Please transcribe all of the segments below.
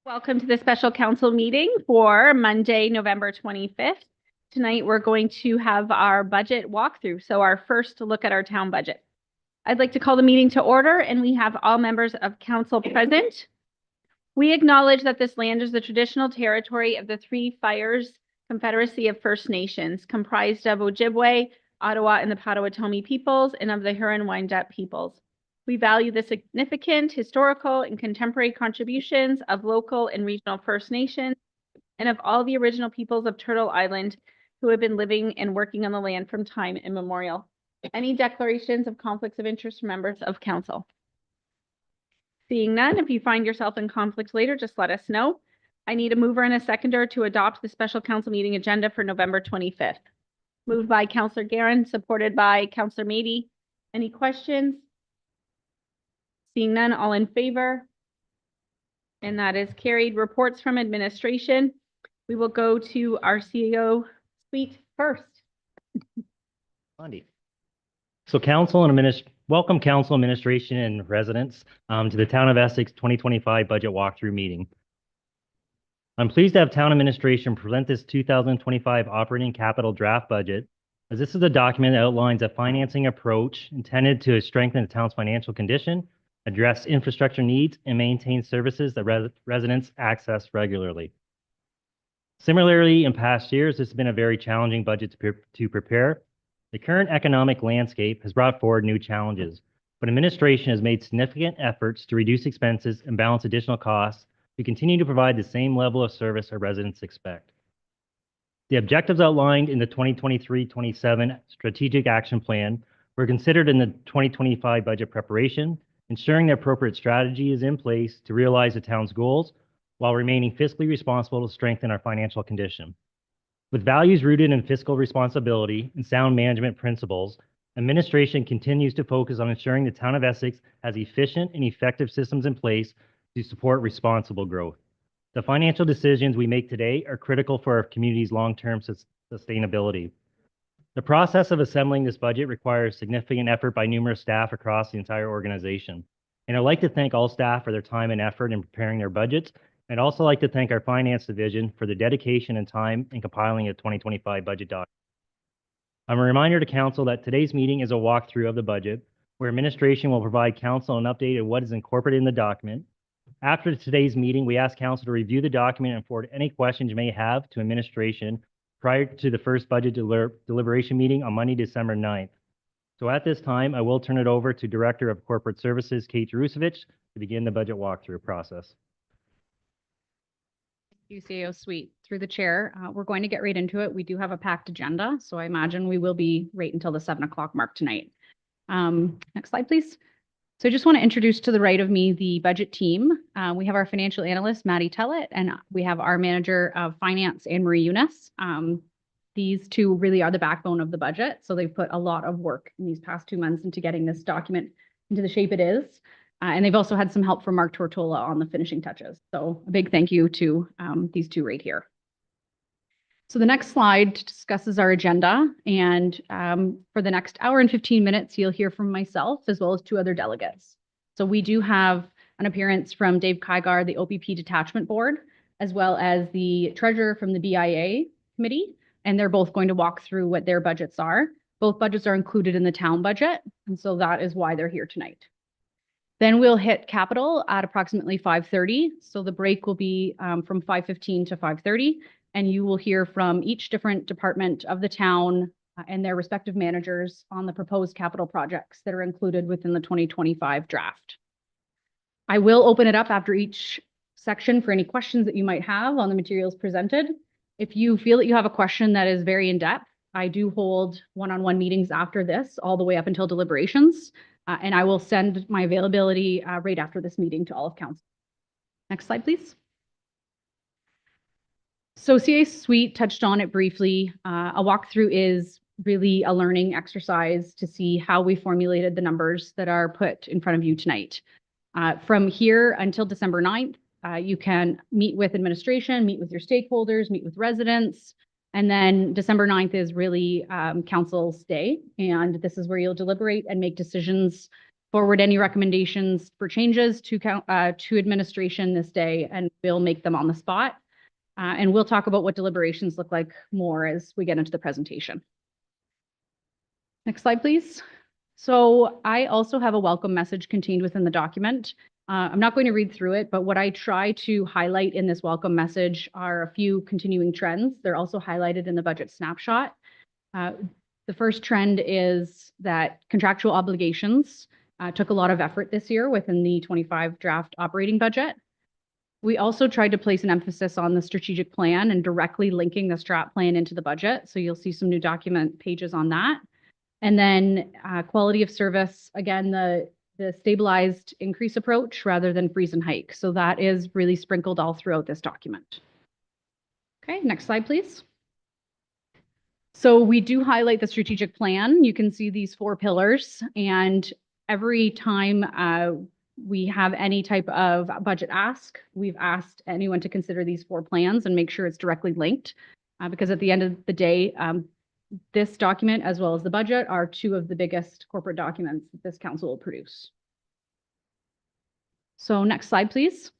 Welcome to the special council meeting for Monday, November 25th. Tonight, we're going to have our budget walkthrough, so our first look at our town budget. I'd like to call the meeting to order, and we have all members of council present. We acknowledge that this land is the traditional territory of the Three Fires Confederacy of First Nations, comprised of Ojibwe, Ottawa, and the Potawatomi peoples, and of the Huron-Wendat peoples. We value the significant historical and contemporary contributions of local and regional First Nations and of all the original peoples of Turtle Island who have been living and working on the land from time immemorial. Any declarations of conflicts of interest from members of council? Seeing none, if you find yourself in conflict later, just let us know. I need a mover and a seconder to adopt the special council meeting agenda for November 25th. Moved by Councillor Guerin, supported by Councillor Mady. Any questions? Seeing none, all in favor? And that is carried. Reports from administration. We will go to our CEO suite first. So welcome council, administration, and residents to the Town of Essex 2025 budget walkthrough meeting. I'm pleased to have town administration present this 2025 operating capital draft budget, as this is a document that outlines a financing approach intended to strengthen the town's financial condition, address infrastructure needs, and maintain services that residents access regularly. Similarly, in past years, this has been a very challenging budget to prepare. The current economic landscape has brought forward new challenges, but administration has made significant efforts to reduce expenses and balance additional costs to continue to provide the same level of service our residents expect. The objectives outlined in the 2023-27 Strategic Action Plan were considered in the 2025 budget preparation, ensuring the appropriate strategy is in place to realize the town's goals while remaining fiscally responsible to strengthen our financial condition. With values rooted in fiscal responsibility and sound management principles, administration continues to focus on ensuring the Town of Essex has efficient and effective systems in place to support responsible growth. The financial decisions we make today are critical for our community's long-term sustainability. The process of assembling this budget requires significant effort by numerous staff across the entire organization. And I'd like to thank all staff for their time and effort in preparing their budgets. I'd also like to thank our finance division for their dedication and time in compiling a 2025 budget document. A reminder to council that today's meeting is a walkthrough of the budget, where administration will provide council an update of what is incorporated in the document. After today's meeting, we ask council to review the document and forward any questions you may have to administration prior to the first budget deliberation meeting on Monday, December 9th. So at this time, I will turn it over to Director of Corporate Services, Kate Jarusevich, to begin the budget walkthrough process. Thank you, CEO Sweet. Through the chair, we're going to get right into it. We do have a packed agenda, so I imagine we will be right until the 7 o'clock mark tonight. Next slide, please. So I just want to introduce to the right of me the budget team. We have our financial analyst, Maddie Tellett, and we have our manager of finance, Anne-Marie Eunice. These two really are the backbone of the budget. So they've put a lot of work in these past 2 months into getting this document into the shape it is. And they've also had some help from Mark Tortola on the finishing touches. So a big thank you to these two right here. So the next slide discusses our agenda, and for the next hour and 15 minutes, you'll hear from myself as well as 2 other delegates. So we do have an appearance from Dave Kygar, the OPP Detachment Board, as well as the treasurer from the BIA committee, and they're both going to walk through what their budgets are. Both budgets are included in the town budget, and so that is why they're here tonight. Then we'll hit capital at approximately 5:30. So the break will be from 5:15 to 5:30. And you will hear from each different department of the town and their respective managers on the proposed capital projects that are included within the 2025 draft. I will open it up after each section for any questions that you might have on the materials presented. If you feel that you have a question that is very in-depth, I do hold one-on-one meetings after this all the way up until deliberations, and I will send my availability right after this meeting to all of council. Next slide, please. So CA Suite touched on it briefly. A walkthrough is really a learning exercise to see how we formulated the numbers that are put in front of you tonight. From here until December 9th, you can meet with administration, meet with your stakeholders, meet with residents, and then December 9th is really council's day, and this is where you'll deliberate and make decisions forward any recommendations for changes to administration this day, and we'll make them on the spot. And we'll talk about what deliberations look like more as we get into the presentation. Next slide, please. So I also have a welcome message contained within the document. I'm not going to read through it, but what I try to highlight in this welcome message are a few continuing trends. They're also highlighted in the budget snapshot. The first trend is that contractual obligations took a lot of effort this year within the 25 draft operating budget. We also tried to place an emphasis on the strategic plan and directly linking the strat plan into the budget. So you'll see some new document pages on that. And then quality of service, again, the stabilized increase approach rather than freeze and hike. So that is really sprinkled all throughout this document. Okay, next slide, please. So we do highlight the strategic plan. You can see these 4 pillars, and every time we have any type of budget ask, we've asked anyone to consider these 4 plans and make sure it's directly linked, because at the end of the day, this document as well as the budget are 2 of the biggest corporate documents that this council will produce. So next slide, please.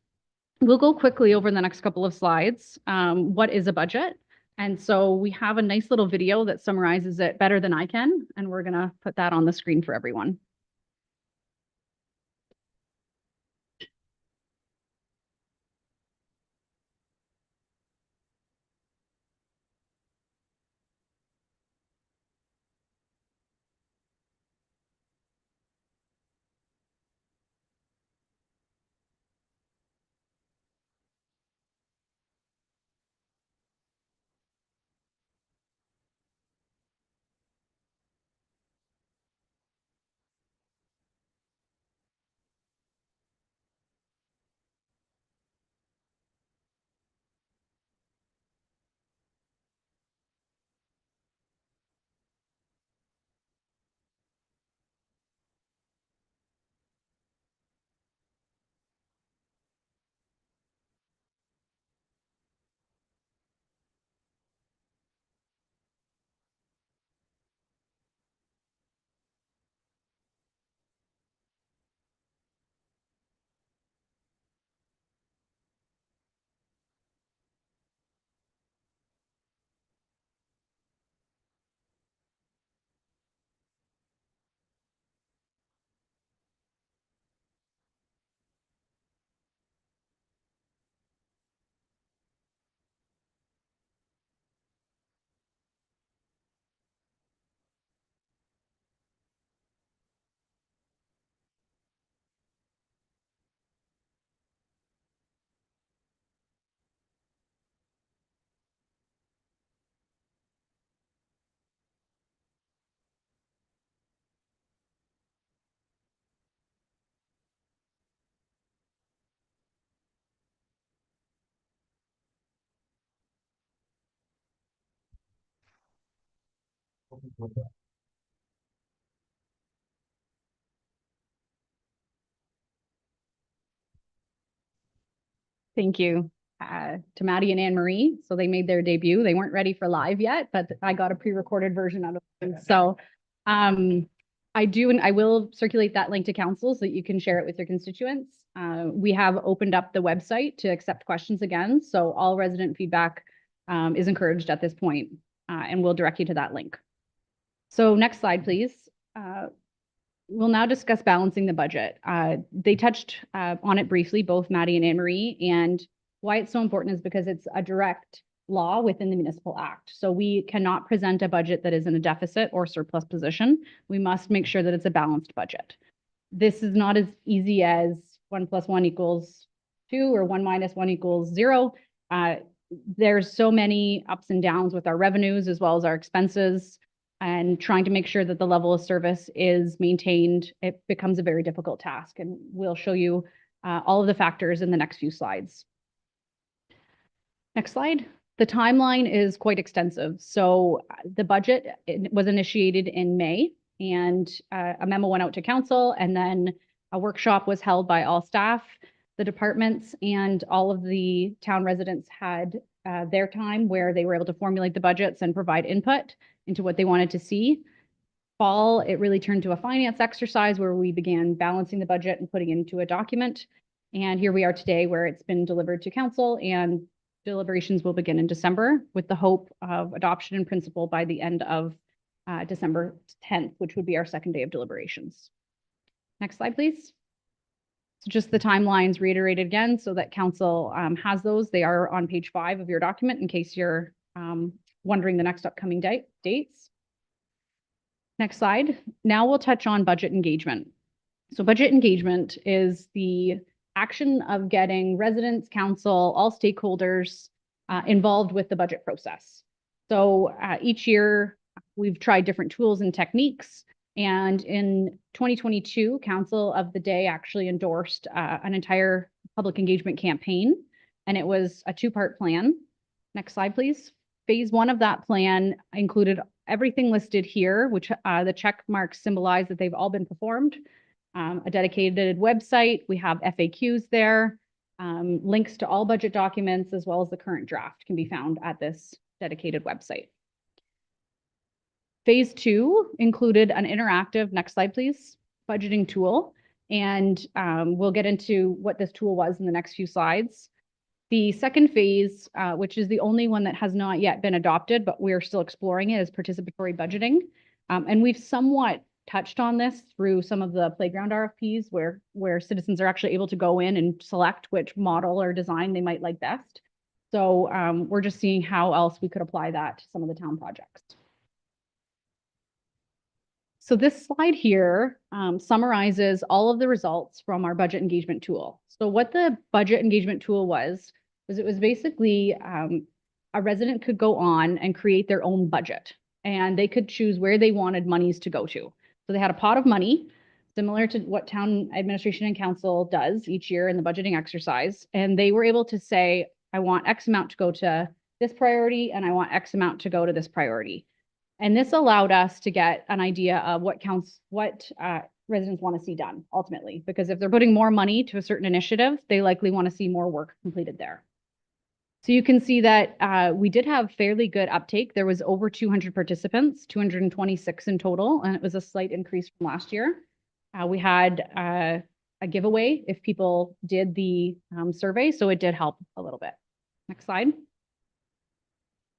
We'll go quickly over the next couple of slides. What is a budget? And so we have a nice little video that summarizes it better than I can, and we're gonna put that on the screen for everyone. Thank you to Maddie and Anne Marie. So they made their debut. They weren't ready for live yet, but I got a pre-recorded version out of them. So I do, and I will circulate that link to council so that you can share it with your constituents. We have opened up the website to accept questions again. So all resident feedback is encouraged at this point, and we'll direct you to that link. So next slide, please. We'll now discuss balancing the budget. They touched on it briefly, both Maddie and Anne Marie, and why it's so important is because it's a direct law within the Municipal Act. So we cannot present a budget that is in a deficit or surplus position. We must make sure that it's a balanced budget. This is not as easy as 1 + 1 = 2 or 1 - 1 = 0. There's so many ups and downs with our revenues as well as our expenses, and trying to make sure that the level of service is maintained, it becomes a very difficult task. And we'll show you all of the factors in the next few slides. Next slide. The timeline is quite extensive. So the budget was initiated in May, and a memo went out to council, and then a workshop was held by all staff, the departments, and all of the town residents had their time where they were able to formulate the budgets and provide input into what they wanted to see. fall, it really turned to a finance exercise where we began balancing the budget and putting into a document. And here we are today where it's been delivered to council and deliberations will begin in December with the hope of adoption in principle by the end of December 10th, which would be our second day of deliberations. Next slide, please. So just the timelines reiterated again so that council has those. They are on page 5 of your document in case you're wondering the next upcoming dates. Next slide. Now we'll touch on budget engagement. So budget engagement is the action of getting residents, council, all stakeholders involved with the budget process. So each year we've tried different tools and techniques. And in 2022, Council of the Day actually endorsed an entire public engagement campaign, and it was a 2-part plan. Next slide, please. Phase 1 of that plan included everything listed here, which the check marks symbolize that they've all been performed. A dedicated website, we have FAQs there, links to all budget documents, as well as the current draft can be found at this dedicated website. Phase 2 included an interactive, next slide please, budgeting tool. And we'll get into what this tool was in the next few slides. The second phase, which is the only one that has not yet been adopted, but we're still exploring it, is participatory budgeting. And we've somewhat touched on this through some of the playground RFPs where citizens are actually able to go in and select which model or design they might like best. So we're just seeing how else we could apply that to some of the town projects. So this slide here summarizes all of the results from our budget engagement tool. So what the budget engagement tool was it was basically a resident could go on and create their own budget, and they could choose where they wanted monies to go to. So they had a pot of money, similar to what town administration and council does each year in the budgeting exercise. And they were able to say, I want X amount to go to this priority, and I want X amount to go to this priority. And this allowed us to get an idea of what residents want to see done ultimately, because if they're putting more money to a certain initiative, they likely want to see more work completed there. So you can see that we did have fairly good uptake. There was over 200 participants, 226 in total, and it was a slight increase from last year. We had a giveaway if people did the survey, so it did help a little bit. Next slide.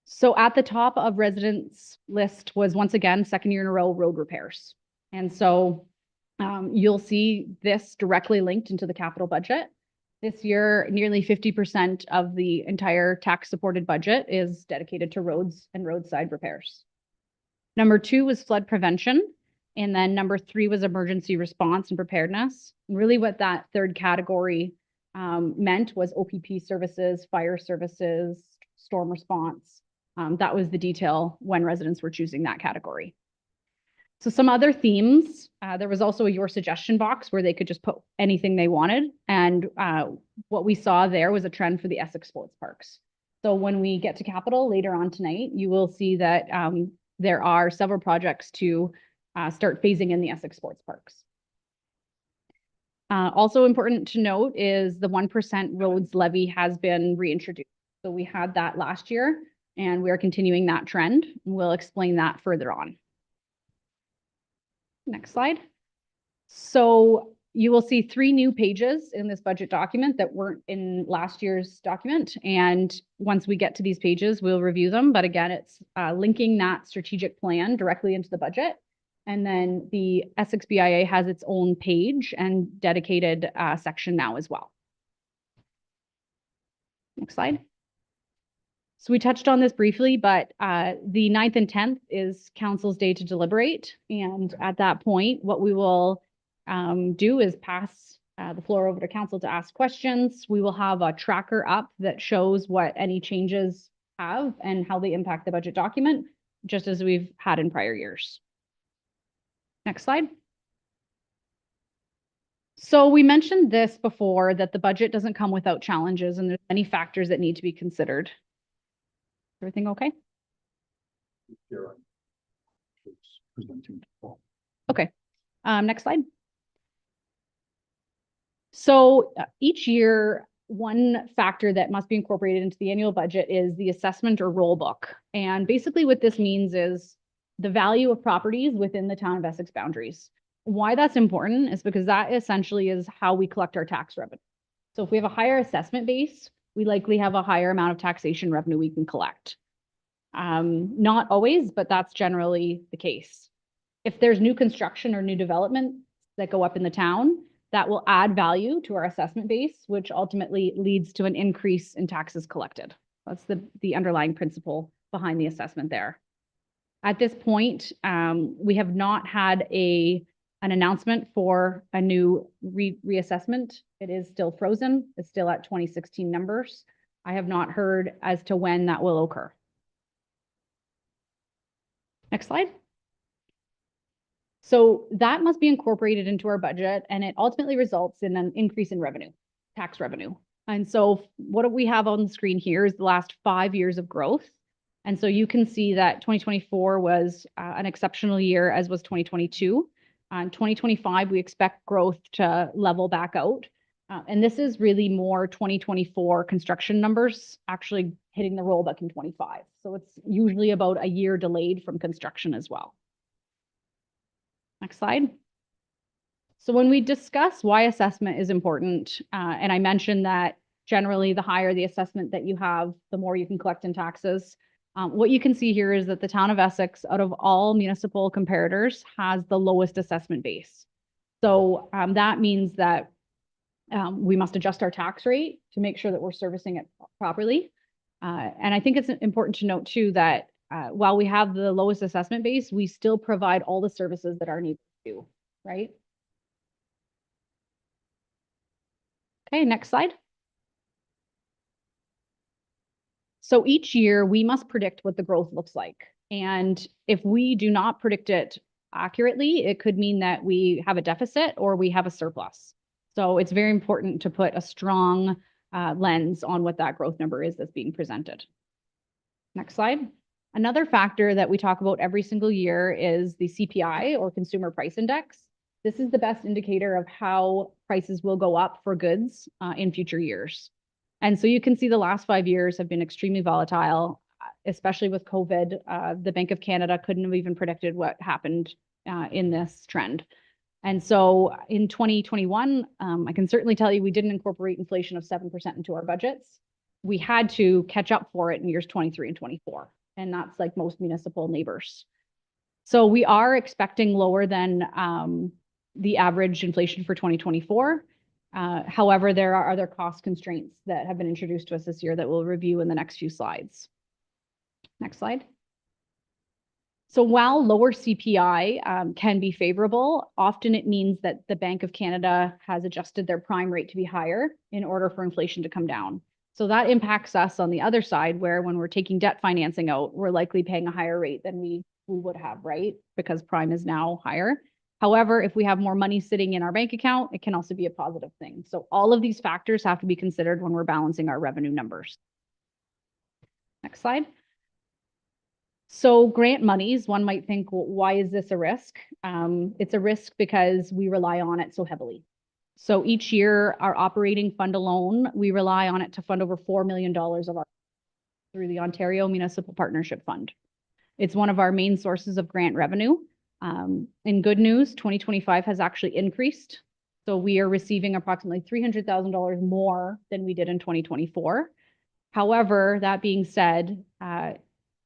So at the top of residents' list was once again, second year in a row, road repairs. And so you'll see this directly linked into the capital budget. This year, nearly 50% of the entire tax-supported budget is dedicated to roads and roadside repairs. Number 2 was flood prevention. And then number 3 was emergency response and preparedness. And really what that third category meant was OPP services, fire services, storm response. That was the detail when residents were choosing that category. So some other themes, there was also a your suggestion box where they could just put anything they wanted. And what we saw there was a trend for the Essex Sports Parks. So when we get to capital later on tonight, you will see that there are several projects to start phasing in the Essex Sports Parks. Also important to note is the 1% roads levy has been reintroduced. So we had that last year and we are continuing that trend. We'll explain that further on. Next slide. So you will see 3 new pages in this budget document that weren't in last year's document. And once we get to these pages, we'll review them. But again, it's linking that strategic plan directly into the budget. And then the Essex BIA has its own page and dedicated section now as well. Next slide. So we touched on this briefly, but the 9th and 10th is council's day to deliberate. And at that point, what we will do is pass the floor over to council to ask questions. We will have a tracker up that shows what any changes have and how they impact the budget document, just as we've had in prior years. Next slide. So we mentioned this before, that the budget doesn't come without challenges and there's many factors that need to be considered. Everything okay? Okay. Next slide. So each year, one factor that must be incorporated into the annual budget is the assessment or roll book. And basically what this means is the value of properties within the town of Essex boundaries. Why that's important is because that essentially is how we collect our tax revenue. So if we have a higher assessment base, we likely have a higher amount of taxation revenue we can collect. Not always, but that's generally the case. If there's new construction or new development that go up in the town, that will add value to our assessment base, which ultimately leads to an increase in taxes collected. That's the underlying principle behind the assessment there. At this point, we have not had an announcement for a new reassessment. It is still frozen. It's still at 2016 numbers. I have not heard as to when that will occur. Next slide. So that must be incorporated into our budget, and it ultimately results in an increase in revenue, tax revenue. And so what we have on the screen here is the last 5 years of growth. And so you can see that 2024 was an exceptional year, as was 2022. In 2025, we expect growth to level back out. And this is really more 2024 construction numbers actually hitting the rollback in 25. So it's usually about a year delayed from construction as well. Next slide. So when we discuss why assessment is important, and I mentioned that generally the higher the assessment that you have, the more you can collect in taxes. What you can see here is that the town of Essex, out of all municipal comparators, has the lowest assessment base. So that means that we must adjust our tax rate to make sure that we're servicing it properly. And I think it's important to note too that while we have the lowest assessment base, we still provide all the services that our neighbors do, right? Okay, next slide. So each year we must predict what the growth looks like. And if we do not predict it accurately, it could mean that we have a deficit or we have a surplus. So it's very important to put a strong lens on what that growth number is that's being presented. Next slide. Another factor that we talk about every single year is the CPI, or Consumer Price Index. This is the best indicator of how prices will go up for goods in future years. And so you can see the last 5 years have been extremely volatile, especially with COVID. The Bank of Canada couldn't have even predicted what happened in this trend. And so in 2021, I can certainly tell you we didn't incorporate inflation of 7% into our budgets. We had to catch up for it in years 23 and 24. And that's like most municipal neighbors. So we are expecting lower than the average inflation for 2024. However, there are other cost constraints that have been introduced to us this year that we'll review in the next few slides. Next slide. So while lower CPI can be favorable, often it means that the Bank of Canada has adjusted their prime rate to be higher in order for inflation to come down. So that impacts us on the other side, where when we're taking debt financing out, we're likely paying a higher rate than we would have, right? Because prime is now higher. However, if we have more money sitting in our bank account, it can also be a positive thing. So all of these factors have to be considered when we're balancing our revenue numbers. Next slide. So grant monies, one might think, well, why is this a risk? It's a risk because we rely on it so heavily. So each year, our operating fund alone, we rely on it to fund over $4 million of our through the Ontario Municipal Partnership Fund. It's one of our main sources of grant revenue. In good news, 2025 has actually increased. So we are receiving approximately $300,000 more than we did in 2024. However, that being said,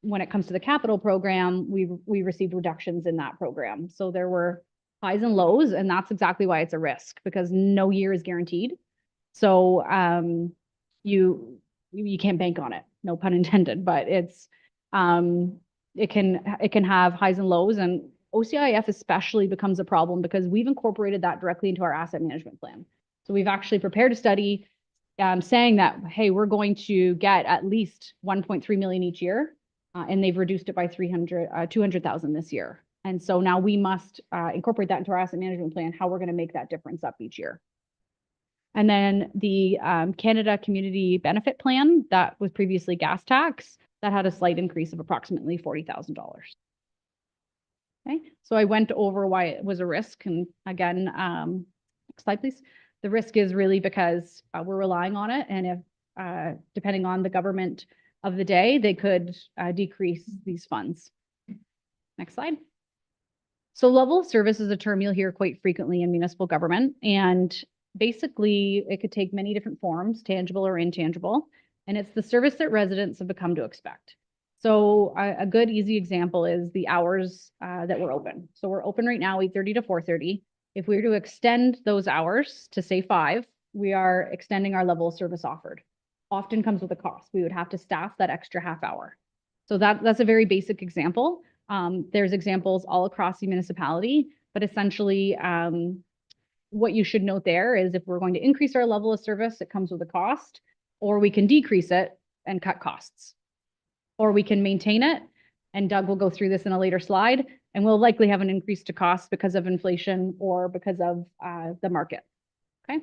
when it comes to the capital program, we received reductions in that program. So there were highs and lows, and that's exactly why it's a risk, because no year is guaranteed. So you can't bank on it, no pun intended, but it's it can have highs and lows, and OCIF especially becomes a problem because we've incorporated that directly into our asset management plan. So we've actually prepared a study saying that, hey, we're going to get at least 1.3 million each year, and they've reduced it by 200,000 this year. And so now we must incorporate that into our asset management plan, how we're going to make that difference up each year. And then the Canada Community Benefit Plan, that was previously gas tax, that had a slight increase of approximately $40,000. Okay, so I went over why it was a risk. And again, next slide, please. The risk is really because we're relying on it. And if, depending on the government of the day, they could decrease these funds. Next slide. So level of service is a term you'll hear quite frequently in municipal government. And basically, it could take many different forms, tangible or intangible. And it's the service that residents have become to expect. So a good, easy example is the hours that we're open. So we're open right now, 8:30 to 4:30. If we were to extend those hours to say 5, we are extending our level of service offered. Often comes with a cost. We would have to staff that extra half hour. So that's a very basic example. There's examples all across the municipality, but essentially what you should note there is if we're going to increase our level of service, it comes with a cost, or we can decrease it and cut costs, or we can maintain it. And Doug will go through this in a later slide, and we'll likely have an increase to cost because of inflation or because of the market. Okay.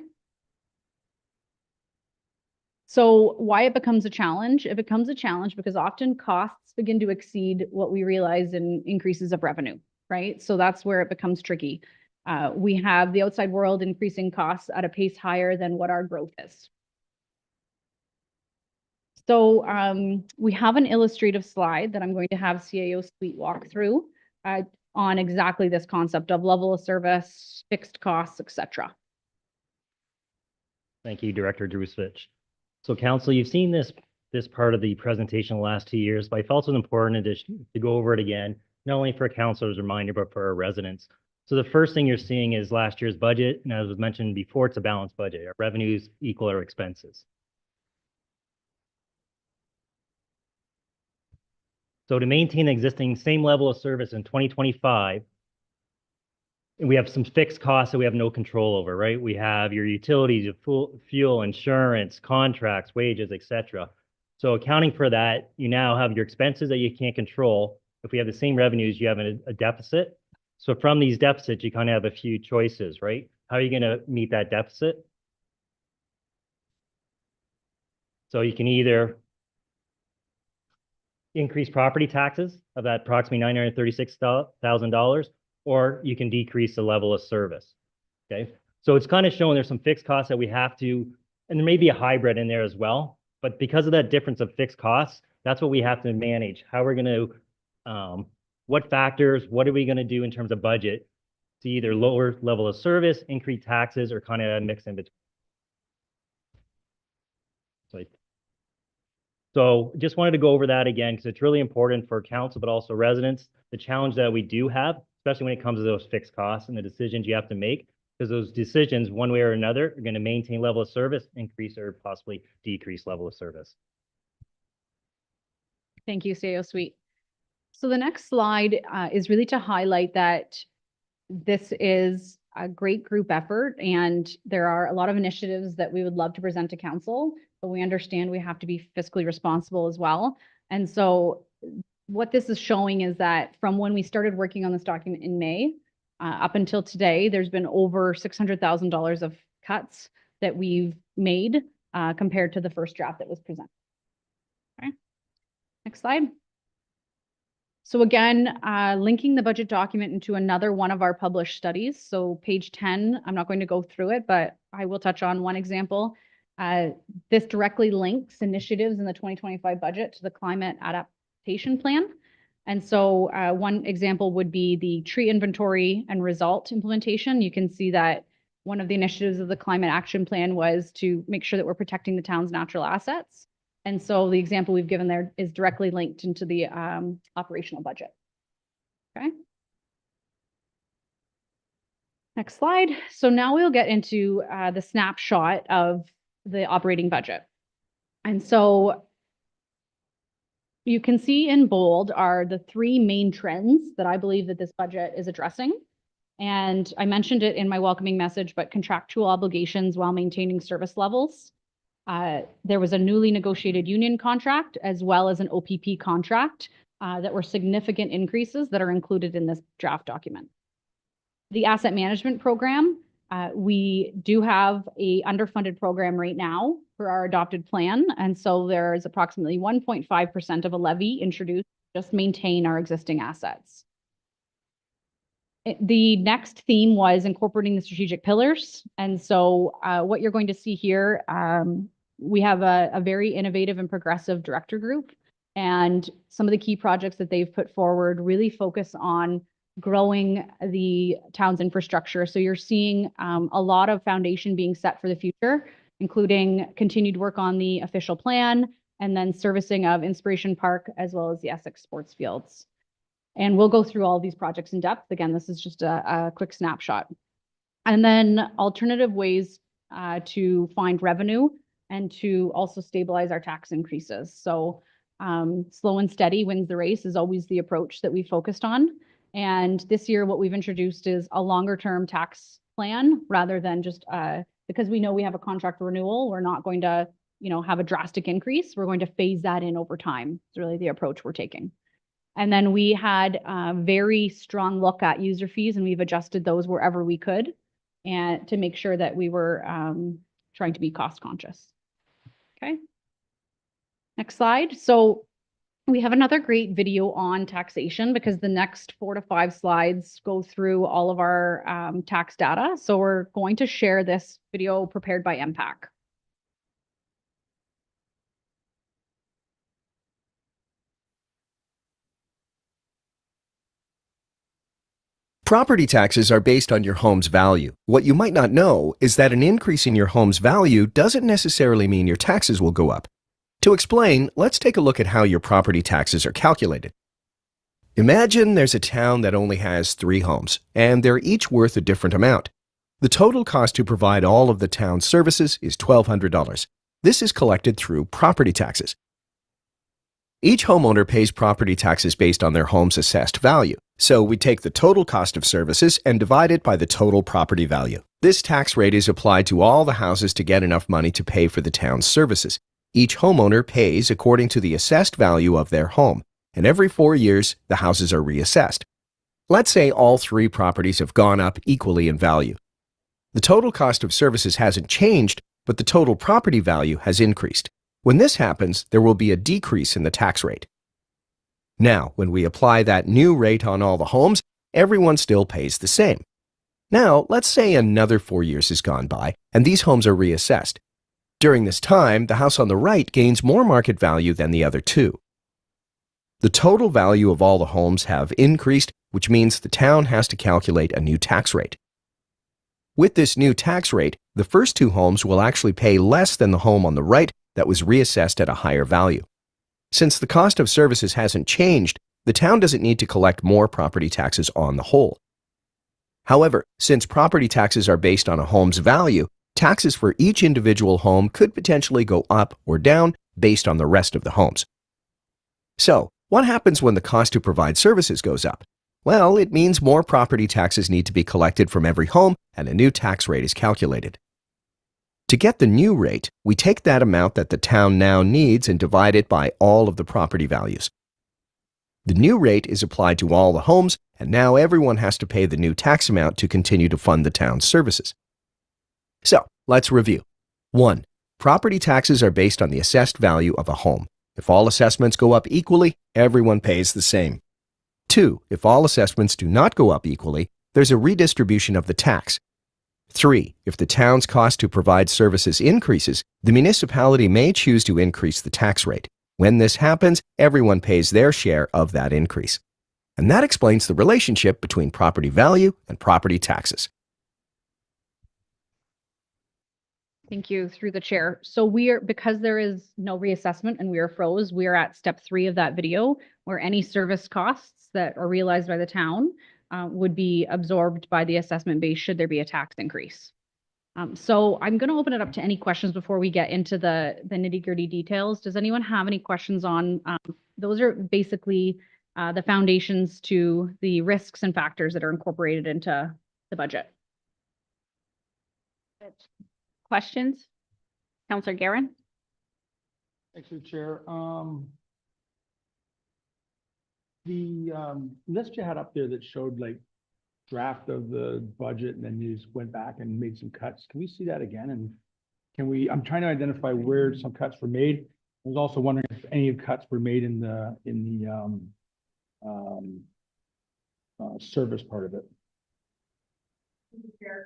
So why it becomes a challenge? It becomes a challenge because often costs begin to exceed what we realize in increases of revenue, right? So that's where it becomes tricky. We have the outside world increasing costs at a pace higher than what our growth is. So we have an illustrative slide that I'm going to have CAO Sweet walk through on exactly this concept of level of service, fixed costs, etc. Thank you, Director Drusevich. So council, you've seen this part of the presentation the last 2 years, but I felt it was important to go over it again, not only for council as a reminder, but for our residents. So the first thing you're seeing is last year's budget, and as was mentioned before, it's a balanced budget. Our revenues equal our expenses. So to maintain the existing same level of service in 2025, we have some fixed costs that we have no control over, right? We have your utilities, your fuel, insurance, contracts, wages, etc. So accounting for that, you now have your expenses that you can't control. If we have the same revenues, you have a deficit. So from these deficits, you kind of have a few choices, right? How are you going to meet that deficit? So you can either increase property taxes of that approximately $936,000, or you can decrease the level of service, okay? So it's kind of showing there's some fixed costs that we have to, and there may be a hybrid in there as well, but because of that difference of fixed costs, that's what we have to manage. How we're going to, what factors, what are we going to do in terms of budget to either lower level of service, increase taxes, or kind of a mix in between. So just wanted to go over that again, because it's really important for council, but also residents, the challenge that we do have, especially when it comes to those fixed costs and the decisions you have to make, because those decisions, one way or another, are going to maintain level of service, increase or possibly decrease level of service. Thank you, CAO Sweet. So the next slide is really to highlight that this is a great group effort, and there are a lot of initiatives that we would love to present to council, but we understand we have to be fiscally responsible as well. And so what this is showing is that from when we started working on this document in May, up until today, there's been over $600,000 of cuts that we've made compared to the first draft that was presented. Okay, next slide. So again, linking the budget document into another one of our published studies. So page 10, I'm not going to go through it, but I will touch on one example. This directly links initiatives in the 2025 budget to the climate adaptation plan. And so one example would be the tree inventory and result implementation. You can see that one of the initiatives of the climate action plan was to make sure that we're protecting the town's natural assets. And so the example we've given there is directly linked into the operational budget. Okay. Next slide. So now we'll get into the snapshot of the operating budget. And so you can see in bold are the 3 main trends that I believe that this budget is addressing. And I mentioned it in my welcoming message, but contractual obligations while maintaining service levels. There was a newly negotiated union contract as well as an OPP contract that were significant increases that are included in this draft document. The asset management program, we do have a underfunded program right now for our adopted plan. And so there is approximately 1.5% of a levy introduced to just maintain our existing assets. The next theme was incorporating the strategic pillars. And so what you're going to see here, we have a very innovative and progressive director group. And some of the key projects that they've put forward really focus on growing the town's infrastructure. So you're seeing a lot of foundation being set for the future, including continued work on the official plan and then servicing of Inspiration Park as well as the Essex Sports Fields. And we'll go through all of these projects in depth. Again, this is just a quick snapshot. And then alternative ways to find revenue and to also stabilize our tax increases. So slow and steady wins the race is always the approach that we focused on. And this year, what we've introduced is a longer term tax plan rather than just because we know we have a contract renewal, we're not going to, have a drastic increase. We're going to phase that in over time. It's really the approach we're taking. And then we had a very strong look at user fees, and we've adjusted those wherever we could, and to make sure that we were trying to be cost conscious. Okay. Next slide. So we have another great video on taxation because the next 4 to 5 slides go through all of our tax data. So we're going to share this video prepared by MPAC. Property taxes are based on your home's value. What you might not know is that an increase in your home's value doesn't necessarily mean your taxes will go up. To explain, let's take a look at how your property taxes are calculated. Imagine there's a town that only has 3 homes, and they're each worth a different amount. The total cost to provide all of the town's services is $1,200. This is collected through property taxes. Each homeowner pays property taxes based on their home's assessed value. So we take the total cost of services and divide it by the total property value. This tax rate is applied to all the houses to get enough money to pay for the town's services. Each homeowner pays according to the assessed value of their home, and every 4 years, the houses are reassessed. Let's say all 3 properties have gone up equally in value. The total cost of services hasn't changed, but the total property value has increased. When this happens, there will be a decrease in the tax rate. Now, when we apply that new rate on all the homes, everyone still pays the same. Now, let's say another 4 years has gone by, and these homes are reassessed. During this time, the house on the right gains more market value than the other 2. The total value of all the homes have increased, which means the town has to calculate a new tax rate. With this new tax rate, the first 2 homes will actually pay less than the home on the right that was reassessed at a higher value. Since the cost of services hasn't changed, the town doesn't need to collect more property taxes on the whole. However, since property taxes are based on a home's value, taxes for each individual home could potentially go up or down based on the rest of the homes. So, what happens when the cost to provide services goes up? Well, it means more property taxes need to be collected from every home and a new tax rate is calculated. To get the new rate, we take that amount that the town now needs and divide it by all of the property values. The new rate is applied to all the homes, and now everyone has to pay the new tax amount to continue to fund the town's services. So, let's review. 1. Property taxes are based on the assessed value of a home. If all assessments go up equally, everyone pays the same. 2. If all assessments do not go up equally, there's a redistribution of the tax. 3. If the town's cost to provide services increases, the municipality may choose to increase the tax rate. When this happens, everyone pays their share of that increase. And that explains the relationship between property value and property taxes. Thank you, through the chair. So because there is no reassessment and we are froze, we are at step 3 of that video, where any service costs that are realized by the town would be absorbed by the assessment base should there be a tax increase. So I'm going to open it up to any questions before we get into the nitty-gritty details. Does anyone have any questions on, those are basically the foundations to the risks and factors that are incorporated into the budget. Questions? Councillor Guerin? Thanks, Chair. The list you had up there that showed like draft of the budget and then you just went back and made some cuts. Can we see that again? And I'm trying to identify where some cuts were made. I was also wondering if any cuts were made in the service part of it.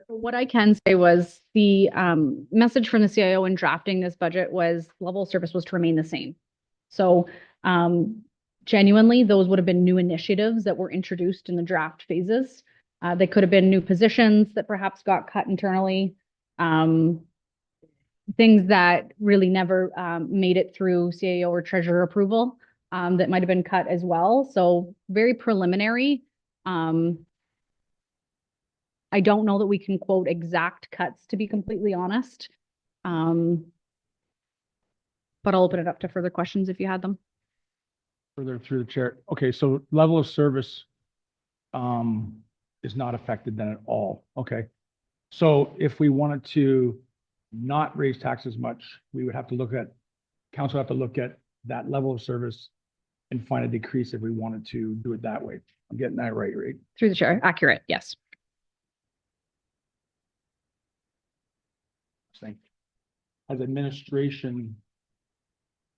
What I can say was the message from the CIO in drafting this budget was level of service was to remain the same. So Genuinely, those would have been new initiatives that were introduced in the draft phases. They could have been new positions that perhaps got cut internally. Things that really never made it through CAO or treasurer approval that might have been cut as well. So very preliminary. I don't know that we can quote exact cuts, to be completely honest. But I'll open it up to further questions if you had them. Further through the chair. Okay, so level of service is not affected then at all. Okay. So if we wanted to not raise taxes much, we would have to look at, council have to look at that level of service and find a decrease if we wanted to do it that way. I'm getting that right? Through the chair, accurate, yes. Has administration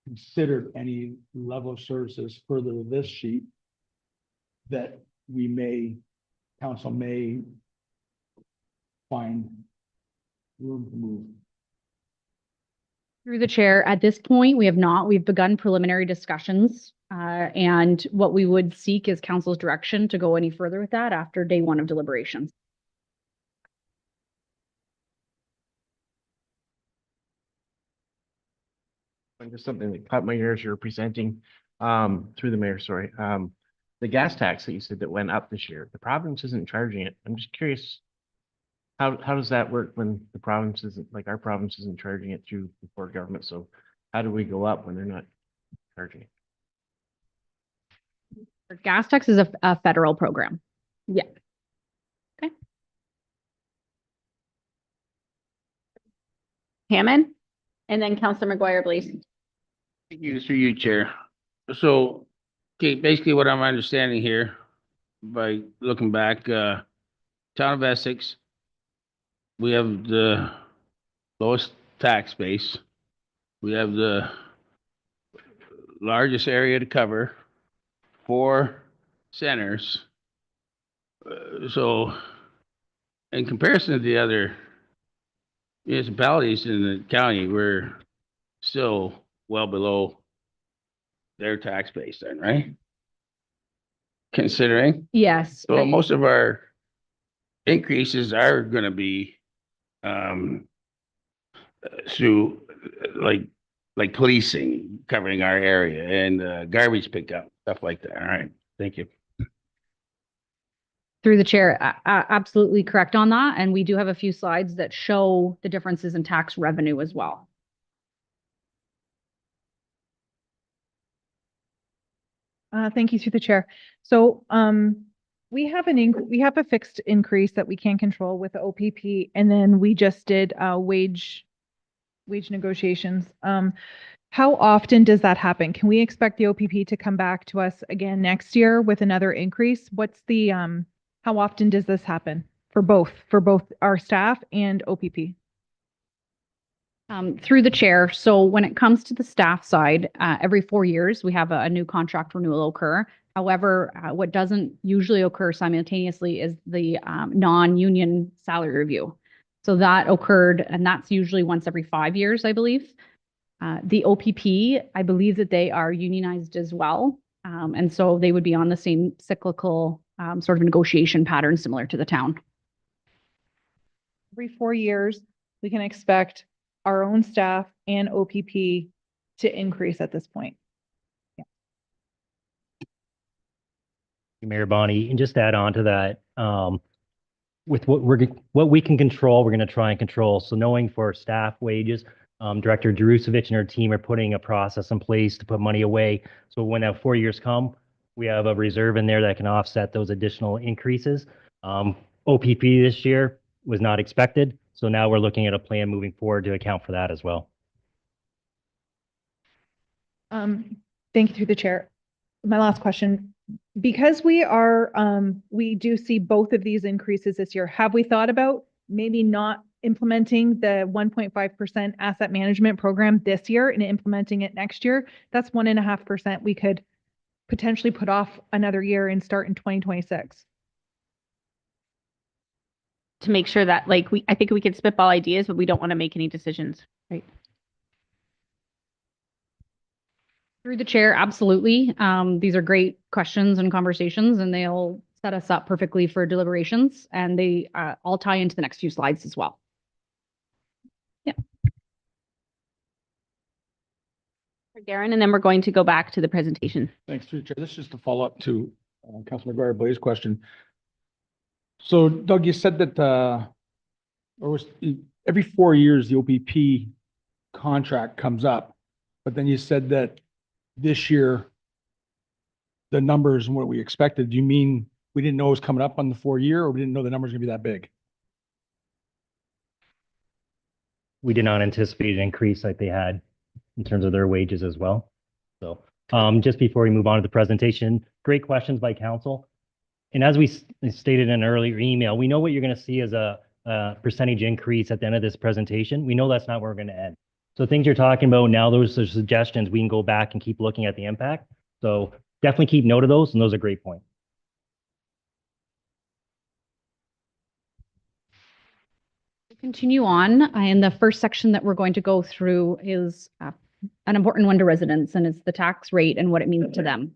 considered any level of services further to this sheet that council may find room to move? Through the chair, at this point, we have not. We've begun preliminary discussions. And what we would seek is council's direction to go any further with that after day one of deliberations. And just something that caught my ears, you're presenting, through the mayor, sorry. The gas tax that you said that went up this year, the province isn't charging it. I'm just curious, how does that work when the province isn't, like our province isn't charging it through the Ford government? So how do we go up when they're not charging it? Gas tax is a federal program. Yeah. Okay. Hammond, and then Counselor McGuire, please. Thank you, through you, Chair. So, okay, basically what I'm understanding here by looking back, town of Essex, we have the lowest tax base. We have the largest area to cover, 4 centers. So in comparison to the other municipalities in the county, we're still well below their tax base then, right? Considering, Yes. so most of our increases are gonna be through like policing, covering our area and garbage pickup, stuff like that. All right, thank you. Through the chair, absolutely correct on that. And we do have a few slides that show the differences in tax revenue as well. Thank you through the chair. So we have a fixed increase that we can control with the OPP, and then we just did wage negotiations. How often does that happen? Can we expect the OPP to come back to us again next year with another increase? What's the how often does this happen for both our staff and OPP? Through the chair. So when it comes to the staff side, every 4 years, we have a new contract renewal occur. However, what doesn't usually occur simultaneously is the non-union salary review. So that occurred, and that's usually once every 5 years, I believe. The OPP, I believe that they are unionized as well. And so they would be on the same cyclical sort of negotiation pattern similar to the town. Every 4 years, we can expect our own staff and OPP to increase at this point. Mayor Bonnie, and just to add on to that, with what we can control, we're going to try and control. So knowing for staff wages, Director Drusevich and her team are putting a process in place to put money away. So when that 4 years come, we have a reserve in there that can offset those additional increases. OPP this year was not expected. So now we're looking at a plan moving forward to account for that as well. Thank you through the chair. My last question, because we do see both of these increases this year, have we thought about maybe not implementing the 1.5% asset management program this year and implementing it next year? That's 1.5% we could potentially put off another year and start in 2026. To make sure that I think we can spitball ideas, but we don't want to make any decisions, right? Through the chair, absolutely. These are great questions and conversations, and they'll set us up perfectly for deliberations, and they all tie into the next few slides as well. Darren, and then we're going to go back to the presentation. Thanks, through the chair. This is just a follow-up to Councilor McGuire Blaze question. So Doug, you said that every 4 years, the OPP contract comes up, but then you said that this year, the numbers and what we expected, do you mean we didn't know it was coming up on the 4 year, or we didn't know the numbers gonna be that big? We did not anticipate an increase like they had in terms of their wages as well. So just before we move on to the presentation, great questions by council. And as we stated in an earlier email, we know what you're going to see as a percentage increase at the end of this presentation. We know that's not where we're going to end. So things you're talking about now, those are suggestions. We can go back and keep looking at the impact. So definitely keep note of those, and those are great points. Continue on, and the first section that we're going to go through is an important one to residents, and it's the tax rate and what it means to them.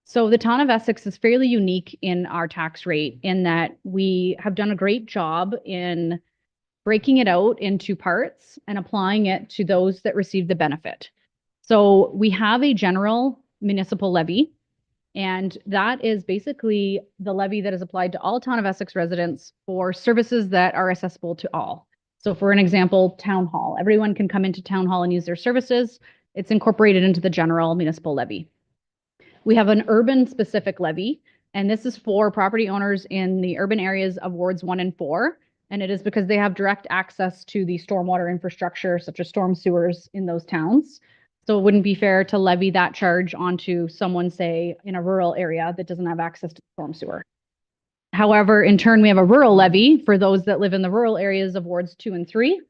So the town of Essex is fairly unique in our tax rate in that we have done a great job in breaking it out into parts and applying it to those that receive the benefit. So we have a general municipal levy, and that is basically the levy that is applied to all town of Essex residents for services that are accessible to all. So for an example, town hall, everyone can come into town hall and use their services. It's incorporated into the general municipal levy. We have an urban specific levy, and this is for property owners in the urban areas of wards 1 and 4. And it is because they have direct access to the stormwater infrastructure, such as storm sewers in those towns. So it wouldn't be fair to levy that charge onto someone, say, in a rural area that doesn't have access to storm sewer. However, in turn, we have a rural levy for those that live in the rural areas of wards 2 and 3.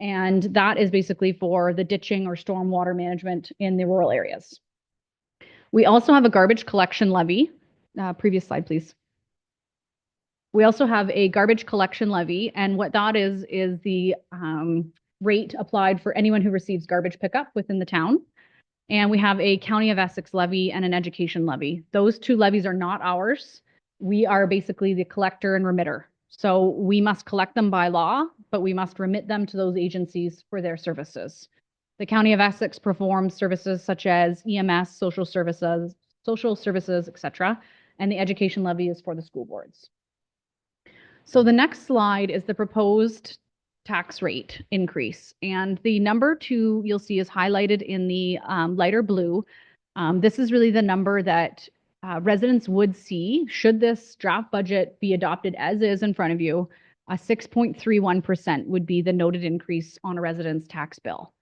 And that is basically for the ditching or stormwater management in the rural areas. We also have a garbage collection levy. Previous slide, please. We also have a garbage collection levy, and what that is the rate applied for anyone who receives garbage pickup within the town. And we have a County of Essex levy and an education levy. Those two levies are not ours. We are basically the collector and remitter. So we must collect them by law, but we must remit them to those agencies for their services. The County of Essex performs services such as EMS, social services, etc. And the education levy is for the school boards. So the next slide is the proposed tax rate increase. And the number 2 you'll see is highlighted in the lighter blue. This is really the number that residents would see should this draft budget be adopted as is in front of you. 6.31% would be the noted increase on a resident's tax bill.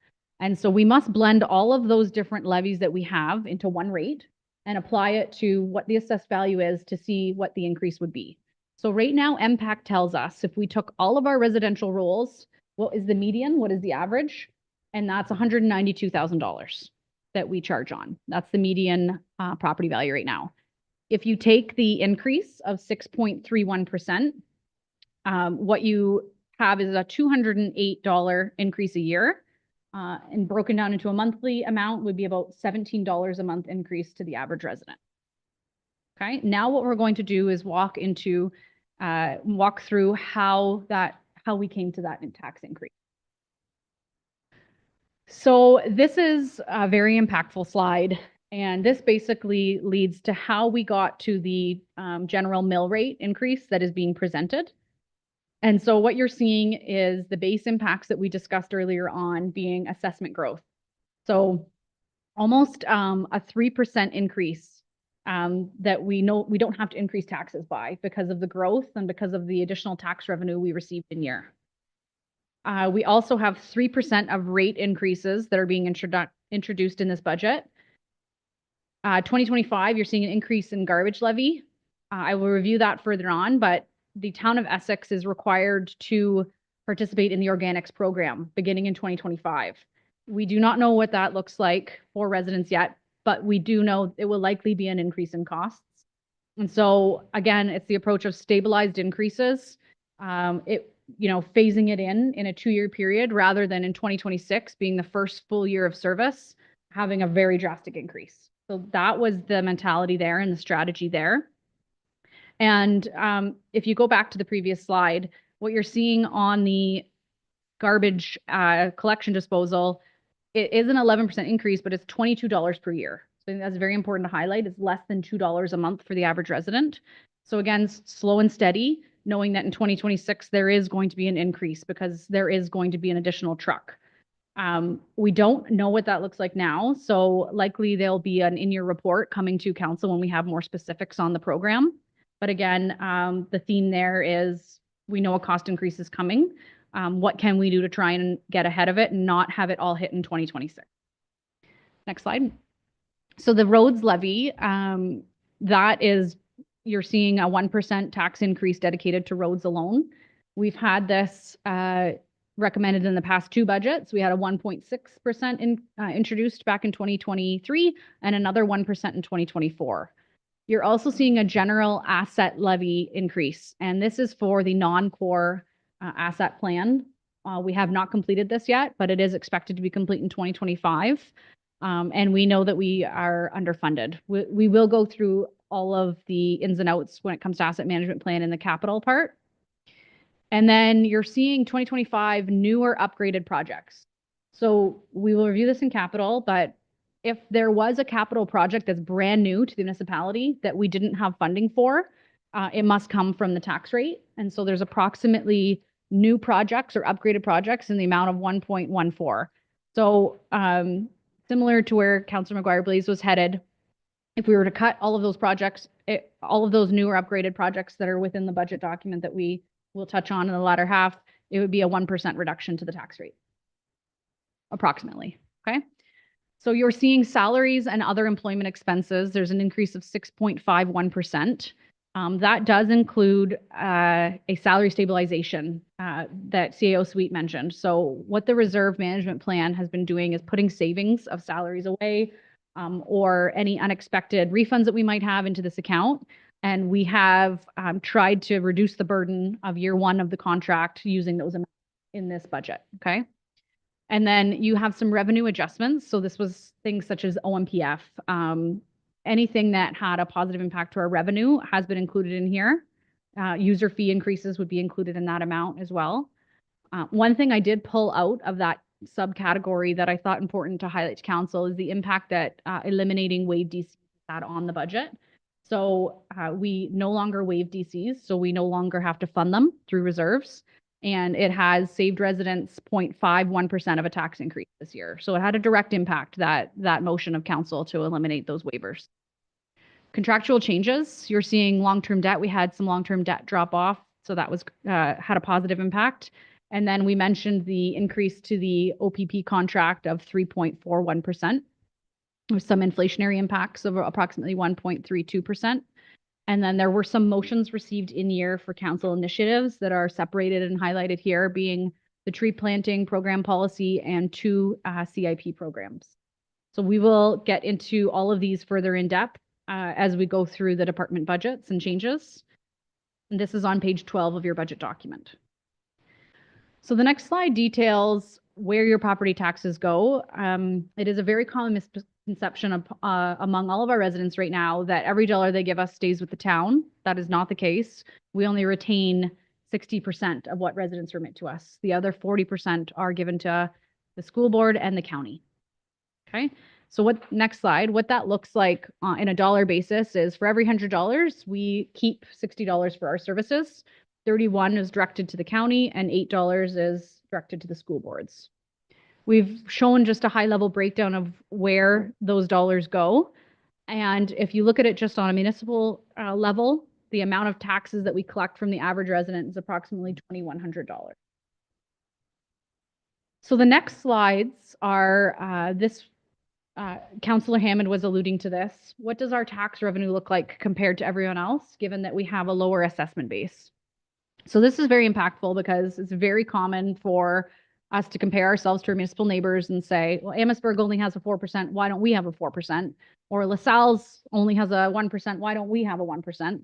And so we must blend all of those different levies that we have into one rate and apply it to what the assessed value is to see what the increase would be. So right now, MPAC tells us if we took all of our residential rolls, what is the median, what is the average? And that's $192,000 that we charge on. That's the median property value right now. If you take the increase of 6.31%, what you have is a $208 increase a year. And broken down into a monthly amount would be about $17 a month increase to the average resident. Okay, now what we're going to do is walk through how we came to that tax increase. So this is a very impactful slide, and this basically leads to how we got to the general mill rate increase that is being presented. And so what you're seeing is the base impacts that we discussed earlier on being assessment growth. So almost a 3% increase that we know we don't have to increase taxes by because of the growth and because of the additional tax revenue we received in year. We also have 3% of rate increases that are being introduced in this budget. 2025, you're seeing an increase in garbage levy. I will review that further on, but the town of Essex is required to participate in the organics program beginning in 2025. We do not know what that looks like for residents yet, but we do know it will likely be an increase in costs. And so again, it's the approach of stabilized increases, phasing it in a 2-year period rather than in 2026 being the first full year of service, having a very drastic increase. So that was the mentality there and the strategy there. And if you go back to the previous slide, what you're seeing on the garbage collection disposal, it is an 11% increase, but it's $22 per year. So I think that's very important to highlight. It's less than $2 a month for the average resident. So again, slow and steady, knowing that in 2026, there is going to be an increase because there is going to be an additional truck. We don't know what that looks like now. So likely there'll be an in-year report coming to council when we have more specifics on the program. But again, the theme there is we know a cost increase is coming. What can we do to try and get ahead of it and not have it all hit in 2026? Next slide. So the roads levy, that is, you're seeing a 1% tax increase dedicated to roads alone. We've had this recommended in the past two budgets. We had a 1.6% introduced back in 2023 and another 1% in 2024. You're also seeing a general asset levy increase, and this is for the non-core asset plan. We have not completed this yet, but it is expected to be complete in 2025. And we know that we are underfunded. We will go through all of the ins and outs when it comes to asset management plan in the capital part. And then you're seeing 2025 newer upgraded projects. So we will review this in capital, but if there was a capital project that's brand new to the municipality that we didn't have funding for, it must come from the tax rate. And so there's approximately new projects or upgraded projects in the amount of 1.14. So similar to where Councillor McGuire-Blaze was headed, if we were to cut all of those projects, all of those newer upgraded projects that are within the budget document that we will touch on in the latter half, it would be a 1% reduction to the tax rate, approximately, okay? So you're seeing salaries and other employment expenses. There's an increase of 6.51%. That does include a salary stabilization that CAO Suite mentioned. So what the reserve management plan has been doing is putting savings of salaries away or any unexpected refunds that we might have into this account. And we have tried to reduce the burden of year one of the contract using those amounts in this budget, okay? And then you have some revenue adjustments. So this was things such as OMPF. Anything that had a positive impact to our revenue has been included in here. User fee increases would be included in that amount as well. One thing I did pull out of that subcategory that I thought important to highlight to council is the impact that eliminating waived DCs had on the budget. So we no longer waive DCs, so we no longer have to fund them through reserves. And it has saved residents 0.51% of a tax increase this year. So it had a direct impact, that motion of council to eliminate those waivers. Contractual changes, you're seeing long-term debt. We had some long-term debt drop off, so that was had a positive impact. And then we mentioned the increase to the OPP contract of 3.41%. With some inflationary impacts of approximately 1.32%. And then there were some motions received in year for council initiatives that are separated and highlighted here, being the tree planting program policy and 2 CIP programs. So we will get into all of these further in depth as we go through the department budgets and changes. And this is on page 12 of your budget document. So the next slide details where your property taxes go. It is a very common misconception among all of our residents right now that every dollar they give us stays with the town. That is not the case. We only retain 60% of what residents remit to us. The other 40% are given to the school board and the county. Okay, so next slide, what that looks like in a dollar basis is for every $100, we keep $60 for our services. 31 is directed to the county and $8 is directed to the school boards. We've shown just a high level breakdown of where those dollars go. And if you look at it just on a municipal level, the amount of taxes that we collect from the average resident is approximately $2,100. So the next slides are Councillor Hammond was alluding to this. What does our tax revenue look like compared to everyone else, given that we have a lower assessment base? So this is very impactful because it's very common for us to compare ourselves to our municipal neighbors and say, well, Amherstburg only has a 4%, why don't we have a 4%? Or LaSalle's only has a 1%, why don't we have a 1%?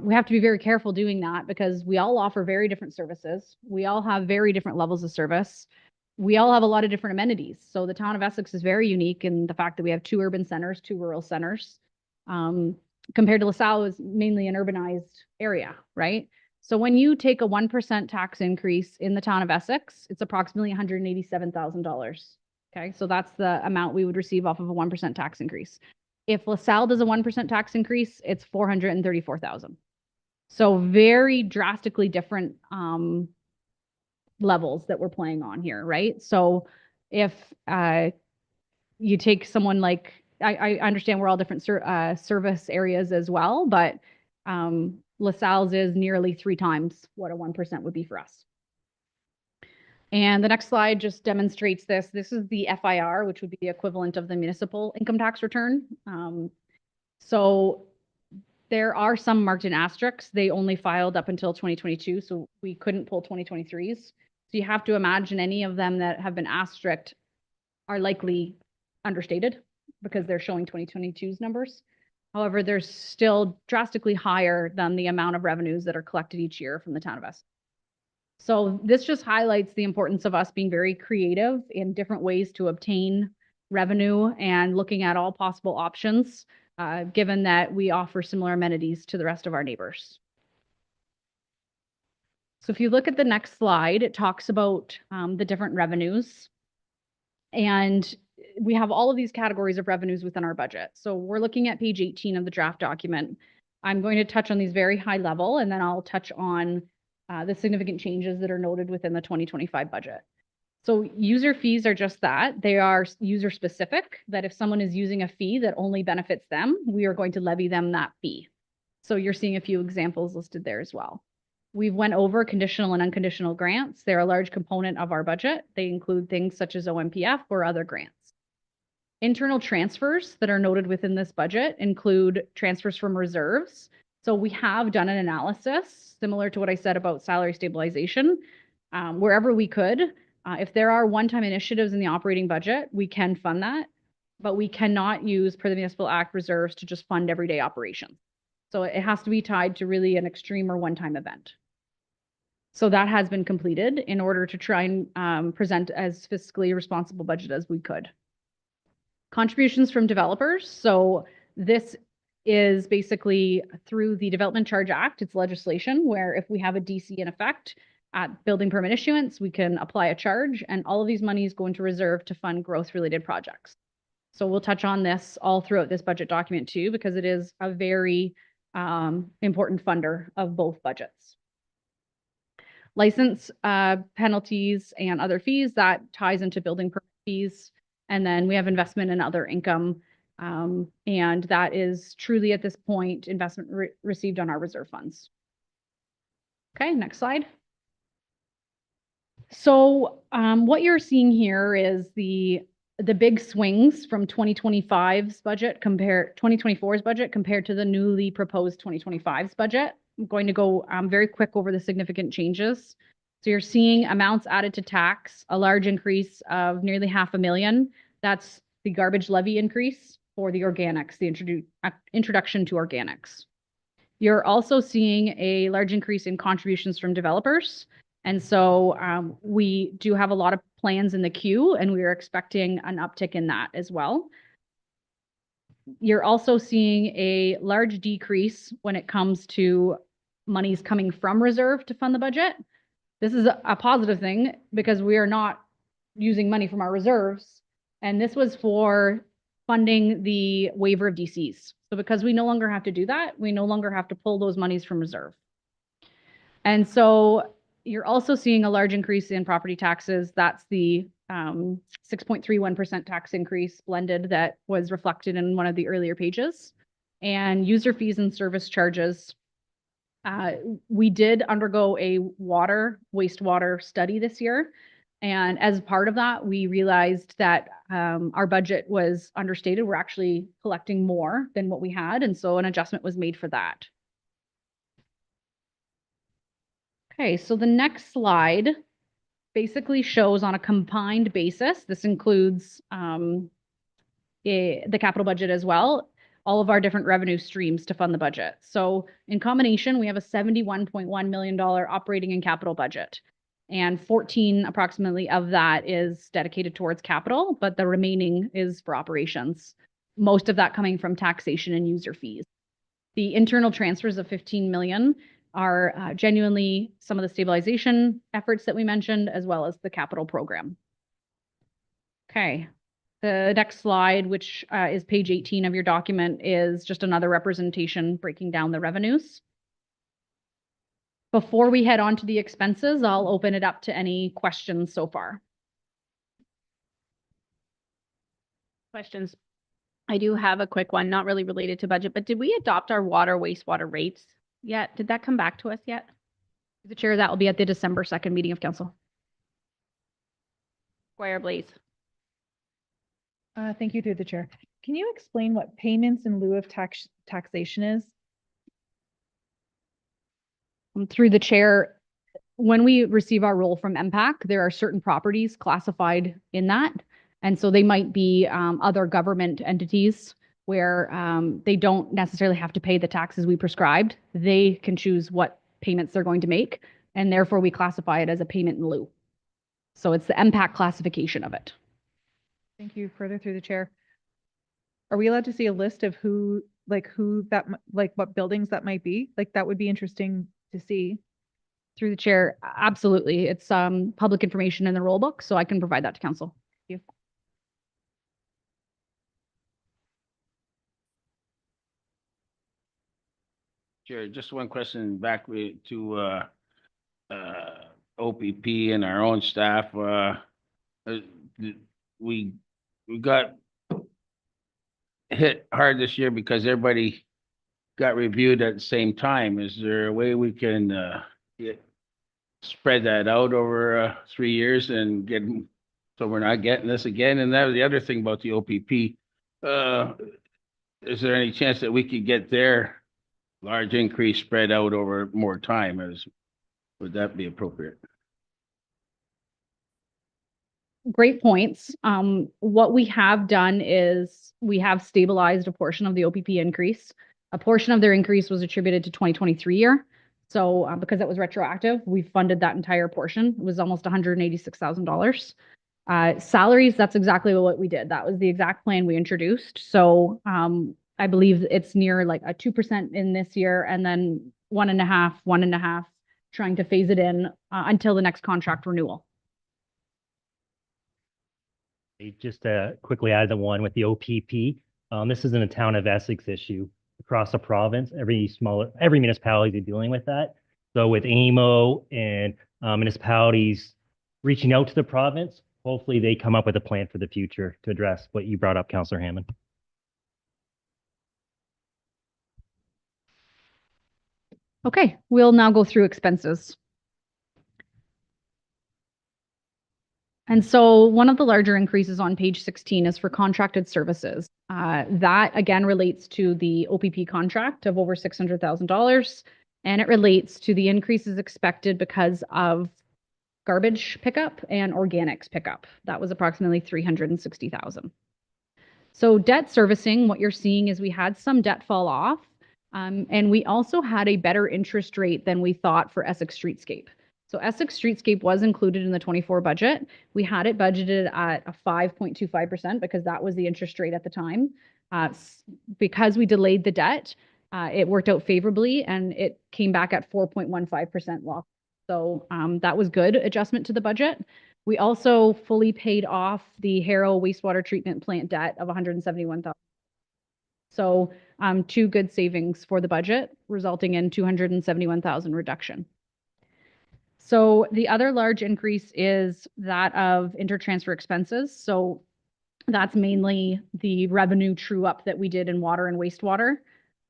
We have to be very careful doing that because we all offer very different services. We all have very different levels of service. we all have a lot of different amenities. So the town of Essex is very unique in the fact that we have 2 urban centers, 2 rural centers. Compared to LaSalle is mainly an urbanized area, right? So when you take a 1% tax increase in the town of Essex, it's approximately $187,000. Okay, so that's the amount we would receive off of a 1% tax increase. If LaSalle does a 1% tax increase, it's $434,000. So very drastically different levels that we're playing on here, right? So if you take someone like, I understand we're all different service areas as well, but LaSalle's is nearly 3 times what a 1% would be for us. And the next slide just demonstrates this. This is the FIR, which would be the equivalent of the municipal income tax return. So there are some marked in asterisks. They only filed up until 2022, so we couldn't pull 2023s. So you have to imagine any of them that have been asterisked are likely understated because they're showing 2022's numbers. However, they're still drastically higher than the amount of revenues that are collected each year from the town of Essex. So this just highlights the importance of us being very creative in different ways to obtain revenue and looking at all possible options, given that we offer similar amenities to the rest of our neighbors. So if you look at the next slide, it talks about the different revenues. And we have all of these categories of revenues within our budget. So we're looking at page 18 of the draft document. I'm going to touch on these very high level, and then I'll touch on the significant changes that are noted within the 2025 budget. So user fees are just that. They are user specific, that if someone is using a fee that only benefits them, we are going to levy them that fee. So you're seeing a few examples listed there as well. We've went over conditional and unconditional grants. They're a large component of our budget. They include things such as OMPF or other grants. Internal transfers that are noted within this budget include transfers from reserves. So we have done an analysis similar to what I said about salary stabilization, wherever we could. If there are one-time initiatives in the operating budget, we can fund that, but we cannot use per the Municipal Act reserves to just fund everyday operations. So it has to be tied to really an extreme or one-time event. So that has been completed in order to try and present as fiscally responsible budget as we could. Contributions from developers. So this is basically through the Development Charge Act. It's legislation where if we have a DC in effect at building permit issuance, we can apply a charge, and all of these monies go into reserve to fund growth-related projects. So we'll touch on this all throughout this budget document too, because it is a very important funder of both budgets. License penalties and other fees, that ties into building permit fees. And then we have investment and other income. And that is truly at this point, investment received on our reserve funds. Okay, next slide. So what you're seeing here is the big swings from 2025's budget 2024's budget compared to the newly proposed 2025's budget. I'm going to go very quick over the significant changes. So you're seeing amounts added to tax, a large increase of nearly $500,000. That's the garbage levy increase for the organics, the introduction to organics. You're also seeing a large increase in contributions from developers. And so we do have a lot of plans in the queue, and we are expecting an uptick in that as well. You're also seeing a large decrease when it comes to monies coming from reserve to fund the budget. This is a positive thing because we are not using money from our reserves. And this was for funding the waiver of DCs. So because we no longer have to do that, we no longer have to pull those monies from reserve. And so you're also seeing a large increase in property taxes. That's the 6.31% tax increase blended that was reflected in one of the earlier pages. And user fees and service charges. We did undergo a wastewater study this year. And as part of that, we realized that our budget was understated. We're actually collecting more than what we had. And so an adjustment was made for that. Okay, so the next slide basically shows on a combined basis. This includes the capital budget as well, all of our different revenue streams to fund the budget. So in combination, we have a $71.1 million operating and capital budget. And 14 approximately of that is dedicated towards capital, but the remaining is for operations. Most of that coming from taxation and user fees. The internal transfers of 15 million are genuinely some of the stabilization efforts that we mentioned, as well as the capital program. Okay, the next slide, which is page 18 of your document, is just another representation breaking down the revenues. Before we head on to the expenses, I'll open it up to any questions so far. Questions? I do have a quick one, not really related to budget, but did we adopt our water wastewater rates yet? Did that come back to us yet? The chair, that will be at the December 2nd meeting of council. Squire Blaze. Thank you through the chair. Can you explain what payments in lieu of taxation is? Through the chair, when we receive our roll from MPAC, there are certain properties classified in that. And so they might be other government entities where they don't necessarily have to pay the taxes we prescribed. They can choose what payments they're going to make, and therefore we classify it as a payment in lieu. So it's the MPAC classification of it. Thank you. Further through the chair. Are we allowed to see a list of what buildings that might be? Like, that would be interesting to see. Through the chair, absolutely. It's public information in the roll book, so I can provide that to council. Thank you. Chair, just one question back to OPP and our own staff. We got hit hard this year because everybody got reviewed at the same time. Is there a way we can spread that out over 3 years and get, so we're not getting this again? And that was the other thing about the OPP. Is there any chance that we could get their large increase spread out over more time? Would that be appropriate? Great points. What we have done is we have stabilized a portion of the OPP increase. A portion of their increase was attributed to 2023 year. So because it was retroactive, we funded that entire portion. It was almost $186,000. Salaries, that's exactly what we did. That was the exact plan we introduced. So I believe it's near like a 2% in this year, and then 1.5, trying to phase it in until the next contract renewal. Just to quickly add the one with the OPP, this isn't a town of Essex issue across the province. Every municipality is dealing with that. So with AMO and municipalities reaching out to the province, hopefully they come up with a plan for the future to address what you brought up, Councillor Hammond. Okay, we'll now go through expenses. And so one of the larger increases on page 16 is for contracted services. That again relates to the OPP contract of over $600,000, and it relates to the increases expected because of garbage pickup and organics pickup. That was approximately $360,000. So debt servicing, what you're seeing is we had some debt fall off, and we also had a better interest rate than we thought for Essex Streetscape. So Essex Streetscape was included in the 24 budget. We had it budgeted at a 5.25% because that was the interest rate at the time. Because we delayed the debt, it worked out favorably and it came back at 4.15% lock. So that was good adjustment to the budget. We also fully paid off the Harrow wastewater treatment plant debt of $171,000. So two good savings for the budget, resulting in $271,000 reduction. So the other large increase is that of intertransfer expenses. So that's mainly the revenue true up that we did in water and wastewater.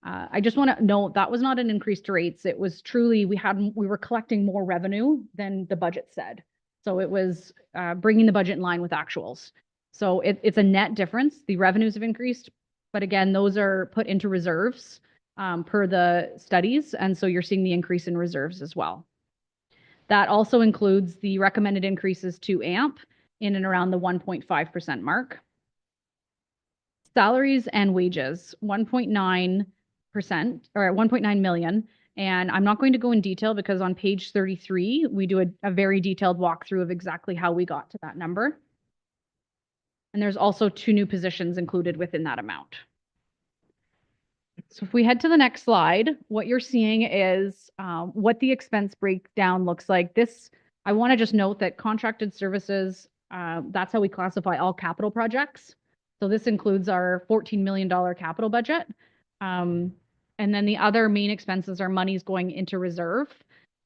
I just want to note that was not an increase to rates. It was truly, we were collecting more revenue than the budget said. So it was bringing the budget in line with actuals. So it's a net difference. The revenues have increased, but again, those are put into reserves per the studies. And so you're seeing the increase in reserves as well. That also includes the recommended increases to AMP in and around the 1.5% mark. Salaries and wages, 1.9% or 1.9 million. And I'm not going to go in detail because on page 33, we do a very detailed walkthrough of exactly how we got to that number. And there's also 2 new positions included within that amount. So if we head to the next slide, what you're seeing is what the expense breakdown looks like. This, I want to just note that contracted services, that's how we classify all capital projects. So this includes our $14 million capital budget. And then the other main expenses are monies going into reserve.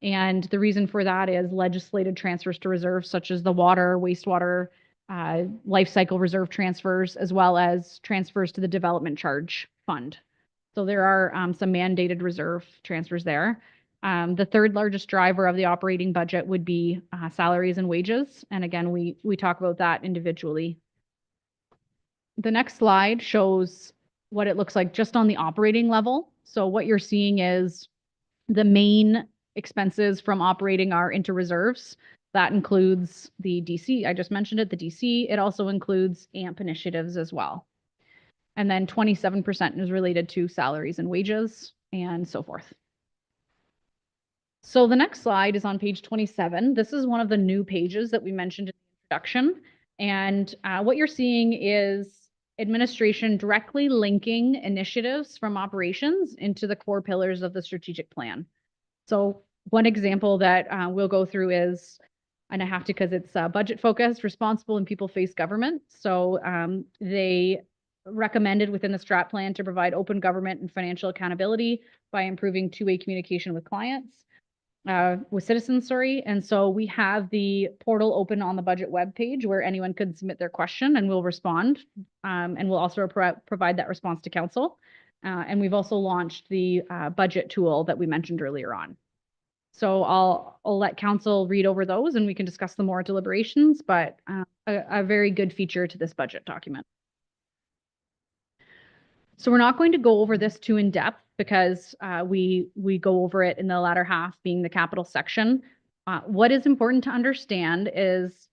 And the reason for that is legislated transfers to reserve, such as the water, wastewater, life cycle reserve transfers, as well as transfers to the development charge fund. So there are some mandated reserve transfers there. The third largest driver of the operating budget would be salaries and wages. And again, we talk about that individually. The next slide shows what it looks like just on the operating level. So what you're seeing is the main expenses from operating are into reserves. That includes the DC, I just mentioned it, the DC. It also includes AMP initiatives as well. And then 27% is related to salaries and wages and so forth. So the next slide is on page 27. This is one of the new pages that we mentioned in the introduction. And what you're seeing is administration directly linking initiatives from operations into the core pillars of the strategic plan. So one example that we'll go through is, and I have to because it's budget focused, responsible and people-faced government. So they recommended within the strat plan to provide open government and financial accountability by improving two-way communication with clients, with citizens, sorry. And so we have the portal open on the budget webpage where anyone could submit their question and we'll respond. And we'll also provide that response to council. And we've also launched the budget tool that we mentioned earlier on. So I'll let council read over those and we can discuss them more at deliberations, but a very good feature to this budget document. So we're not going to go over this too in depth because we go over it in the latter half being the capital section. What is important to understand is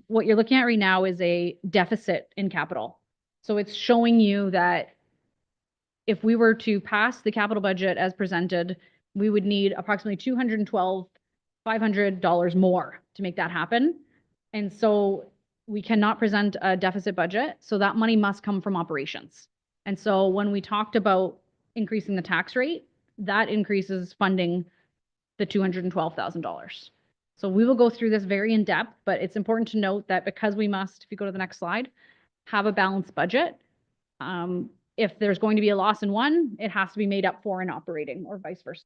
what you're looking at right now is a deficit in capital. So it's showing you that if we were to pass the capital budget as presented, we would need approximately $212,500 more to make that happen. And so we cannot present a deficit budget. So that money must come from operations. And so when we talked about increasing the tax rate, that increases funding the $212,000. So we will go through this very in depth, but it's important to note that because we must, if you go to the next slide, have a balanced budget. If there's going to be a loss in one, it has to be made up for in operating or vice versa.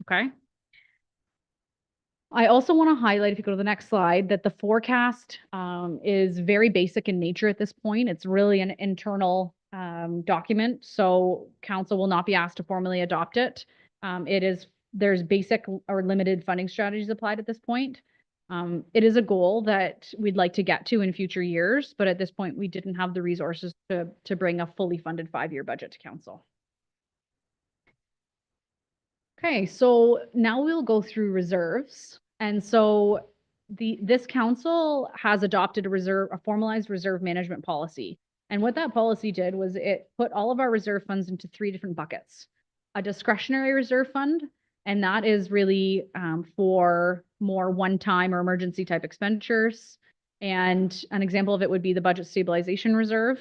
Okay. I also want to highlight, if you go to the next slide, that the forecast is very basic in nature at this point. It's really an internal document, so council will not be asked to formally adopt it. There's basic or limited funding strategies applied at this point. It is a goal that we'd like to get to in future years, but at this point, we didn't have the resources to bring a fully funded 5-year budget to council. Okay, so now we'll go through reserves. And so this council has adopted a formalized reserve management policy. And what that policy did was it put all of our reserve funds into 3 different buckets. A discretionary reserve fund, and that is really for more one-time or emergency type expenditures. And an example of it would be the budget stabilization reserve.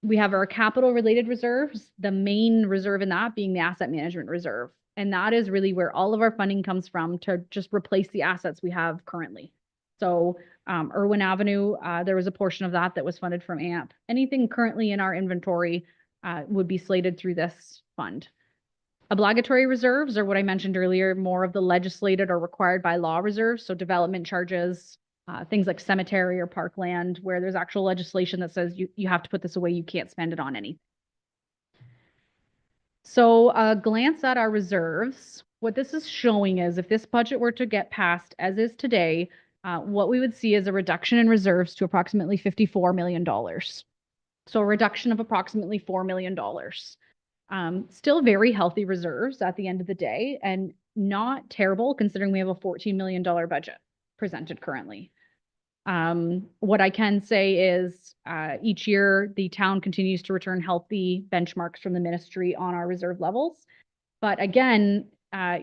We have our capital related reserves, the main reserve in that being the asset management reserve. And that is really where all of our funding comes from to just replace the assets we have currently. So Irwin Avenue, there was a portion of that was funded from AMP. Anything currently in our inventory would be slated through this fund. Obligatory reserves are what I mentioned earlier, more of the legislated or required by law reserves. So development charges, things like cemetery or parkland, where there's actual legislation that says you have to put this away, you can't spend it on anything. So a glance at our reserves, what this is showing is if this budget were to get passed as is today, what we would see is a reduction in reserves to approximately $54 million. So a reduction of approximately $4 million. Still very healthy reserves at the end of the day and not terrible considering we have a $14 million budget presented currently. What I can say is each year the town continues to return healthy benchmarks from the ministry on our reserve levels. But again,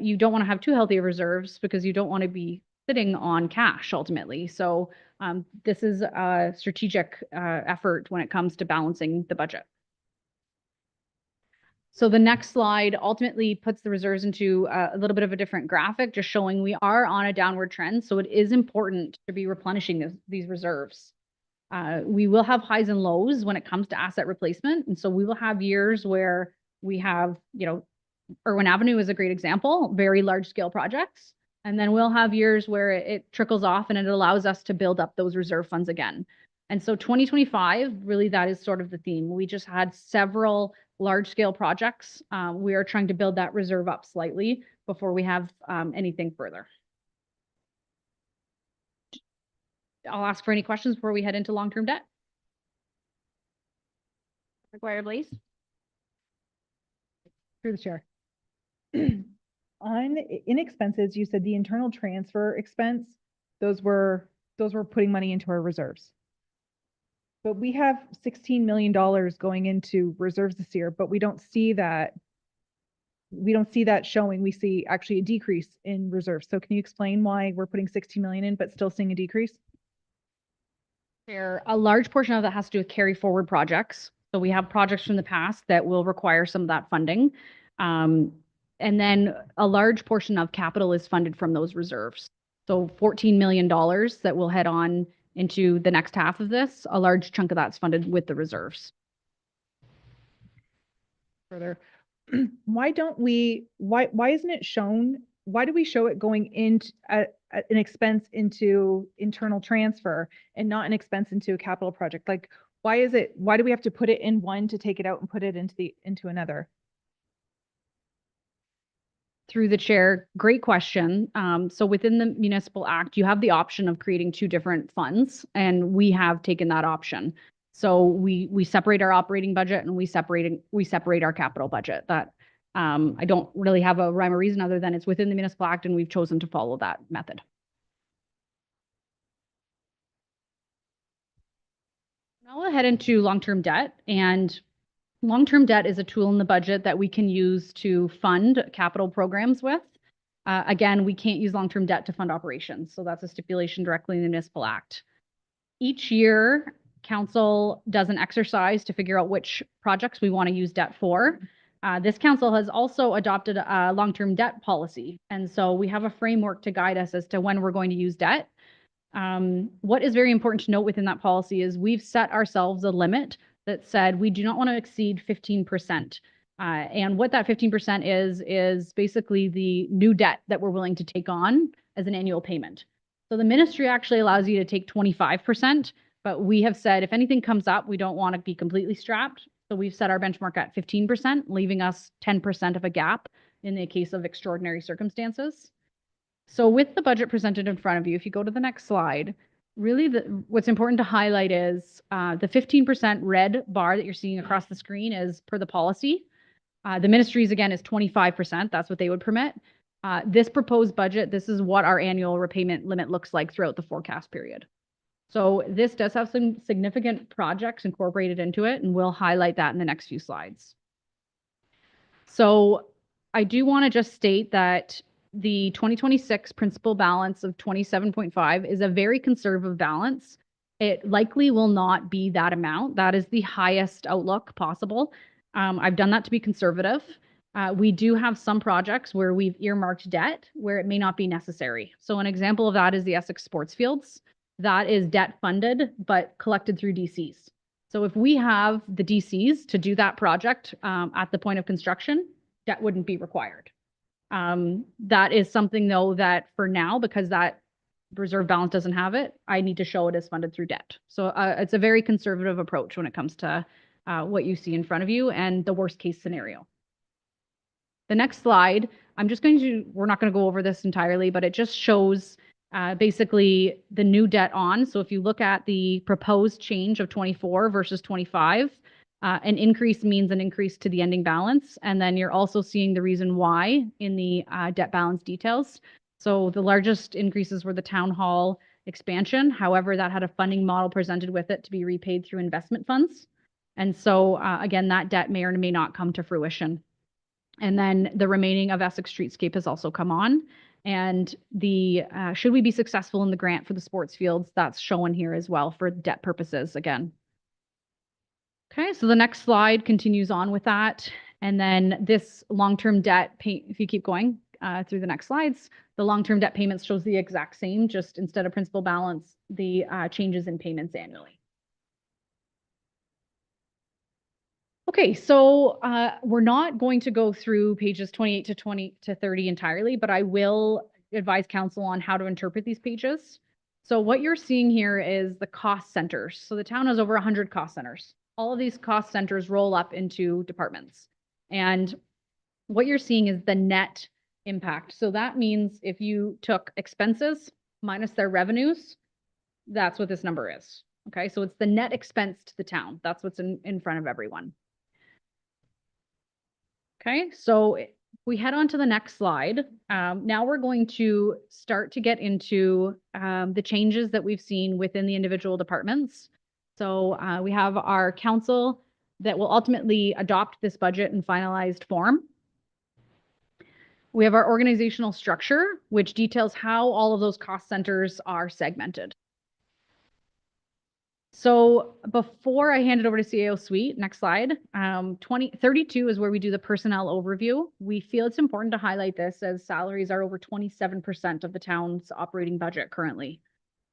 you don't want to have too healthy of reserves because you don't want to be sitting on cash ultimately. So this is a strategic effort when it comes to balancing the budget. So the next slide ultimately puts the reserves into a little bit of a different graphic, just showing we are on a downward trend. So it is important to be replenishing these reserves. We will have highs and lows when it comes to asset replacement. And so we will have years where we have, Irwin Avenue is a great example, very large scale projects. And then we'll have years where it trickles off and it allows us to build up those reserve funds again. And so 2025, really that is sort of the theme. We just had several large scale projects. We are trying to build that reserve up slightly before we have anything further. I'll ask for any questions before we head into long-term debt. McGuire, please. Through the chair. In expenses, you said the internal transfer expense, those were putting money into our reserves. But we have $16 million going into reserves this year, but we don't see that. We don't see that showing. We see actually a decrease in reserves. So can you explain why we're putting 16 million in, but still seeing a decrease? A large portion of that has to do with carry forward projects. So we have projects from the past that will require some of that funding. And then a large portion of capital is funded from those reserves. So $14 million that will head on into the next half of this, a large chunk of that's funded with the reserves. Further, why isn't it shown? Why do we show it going into an expense into internal transfer and not an expense into a capital project? Like, why do we have to put it in one to take it out and put it into another? Through the chair, great question. So within the Municipal Act, you have the option of creating two different funds, and we have taken that option. So we separate our operating budget and we separate our capital budget. That I don't really have a rhyme or reason other than it's within the Municipal Act and we've chosen to follow that method. Now we'll head into long-term debt, and long-term debt is a tool in the budget that we can use to fund capital programs with. Again, we can't use long-term debt to fund operations, so that's a stipulation directly in the Municipal Act. Each year, council does an exercise to figure out which projects we want to use debt for. This council has also adopted a long-term debt policy, and so we have a framework to guide us as to when we're going to use debt. What is very important to note within that policy is we've set ourselves a limit that said we do not want to exceed 15%. And what that 15% is basically the new debt that we're willing to take on as an annual payment. So the ministry actually allows you to take 25%, but we have said if anything comes up, we don't want to be completely strapped. So we've set our benchmark at 15%, leaving us 10% of a gap in the case of extraordinary circumstances. So with the budget presented in front of you, if you go to the next slide, really what's important to highlight is the 15% red bar that you're seeing across the screen is per the policy. The ministry's, again, is 25%. That's what they would permit. This proposed budget, this is what our annual repayment limit looks like throughout the forecast period. So this does have some significant projects incorporated into it, and we'll highlight that in the next few slides. So I do want to just state that the 2026 principal balance of 27.5 is a very conservative balance. It likely will not be that amount. That is the highest outlook possible. I've done that to be conservative. We do have some projects where we've earmarked debt where it may not be necessary. So an example of that is the Essex Sports Fields. That is debt funded, but collected through DCs. So if we have the DCs to do that project at the point of construction, debt wouldn't be required. That is something though that for now, because that reserve balance doesn't have it, I need to show it as funded through debt. So it's a very conservative approach when it comes to what you see in front of you and the worst case scenario. The next slide, we're not going to go over this entirely, but it just shows basically the new debt on. So if you look at the proposed change of 24 versus 25, an increase means an increase to the ending balance. And then you're also seeing the reason why in the debt balance details. So the largest increases were the town hall expansion. However, that had a funding model presented with it to be repaid through investment funds. And so again, that debt may or may not come to fruition. And then the remaining of Essex Streetscape has also come on. And the, should we be successful in the grant for the sports fields, that's shown here as well for debt purposes again. Okay, so the next slide continues on with that. And then this long-term debt pay, if you keep going through the next slides, the long-term debt payments shows the exact same, just instead of principal balance, the changes in payments annually. Okay, so we're not going to go through pages 28 to 30 entirely, but I will advise council on how to interpret these pages. So what you're seeing here is the cost centers. So the town has over 100 cost centers. All of these cost centers roll up into departments. And what you're seeing is the net impact. So that means if you took expenses minus their revenues, that's what this number is. Okay, so it's the net expense to the town. That's what's in front of everyone. Okay, so if we head on to the next slide. Now we're going to start to get into the changes that we've seen within the individual departments. So we have our council that will ultimately adopt this budget in finalized form. We have our organizational structure, which details how all of those cost centers are segmented. So before I hand it over to CAO Suite, next slide, 32 is where we do the personnel overview. We feel it's important to highlight this as salaries are over 27% of the town's operating budget currently.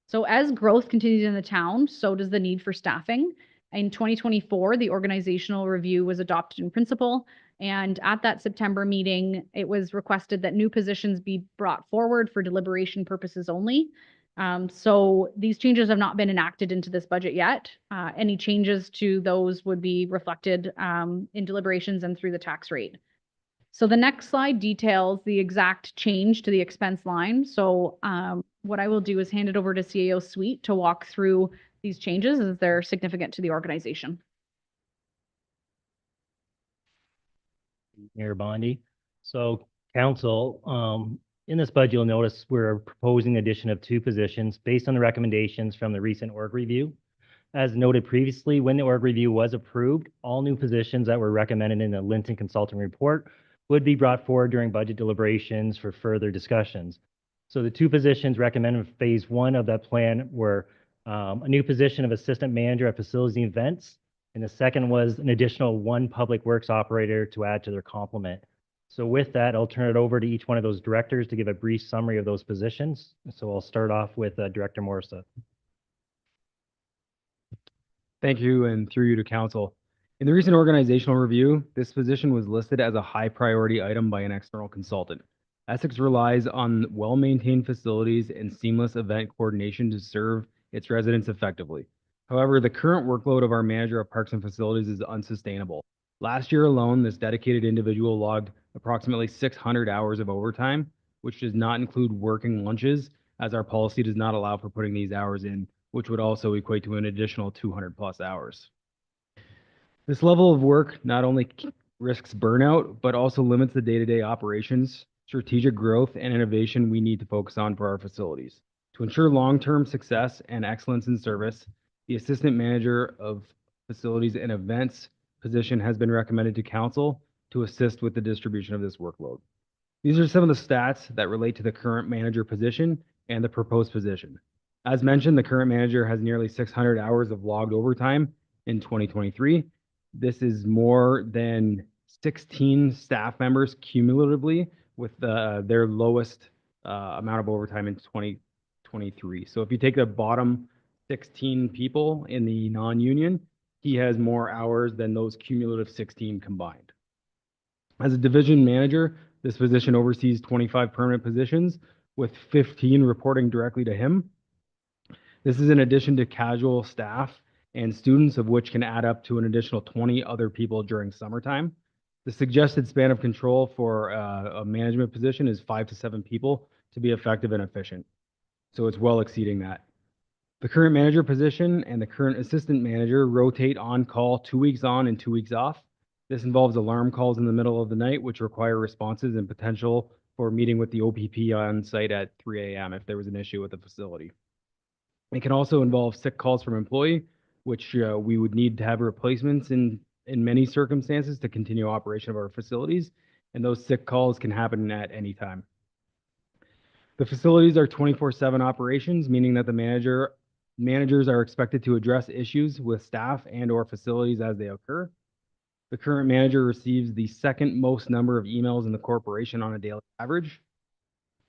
So as growth continues in the town, so does the need for staffing. In 2024, the organizational review was adopted in principle. And at that September meeting, it was requested that new positions be brought forward for deliberation purposes only. So these changes have not been enacted into this budget yet. Any changes to those would be reflected in deliberations and through the tax rate. So the next slide details the exact change to the expense line. So what I will do is hand it over to CAO Suite to walk through these changes as they're significant to the organization. Mayor Bondi. So council, in this budget, you'll notice we're proposing the addition of 2 positions based on the recommendations from the recent org review. As noted previously, when the org review was approved, all new positions that were recommended in the Linton Consulting Report would be brought forward during budget deliberations for further discussions. So the 2 positions recommended in phase 1 of that plan were a new position of assistant manager at facilities and events, and the second was an additional 1 public works operator to add to their complement. So with that, I'll turn it over to each one of those directors to give a brief summary of those positions. So I'll start off with Director Morrissette. Thank you, and through you to council. In the recent organizational review, this position was listed as a high priority item by an external consultant. Essex relies on well-maintained facilities and seamless event coordination to serve its residents effectively. However, the current workload of our manager of parks and facilities is unsustainable. Last year alone, this dedicated individual logged approximately 600 hours of overtime, which does not include working lunches, as our policy does not allow for putting these hours in, which would also equate to an additional 200+ hours. This level of work not only risks burnout, but also limits the day-to-day operations, strategic growth, and innovation we need to focus on for our facilities. To ensure long-term success and excellence in service, the Assistant Manager of Facilities and Events position has been recommended to council to assist with the distribution of this workload. These are some of the stats that relate to the current manager position and the proposed position. As mentioned, the current manager has nearly 600 hours of logged overtime in 2023. This is more than 16 staff members cumulatively with their lowest amount of overtime in 2023. So if you take the bottom 16 people in the non-union, he has more hours than those cumulative 16 combined. As a division manager, this position oversees 25 permanent positions with 15 reporting directly to him. This is in addition to casual staff and students, of which can add up to an additional 20 other people during summertime. The suggested span of control for a management position is 5 to 7 people to be effective and efficient. So it's well exceeding that. The current manager position and the current assistant manager rotate on call 2 weeks on and 2 weeks off. This involves alarm calls in the middle of the night, which require responses and potential for meeting with the OPP on site at 3 a.m. if there was an issue with the facility. It can also involve sick calls from employee, which we would need to have replacements in many circumstances to continue operation of our facilities. and those sick calls can happen at any time. The facilities are 24/7 operations, meaning that the managers are expected to address issues with staff and or facilities as they occur. The current manager receives the second most number of emails in the corporation on a daily average.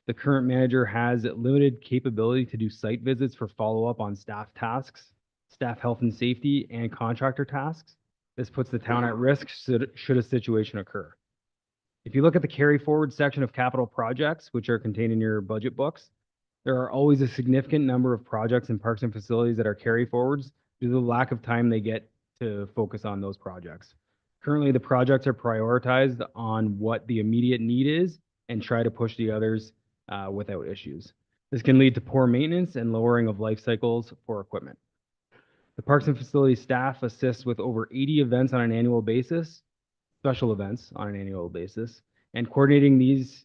The current manager has limited capability to do site visits for follow-up on staff tasks, staff health and safety, and contractor tasks. This puts the town at risk should a situation occur. If you look at the carry forward section of capital projects, which are contained in your budget books, there are always a significant number of projects in parks and facilities that are carry forwards due to the lack of time they get to focus on those projects. Currently, the projects are prioritized on what the immediate need is and try to push the others without issues. This can lead to poor maintenance and lowering of life cycles for equipment. The Parks and Facilities staff assists with over 80 events on an annual basis, special events on an annual basis, and coordinating these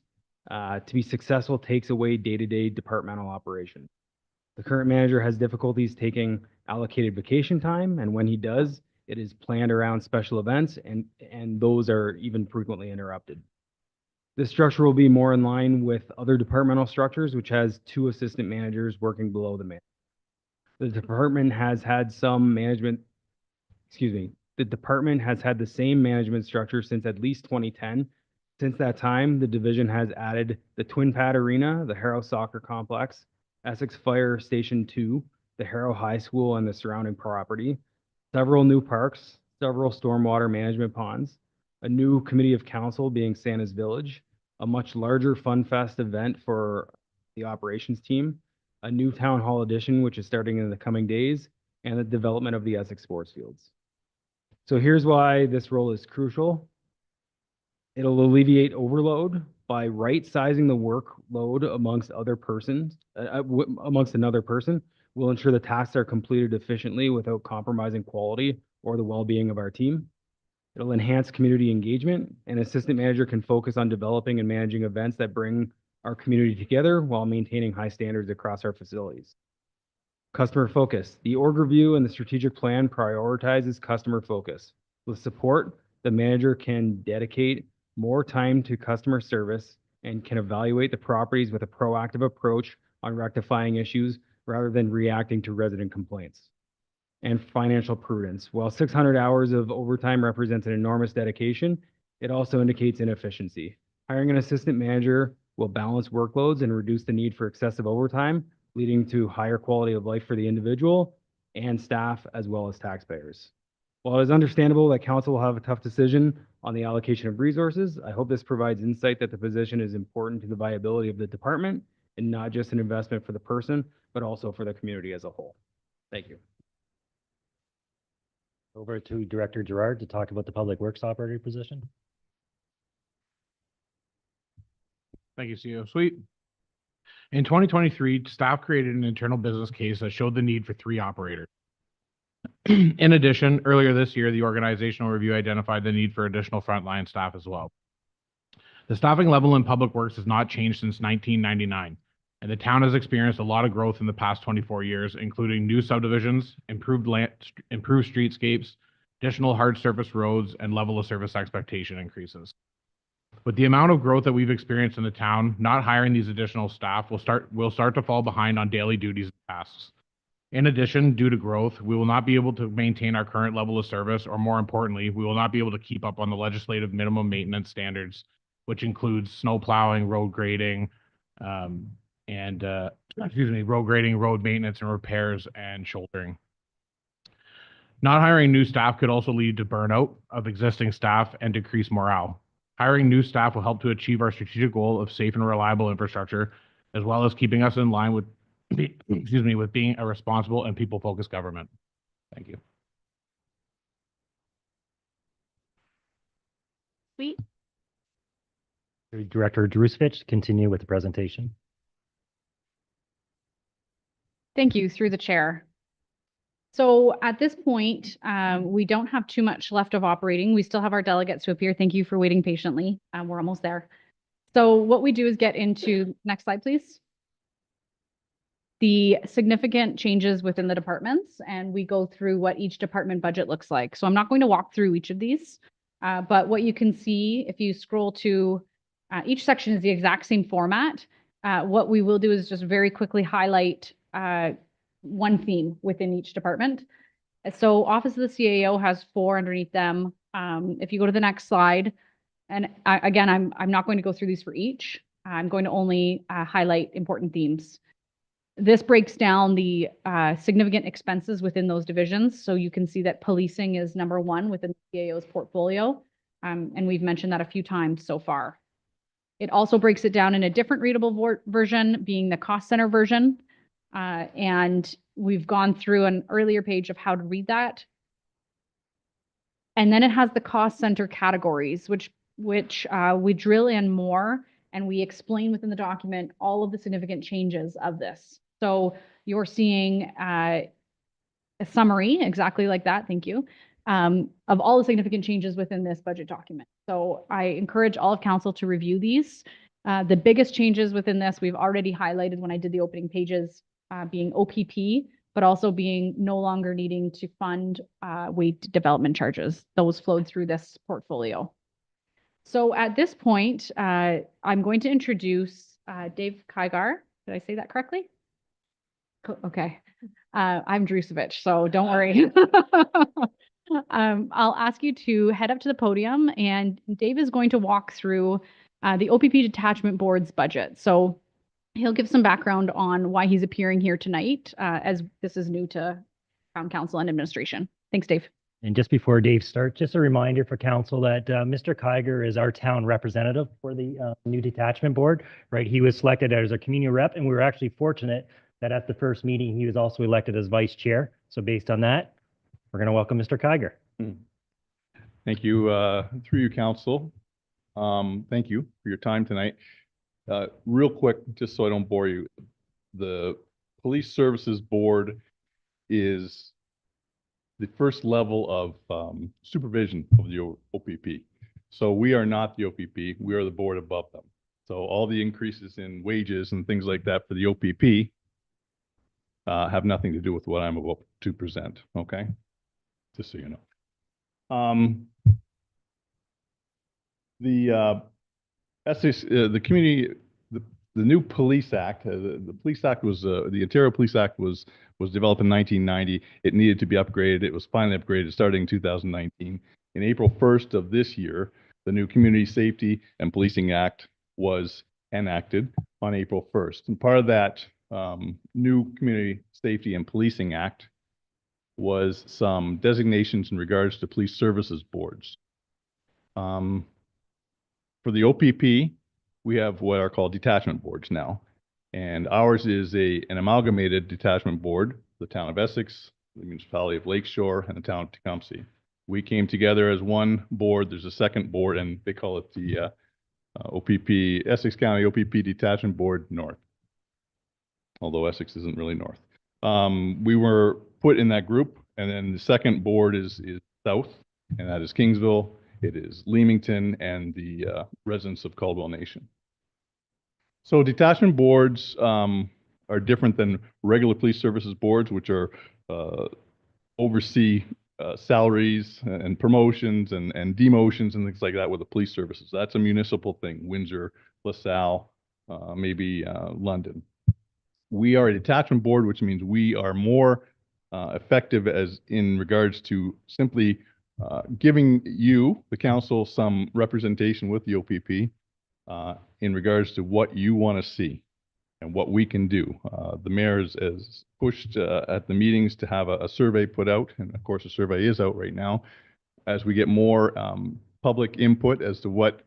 to be successful takes away day-to-day departmental operation. The current manager has difficulties taking allocated vacation time, and when he does, it is planned around special events, and those are even frequently interrupted. This structure will be more in line with other departmental structures, which has 2 assistant managers working below the manager. The department has had the department has had the same management structure since at least 2010. Since that time, the division has added the Twin Pad Arena, the Harrow Soccer Complex, Essex Fire Station 2, the Harrow High School and the surrounding property, several new parks, several stormwater management ponds, a new committee of council being Santa's Village, a much larger Fun Fest event for the operations team, a new town hall addition, which is starting in the coming days, and the development of the Essex sports fields. So here's why this role is crucial. It'll alleviate overload by right-sizing the workload amongst another person, will ensure the tasks are completed efficiently without compromising quality or the well-being of our team. It'll enhance community engagement. An assistant manager can focus on developing and managing events that bring our community together while maintaining high standards across our facilities. Customer focus. The org review and the strategic plan prioritizes customer focus. With support, the manager can dedicate more time to customer service and can evaluate the properties with a proactive approach on rectifying issues rather than reacting to resident complaints. And financial prudence. While 600 hours of overtime represents an enormous dedication, it also indicates inefficiency. Hiring an assistant manager will balance workloads and reduce the need for excessive overtime, leading to higher quality of life for the individual and staff, as well as taxpayers. While it is understandable that council will have a tough decision on the allocation of resources, I hope this provides insight that the position is important to the viability of the department and not just an investment for the person, but also for the community as a whole. Thank you. Over to Director Gerard to talk about the Public Works Operator position. Thank you, CEO. Sweet. In 2023, staff created an internal business case that showed the need for 3 operators. In addition, earlier this year, the organizational review identified the need for additional frontline staff as well. The staffing level in Public Works has not changed since 1999, and the town has experienced a lot of growth in the past 24 years, including new subdivisions, improved streetscapes, additional hard surface roads, and level of service expectation increases. With the amount of growth that we've experienced in the town, not hiring these additional staff will start to fall behind on daily duties and tasks. In addition, due to growth, we will not be able to maintain our current level of service, or more importantly, we will not be able to keep up on the legislative minimum maintenance standards, which includes snow plowing, road grading, road maintenance and repairs, and shouldering. Not hiring new staff could also lead to burnout of existing staff and decrease morale. Hiring new staff will help to achieve our strategic goal of safe and reliable infrastructure, as well as keeping us in line with being a responsible and people-focused government. Thank you. Sweet. Director Drusevich, continue with the presentation. Thank you, through the chair. So at this point, we don't have too much left of operating. We still have our delegates to appear. Thank you for waiting patiently. We're almost there. So what we do is get into, next slide, please. The significant changes within the departments, and we go through what each department budget looks like. So I'm not going to walk through each of these. But what you can see, if you scroll to, each section is the exact same format. What we will do is just very quickly highlight one theme within each department. So Office of the CAO has 4 underneath them. If you go to the next slide, and again, I'm not going to go through these for each. I'm going to only highlight important themes. This breaks down the significant expenses within those divisions. So you can see that policing is number 1 within the CAO's portfolio. And we've mentioned that a few times so far. It also breaks it down in a different readable version, being the cost center version. And we've gone through an earlier page of how to read that. And then it has the cost center categories, which we drill in more, and we explain within the document all of the significant changes of this. So you're seeing a summary exactly like that, thank you, of all the significant changes within this budget document. So I encourage all of council to review these. The biggest changes within this, we've already highlighted when I did the opening pages, being OPP, but also being no longer needing to fund wage development charges. Those flowed through this portfolio. So at this point, I'm going to introduce Dave Kygar. Did I say that correctly? Okay. I'm Drusevich, so don't worry. I'll ask you to head up to the podium, and Dave is going to walk through the OPP Detachment Board's budget. So he'll give some background on why he's appearing here tonight, as this is new to Town Council and Administration. Thanks, Dave. And just before Dave starts, just a reminder for council that Mr. Kyger is our town representative for the new detachment board, right? He was selected as a community rep, and we were actually fortunate that at the first meeting, he was also elected as vice chair. So based on that, we're going to welcome Mr. Kyger. Thank you, through you, council. Thank you for your time tonight. Real quick, just so I don't bore you, the Police Services Board is the first level of supervision of the OPP. So we are not the OPP, we are the board above them. So all the increases in wages and things like that for the OPP have nothing to do with what I'm about to present, okay? Just so you know. The community, the new Police Act, the Police Act was, the Ontario Police Act was developed in 1990. It needed to be upgraded. It was finally upgraded starting in 2019. In April 1st of this year, the new Community Safety and Policing Act was enacted on April 1st. And part of that new Community Safety and Policing Act was some designations in regards to police services boards. For the OPP, we have what are called detachment boards now. And ours is an amalgamated detachment board, the town of Essex, the municipality of Lakeshore, and the town of Tecumseh. We came together as one board. There's a second board, and they call it the OPP, Essex County OPP Detachment Board North, although Essex isn't really north. We were put in that group, and then the second board is south, and that is Kingsville. It is Leamington and the residents of Caldwell Nation. So detachment boards are different than regular police services boards, which are oversee salaries and promotions and demotions and things like that with the police services. That's a municipal thing, Windsor, LaSalle, maybe London. We are a detachment board, which means we are more effective as in regards to simply giving you, the council, some representation with the OPP in regards to what you want to see and what we can do. The mayor has pushed at the meetings to have a survey put out, and of course, a survey is out right now. As we get more public input as to what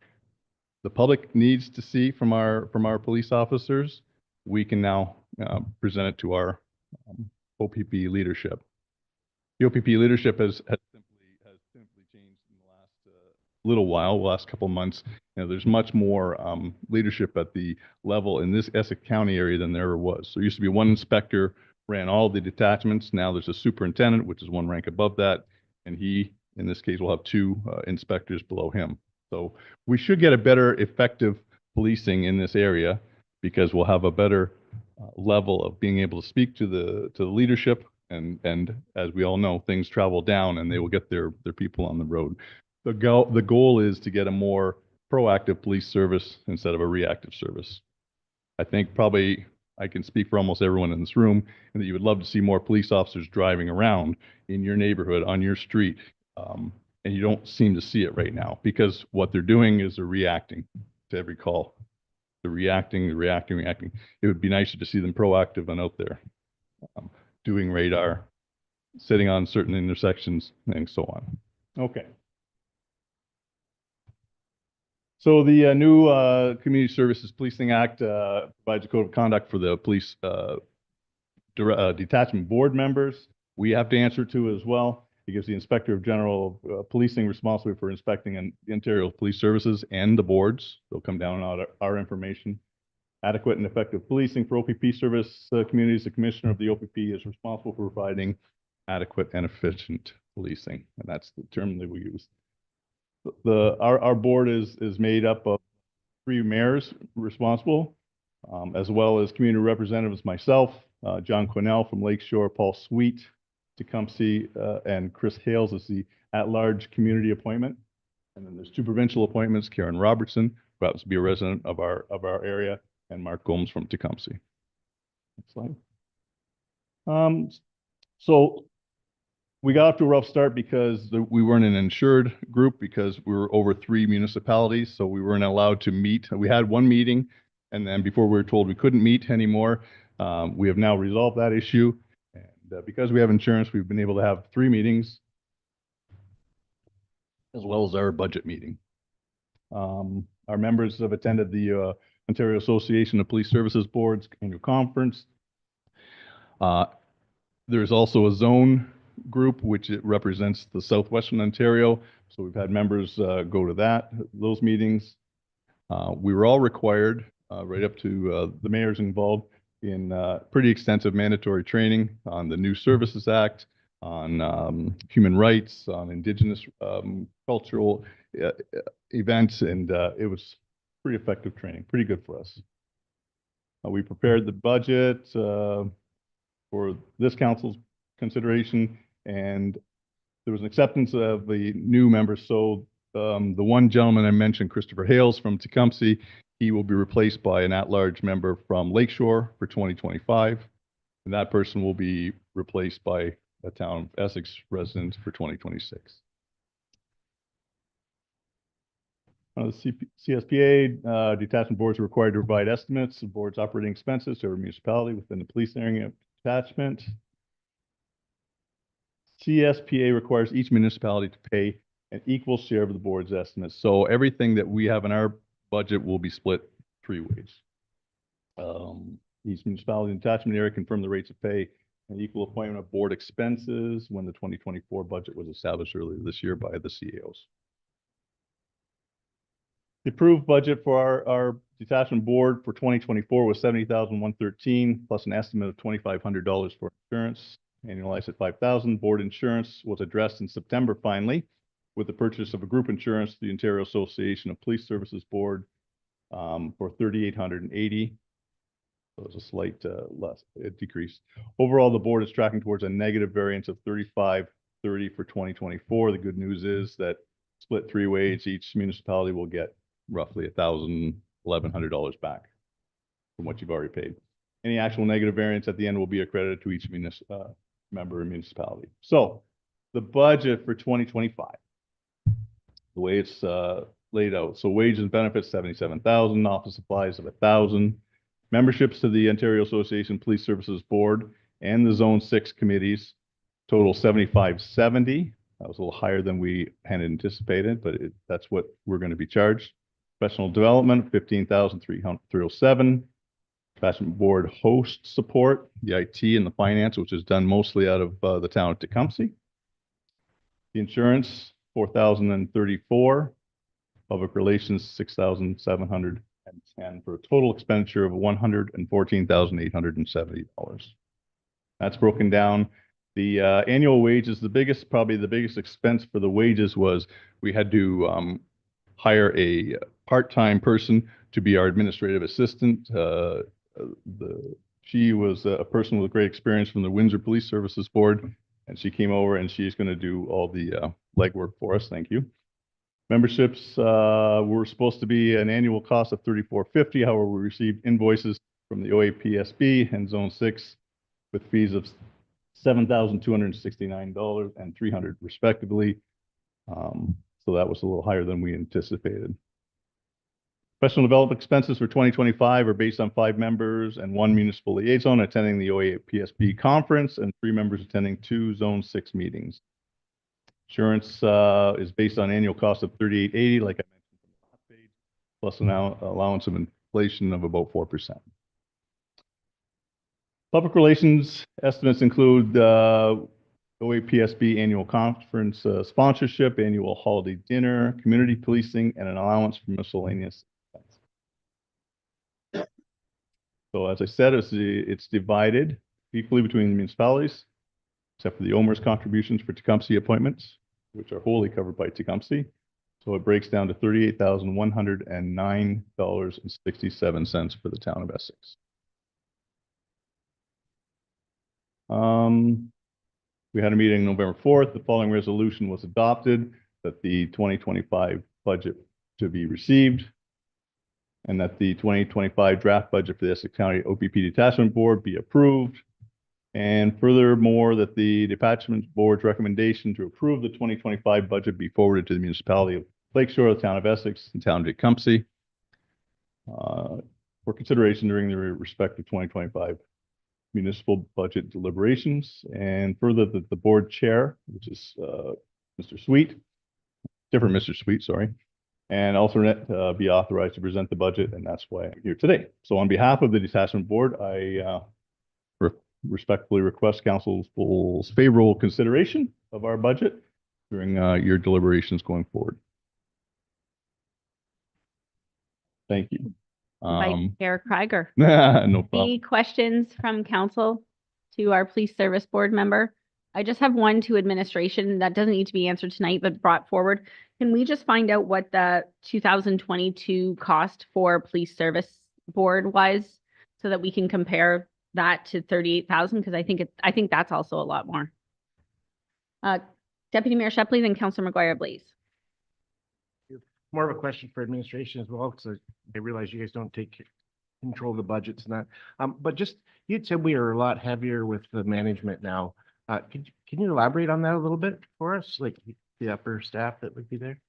the public needs to see from our police officers, we can now present it to our OPP leadership. The OPP leadership has simply changed in the last little while, the last couple of months. You know, there's much more leadership at the level in this Essex County area than there ever was. So there used to be one inspector ran all the detachments. Now there's a superintendent, which is one rank above that, and he, in this case, will have two inspectors below him. So we should get a better effective policing in this area because we'll have a better level of being able to speak to the leadership, and as we all know, things travel down and they will get their people on the road. the goal is to get a more proactive police service instead of a reactive service. I think probably I can speak for almost everyone in this room, and that you would love to see more police officers driving around in your neighborhood, on your street. And you don't seem to see it right now, because what they're doing is they're reacting to every call. They're reacting. It would be nicer to see them proactive and out there, doing radar, sitting on certain intersections, and so on. Okay. So the new Community Services Policing Act provides a code of conduct for the police detachment board members. We have to answer to as well. It gives the Inspector of General Policing responsibility for inspecting the Ontario Police Services and the boards. They'll come down and audit our information. Adequate and effective policing for OPP service communities. The Commissioner of the OPP is responsible for providing adequate and efficient policing, and that's the term that we use. Our board is made up of 3 mayors responsible, as well as community representatives, myself, John Quinnell from Lakeshore, Paul Sweet, Tecumseh, and Chris Hales is the at-large community appointment. And then there's 2 provincial appointments, Karen Robertson, who happens to be a resident of our area, and Mark Gomes from Tecumseh. Next slide. So we got off to a rough start because we weren't an insured group, because we were over 3 municipalities, so we weren't allowed to meet. We had 1 meeting, and then before we were told we couldn't meet anymore. We have now resolved that issue, and because we have insurance, we've been able to have 3 meetings, as well as our budget meeting. Our members have attended the Ontario Association of Police Services Boards annual conference. There's also a zone group, which it represents the Southwestern Ontario. So we've had members go to those meetings. We were all required, right up to the mayors involved, in pretty extensive mandatory training on the New Services Act, on human rights, on Indigenous cultural events, and it was pretty effective training, pretty good for us. We prepared the budget for this council's consideration, and there was an acceptance of the new members. So the one gentleman I mentioned, Christopher Hales from Tecumseh, he will be replaced by an at-large member from Lakeshore for 2025. And that person will be replaced by a Town of Essex resident for 2026. The CSPA detachment boards are required to provide estimates of boards' operating expenses to every municipality within the police area of detachment. CSPA requires each municipality to pay an equal share of the board's estimates. So everything that we have in our budget will be split 3 ways. Each municipality and detachment area confirm the rates of pay and equal appointment of board expenses when the 2024 budget was established earlier this year by the CAOs. The approved budget for our detachment board for 2024 was $70,113 plus an estimate of $2,500 for insurance, annualized at $5,000. Board insurance was addressed in September finally with the purchase of a group insurance, the Ontario Association of Police Services Board, for $3,880. So it was a slight decrease. Overall, the board is tracking towards a negative variance of $3,530 for 2024. The good news is that split 3 ways, each municipality will get roughly $1,100 back from what you've already paid. Any actual negative variance at the end will be accredited to each member and municipality. So the budget for 2025, the way it's laid out. So wages and benefits, $77,000, office supplies of $1,000, memberships to the Ontario Association Police Services Board and the Zone 6 committees, total $75.70. That was a little higher than we had anticipated, but that's what we're going to be charged. Professional development, $15,307. Detachment board host support, the IT and the finance, which is done mostly out of the town of Tecumseh. The insurance, $4,034. Public relations, $6,710, for a total expenditure of $114,870. That's broken down. The annual wages, probably the biggest expense for the wages was we had to hire a part-time person to be our administrative assistant. She was a person with great experience from the Windsor Police Services Board, and she came over and she's going to do all the legwork for us. Thank you. Memberships were supposed to be an annual cost of $34.50. However, we received invoices from the OAPSB and Zone 6 with fees of $7,269 and $300 respectively. So that was a little higher than we anticipated. Professional development expenses for 2025 are based on 5 members and 1 municipal liaison attending the OAPSB conference and 3 members attending 2 Zone 6 meetings. Insurance is based on annual cost of $38.80, like I mentioned from the last page, plus an allowance of inflation of about 4%. Public relations estimates include OAPSB annual conference sponsorship, annual holiday dinner, community policing, and an allowance for miscellaneous expense. So as I said, it's divided equally between the municipalities, except for the OMERS contributions for Tecumseh appointments, which are wholly covered by Tecumseh. So it breaks down to $38,109.67 for the town of Essex. We had a meeting November 4th. The following resolution was adopted that the 2025 budget to be received and that the 2025 draft budget for the Essex County OPP Detachment Board be approved. And furthermore, that the Detachment Board's recommendation to approve the 2025 budget be forwarded to the municipality of Lakeshore, the town of Essex, and town of Tecumseh for consideration during the respective 2025 municipal budget deliberations. And further, that the board chair, which is Mr. Sweet, different Mr. Sweet, sorry, and alternate be authorized to present the budget, and that's why I'm here today. So on behalf of the Detachment Board, I respectfully request council's favorable consideration of our budget during your deliberations going forward. Thank you. Vice Chair Krieger. No problem. Any questions from council to our police service board member? I just have one to administration that doesn't need to be answered tonight, but brought forward. Can we just find out what the 2022 cost for police service board was so that we can compare that to 38,000? Because I think that's also a lot more. Deputy Mayor Shepley, then Councilor McGuire Blaze. More of a question for administration as well, because I realize you guys don't take control of the budgets and that. But just, you'd said we are a lot heavier with the management now. Can you elaborate on that a little bit for us, like the upper staff that would be there?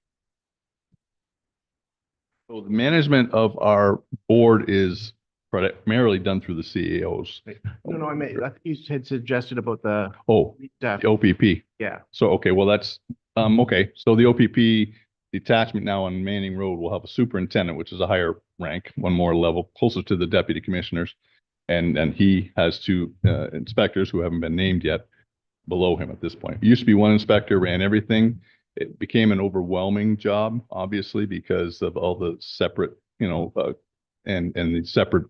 So the management of our board is primarily done through the CAOs. No, I mean, I think you had suggested about the Oh, staff. the OPP. Yeah. So, okay, well, that's, okay. So the OPP detachment now on Manning Road will have a superintendent, which is a higher rank, one more level, closer to the deputy commissioners. And he has 2 inspectors who haven't been named yet below him at this point. It used to be 1 inspector ran everything. It became an overwhelming job, obviously, because of all the separate, and the separate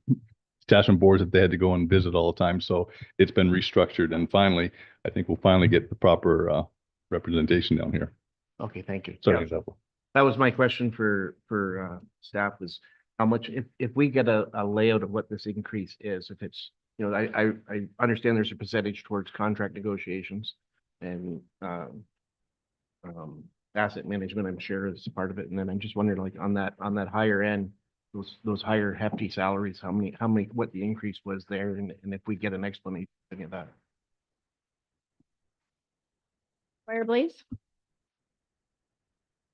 detachment boards that they had to go and visit all the time. So it's been restructured. And finally, I think we'll finally get the proper representation down here. Okay, thank you. So Yeah. an example. That was my question for staff, was how much, if we get a layout of what this increase is, if it's, I understand there's a percentage towards contract negotiations and asset management, I'm sure is part of it. And then I'm just wondering, like on that higher end, those higher hefty salaries, how many, what the increase was there, and if we get an explanation of any of that. McGuire Blaze.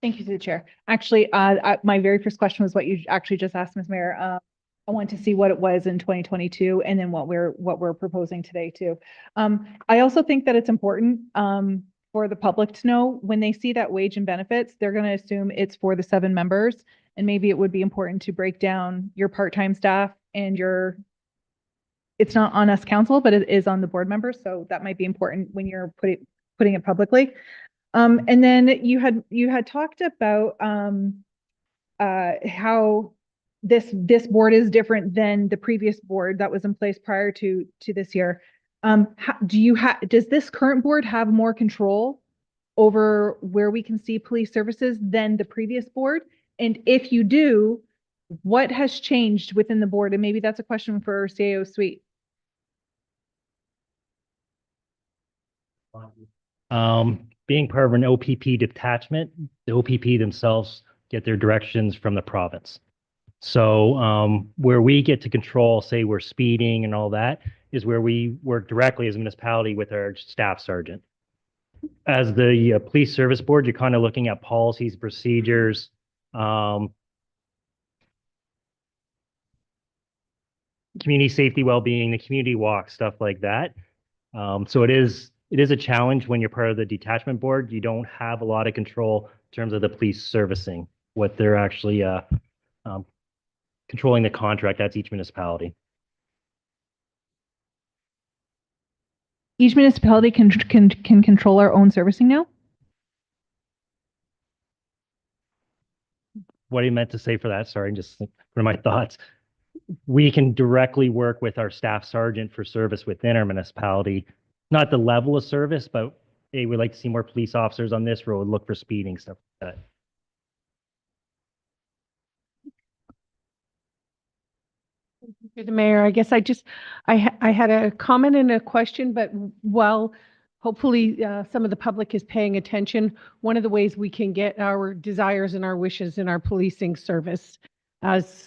Thank you, through the chair. Actually, my very first question was what you actually just asked, Ms. Mayor. I want to see what it was in 2022 and then what we're proposing today too. I also think that it's important for the public to know when they see that wage and benefits, they're going to assume it's for the 7 members. And maybe it would be important to break down your part-time staff and it's not on us council, but it is on the board members. So that might be important when you're putting it publicly. And then you had talked about how this board is different than the previous board that was in place prior to this year. Does this current board have more control over where we can see police services than the previous board? And if you do, what has changed within the board? And maybe that's a question for CAO Sweet. being part of an OPP detachment, the OPP themselves get their directions from the province. So where we get to control, say we're speeding and all that, is where we work directly as a municipality with our staff sergeant. As the police service board, you're kind of looking at policies, procedures, community safety, well-being, the community walk, stuff like that. So it is a challenge when you're part of the detachment board. You don't have a lot of control in terms of the police servicing, what they're actually controlling the contract. That's each municipality. Each municipality can control our own servicing now? What you meant to say for that? Sorry, just for my thoughts. We can directly work with our staff sergeant for service within our municipality. Not the level of service, but hey, we'd like to see more police officers on this road, look for speeding, stuff like that. Through the mayor, I guess I had a comment and a question, but while hopefully some of the public is paying attention, one of the ways we can get our desires and our wishes in our policing service, as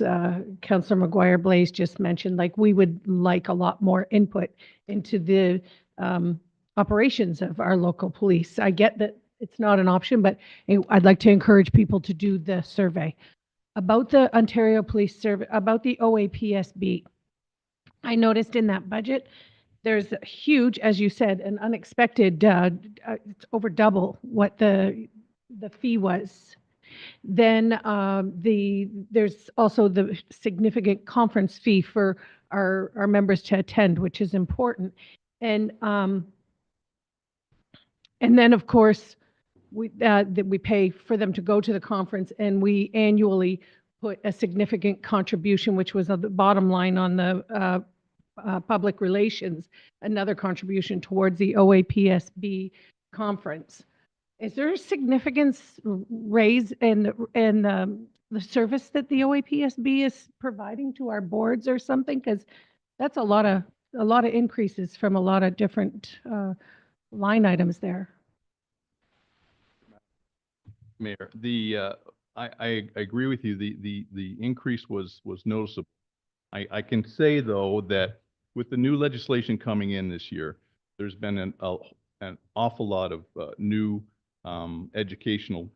Councillor McGuire Blaze just mentioned, like we would like a lot more input into the operations of our local police. I get that it's not an option, but I'd like to encourage people to do the survey. About the Ontario Police Service, about the OAPSB, I noticed in that budget, there's a huge, as you said, an unexpected, it's over double what the fee was. Then there's also the significant conference fee for our members to attend, which is important. And then, of course, that we pay for them to go to the conference, and we annually put a significant contribution, which was on the bottom line on the public relations, another contribution towards the OAPSB conference. Is there a significant raise in the service that the OAPSB is providing to our boards or something? Because that's a lot of increases from a lot of different line items there. Mayor, I agree with you. The increase was noticeable. I can say though that with the new legislation coming in this year, there's been an awful lot of new educational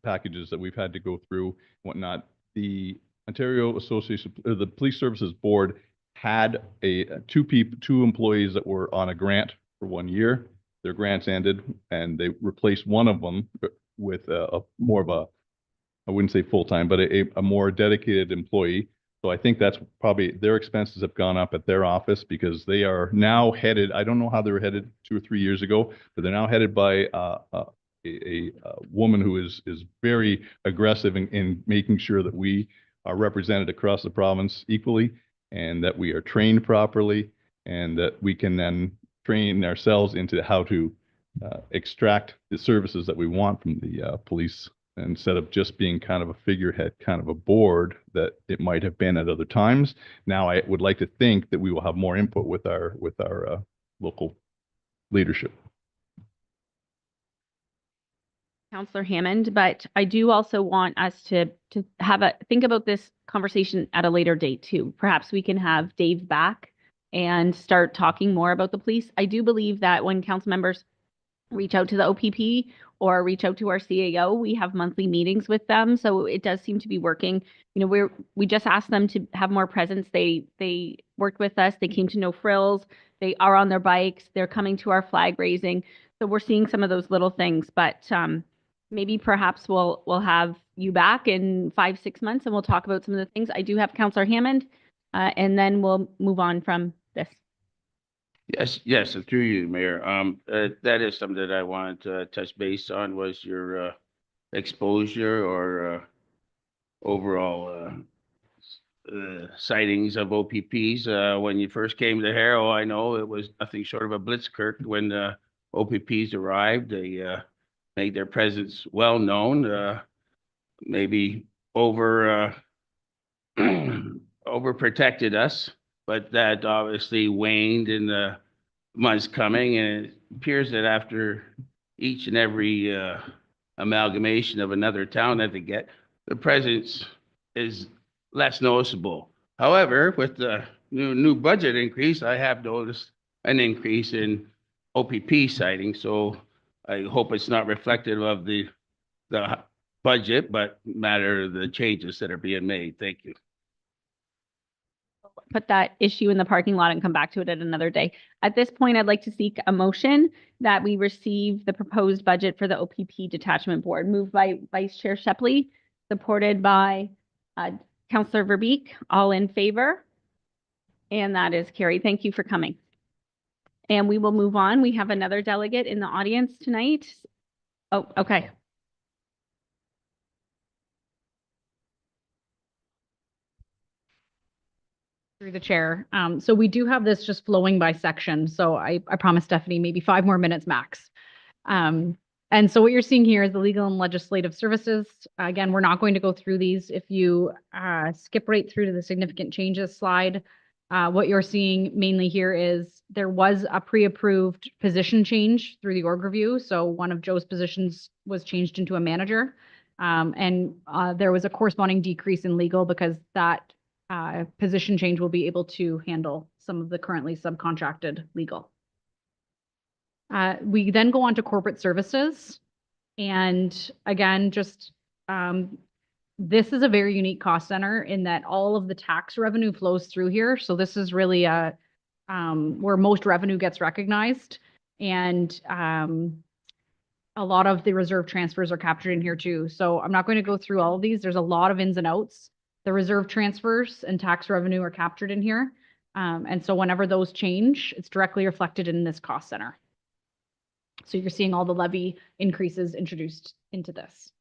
packages that we've had to go through and whatnot. The Ontario Association, or the Police Services Board, had two employees that were on a grant for 1 year. Their grants ended, and they replaced one of them with more of a, I wouldn't say full-time, but a more dedicated employee. So I think that's probably, their expenses have gone up at their office because they are now headed, I don't know how they were headed 2 or 3 years ago, but they're now headed by a woman who is very aggressive in making sure that we are represented across the province equally, and that we are trained properly, and that we can then train ourselves into how to extract the services that we want from the police, instead of just being kind of a figurehead, kind of a board that it might have been at other times. Now, I would like to think that we will have more input with our local leadership. Councillor Hammond, but I do also want us to think about this conversation at a later date too. Perhaps we can have Dave back and start talking more about the police. I do believe that when council members reach out to the OPP or reach out to our CAO, we have monthly meetings with them. So it does seem to be working. You know, we just asked them to have more presence. They worked with us. They came to No Frills. They are on their bikes. They're coming to our flag raising. So we're seeing some of those little things, but maybe perhaps we'll have you back in 5-6 months and we'll talk about some of the things. I do have Councillor Hammond, and then we'll move on from this. Yes, through you, Mayor. That is something that I wanted to touch base on, was your exposure or overall sightings of OPPs. When you first came to Harrow, I know it was nothing short of a blitzkrieg when the OPPs arrived. They made their presence well known, maybe overprotected us, but that obviously waned in the months coming, and it appears that after each and every amalgamation of another town that they get, the presence is less noticeable. However, with the new budget increase, I have noticed an increase in OPP sightings, so I hope it's not reflective of the budget, but matter of the changes that are being made. Thank you. Put that issue in the parking lot and come back to it at another day. At this point, I'd like to seek a motion that we receive the proposed budget for the OPP Detachment Board. Moved by Vice Chair Shepley, supported by Councillor Verbeek. All in favor? And that is carried. Thank you for coming. And we will move on. We have another delegate in the audience tonight. Oh, okay. Through the chair. So we do have this just flowing by section. So I promised Stephanie maybe 5 more minutes max. And so what you're seeing here is the legal and legislative services. Again, we're not going to go through these. If you skip right through to the significant changes slide, what you're seeing mainly here is there was a pre-approved position change through the org review. So one of Joe's positions was changed into a manager. And there was a corresponding decrease in legal because that position change will be able to handle some of the currently subcontracted legal. We then go on to corporate services. And again, just this is a very unique cost center in that all of the tax revenue flows through here. So this is really where most revenue gets recognized. And a lot of the reserve transfers are captured in here too. So I'm not going to go through all of these. There's a lot of ins and outs. The reserve transfers and tax revenue are captured in here. And so whenever those change, it's directly reflected in this cost center. So you're seeing all the levy increases introduced into this.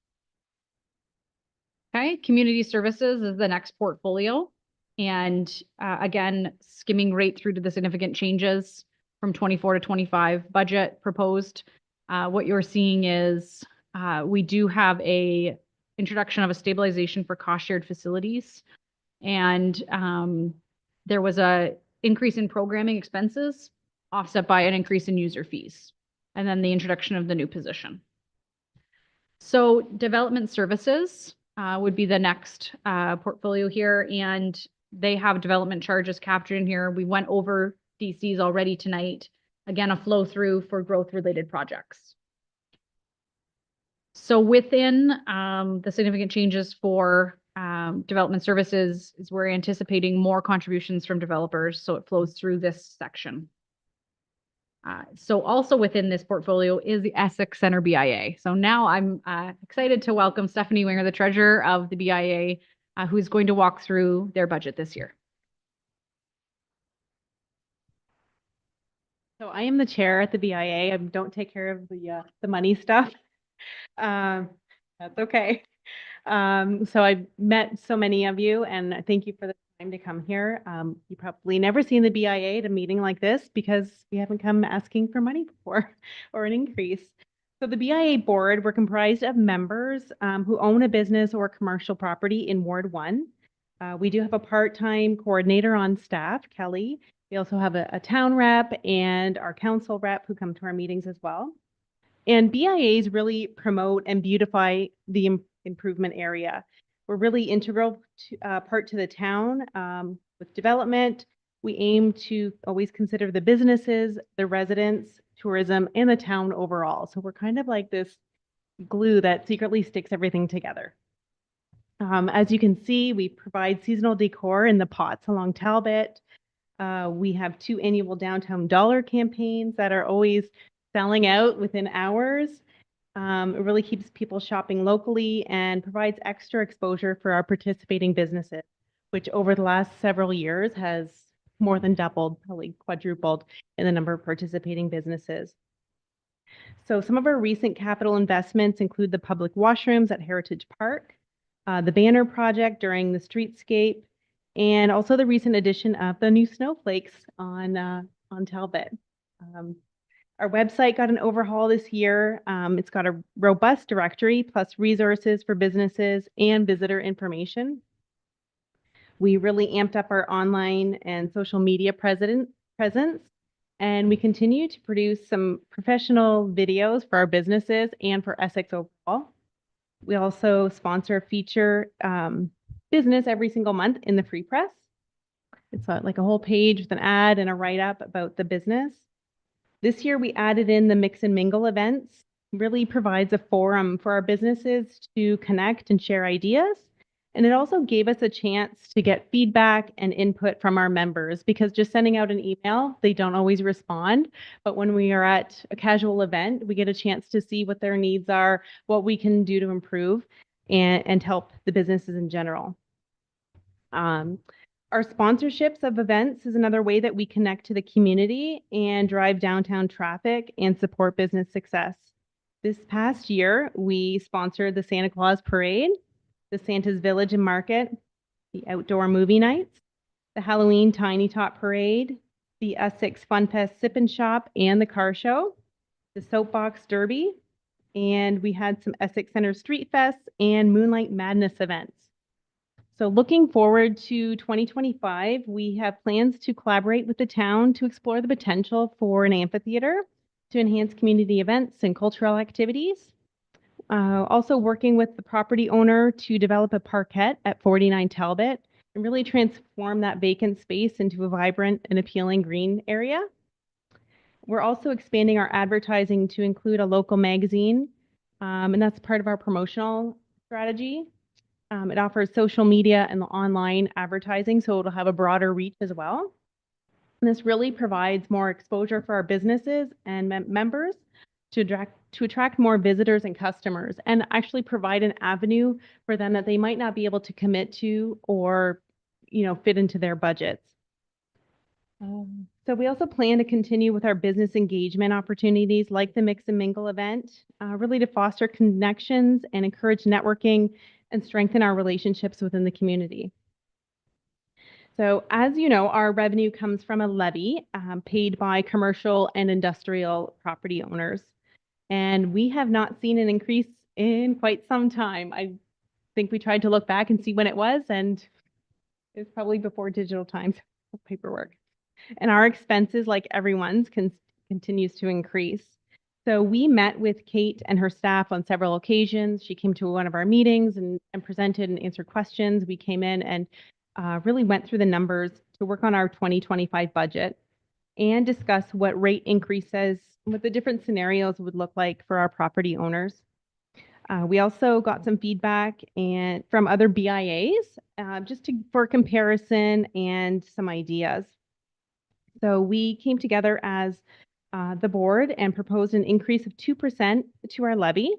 Okay, community services is the next portfolio. And again, skimming right through to the significant changes from 24 to 25 budget proposed. What you're seeing is we do have a introduction of a stabilization for cost shared facilities. And there was a increase in programming expenses offset by an increase in user fees. And then the introduction of the new position. So development services would be the next portfolio here. And they have development charges captured in here. We went over DCs already tonight. Again, a flow through for growth related projects. So within the significant changes for development services is we're anticipating more contributions from developers. So it flows through this section. So also within this portfolio is the Essex Center BIA. So now I'm excited to welcome Stephanie Winger, the treasurer of the BIA, who is going to walk through their budget this year. So I am the chair at the BIA. I don't take care of the money stuff. That's okay. So I've met so many of you and thank you for the time to come here. You probably never seen the BIA at a meeting like this because we haven't come asking for money before or an increase. So the BIA board, we're comprised of members who own a business or commercial property in Ward 1. We do have a part-time coordinator on staff, Kelly. We also have a town rep and our council rep who come to our meetings as well. And BIAs really promote and beautify the improvement area. We're really integral part to the town with development. We aim to always consider the businesses, the residents, tourism, and the town overall. So we're kind of like this glue that secretly sticks everything together. As you can see, we provide seasonal decor in the pots along Talbot. We have 2 annual downtown dollar campaigns that are always selling out within hours. It really keeps people shopping locally and provides extra exposure for our participating businesses, which over the last several years has more than doubled, probably quadrupled in the number of participating businesses. So some of our recent capital investments include the public washrooms at Heritage Park, the banner project during the streetscape, and also the recent addition of the new snowflakes on Talbot. Our website got an overhaul this year. It's got a robust directory plus resources for businesses and visitor information. We really amped up our online and social media presence And we continue to produce some professional videos for our businesses and for Essex overall. We also sponsor a feature business every single month in the Free Press. It's like a whole page with an ad and a write-up about the business. This year, we added in the Mix and Mingle events. Really provides a forum for our businesses to connect and share ideas. And it also gave us a chance to get feedback and input from our members, because just sending out an email, they don't always respond. But when we are at a casual event, we get a chance to see what their needs are, what we can do to improve and help the businesses in general. Our sponsorships of events is another way that we connect to the community and drive downtown traffic and support business success. This past year, we sponsored the Santa Claus Parade, the Santa's Village and Market, the outdoor movie nights, the Halloween Tiny Tot Parade, the Essex Fun Fest Sip and Shop and the Car Show, the Soapbox Derby, and we had some Essex Center Street Fests and Moonlight Madness events. So looking forward to 2025, we have plans to collaborate with the town to explore the potential for an amphitheater to enhance community events and cultural activities. Also working with the property owner to develop a parkette at 49 Talbot and really transform that vacant space into a vibrant and appealing green area. We're also expanding our advertising to include a local magazine, and that's part of our promotional strategy. It offers social media and online advertising, so it'll have a broader reach as well. And this really provides more exposure for our businesses and members to attract more visitors and customers, and actually provide an avenue for them that they might not be able to commit to or, fit into their budgets. So we also plan to continue with our business engagement opportunities like the Mix and Mingle event, really to foster connections and encourage networking and strengthen our relationships within the community. So as you know, our revenue comes from a levy paid by commercial and industrial property owners. And we have not seen an increase in quite some time. I think we tried to look back and see when it was, and it's probably before digital times of paperwork. And our expenses, like everyone's, continues to increase. So we met with Kate and her staff on several occasions. She came to one of our meetings and presented and answered questions. We came in and really went through the numbers to work on our 2025 budget and discuss what rate increases, what the different scenarios would look like for our property owners. We also got some feedback from other BIAs for comparison and some ideas. So we came together as the board and proposed an increase of 2% to our levy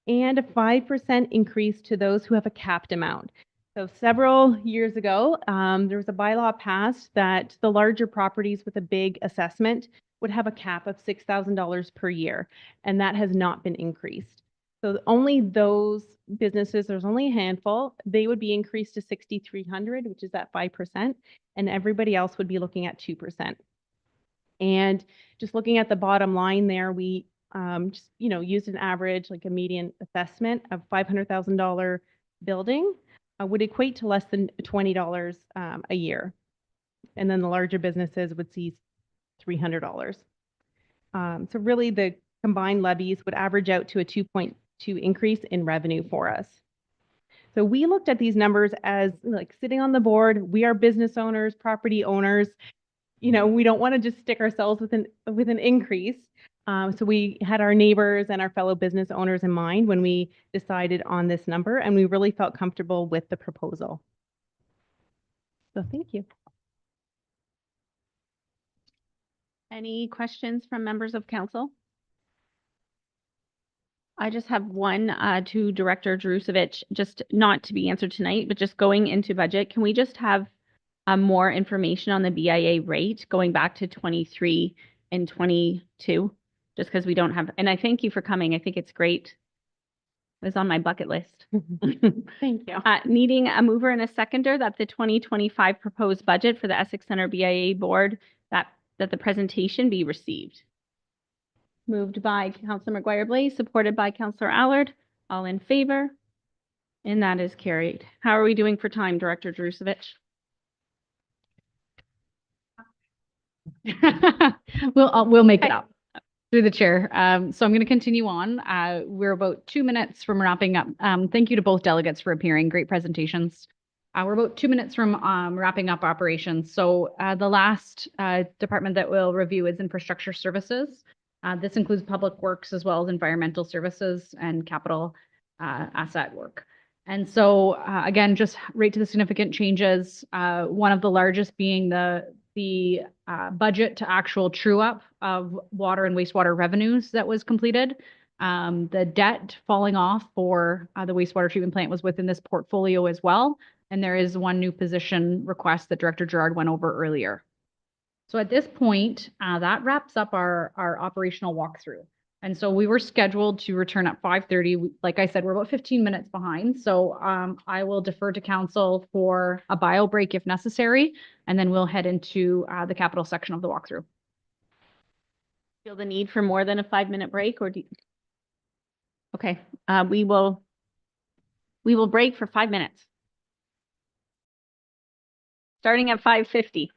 and a 5% increase to those who have a capped amount. So several years ago, there was a bylaw passed that the larger properties with a big assessment would have a cap of $6,000 per year, and that has not been increased. So only those businesses, there's only a handful, they would be increased to $6,300, which is at 5%, and everybody else would be looking at 2%. And just looking at the bottom line there, we used an average, like a median assessment of $500,000 building would equate to less than $20 a year. And then the larger businesses would see $300. So really the combined levies would average out to a 2.2 increase in revenue for us. So we looked at these numbers as like sitting on the board. We are business owners, property owners. We don't want to just stick ourselves with an increase. So we had our neighbors and our fellow business owners in mind when we decided on this number, and we really felt comfortable with the proposal. So thank you. Any questions from members of council? I just have one to Director Drusevich, just not to be answered tonight, but just going into budget. Can we just have more information on the BIA rate going back to 23 and 22? Just because we don't have, and I thank you for coming. I think it's great. It was on my bucket list. Thank you. Needing a mover and a seconder that the 2025 proposed budget for the Essex Center BIA board that the presentation be received. Moved by Councillor McGuire-Blaze, supported by Councillor Allard. All in favor? And that is carried. How are we doing for time, Director Drusevich? We'll make it Okay. up through the chair. So I'm going to continue on. We're about 2 minutes from wrapping up. Thank you to both delegates for appearing. Great presentations. We're about 2 minutes from wrapping up operations. So the last department that we'll review is infrastructure services. This includes public works as well as environmental services and capital asset work. And so again, just right to the significant changes, one of the largest being the budget to actual true up of water and wastewater revenues that was completed. The debt falling off for the wastewater treatment plant was within this portfolio as well. And there is one new position request that Director Gerard went over earlier. So at this point, that wraps up our operational walkthrough. And so we were scheduled to return at 5:30. Like I said, we're about 15 minutes behind. So I will defer to council for a bio break if necessary, and then we'll head into the capital section of the walkthrough. Feel the need for more than a 5-minute break or okay, we will break for 5 minutes. Starting at 5:50.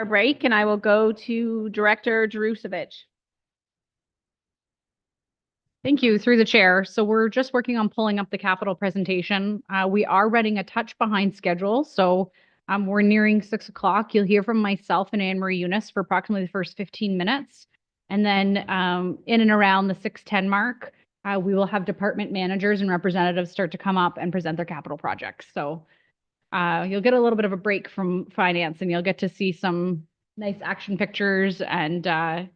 our break, and I will go to Director Jerusevich. Thank you, through the chair. So we're just working on pulling up the capital presentation. We are running a touch behind schedule, so we're nearing 6 o'clock. You'll hear from myself and Anne Marie Eunice for approximately the first 15 minutes. And then in and around the 6:10 mark, we will have department managers and representatives start to come up and present their capital projects. So you'll get a little bit of a break from finance, and you'll get to see some nice action pictures, and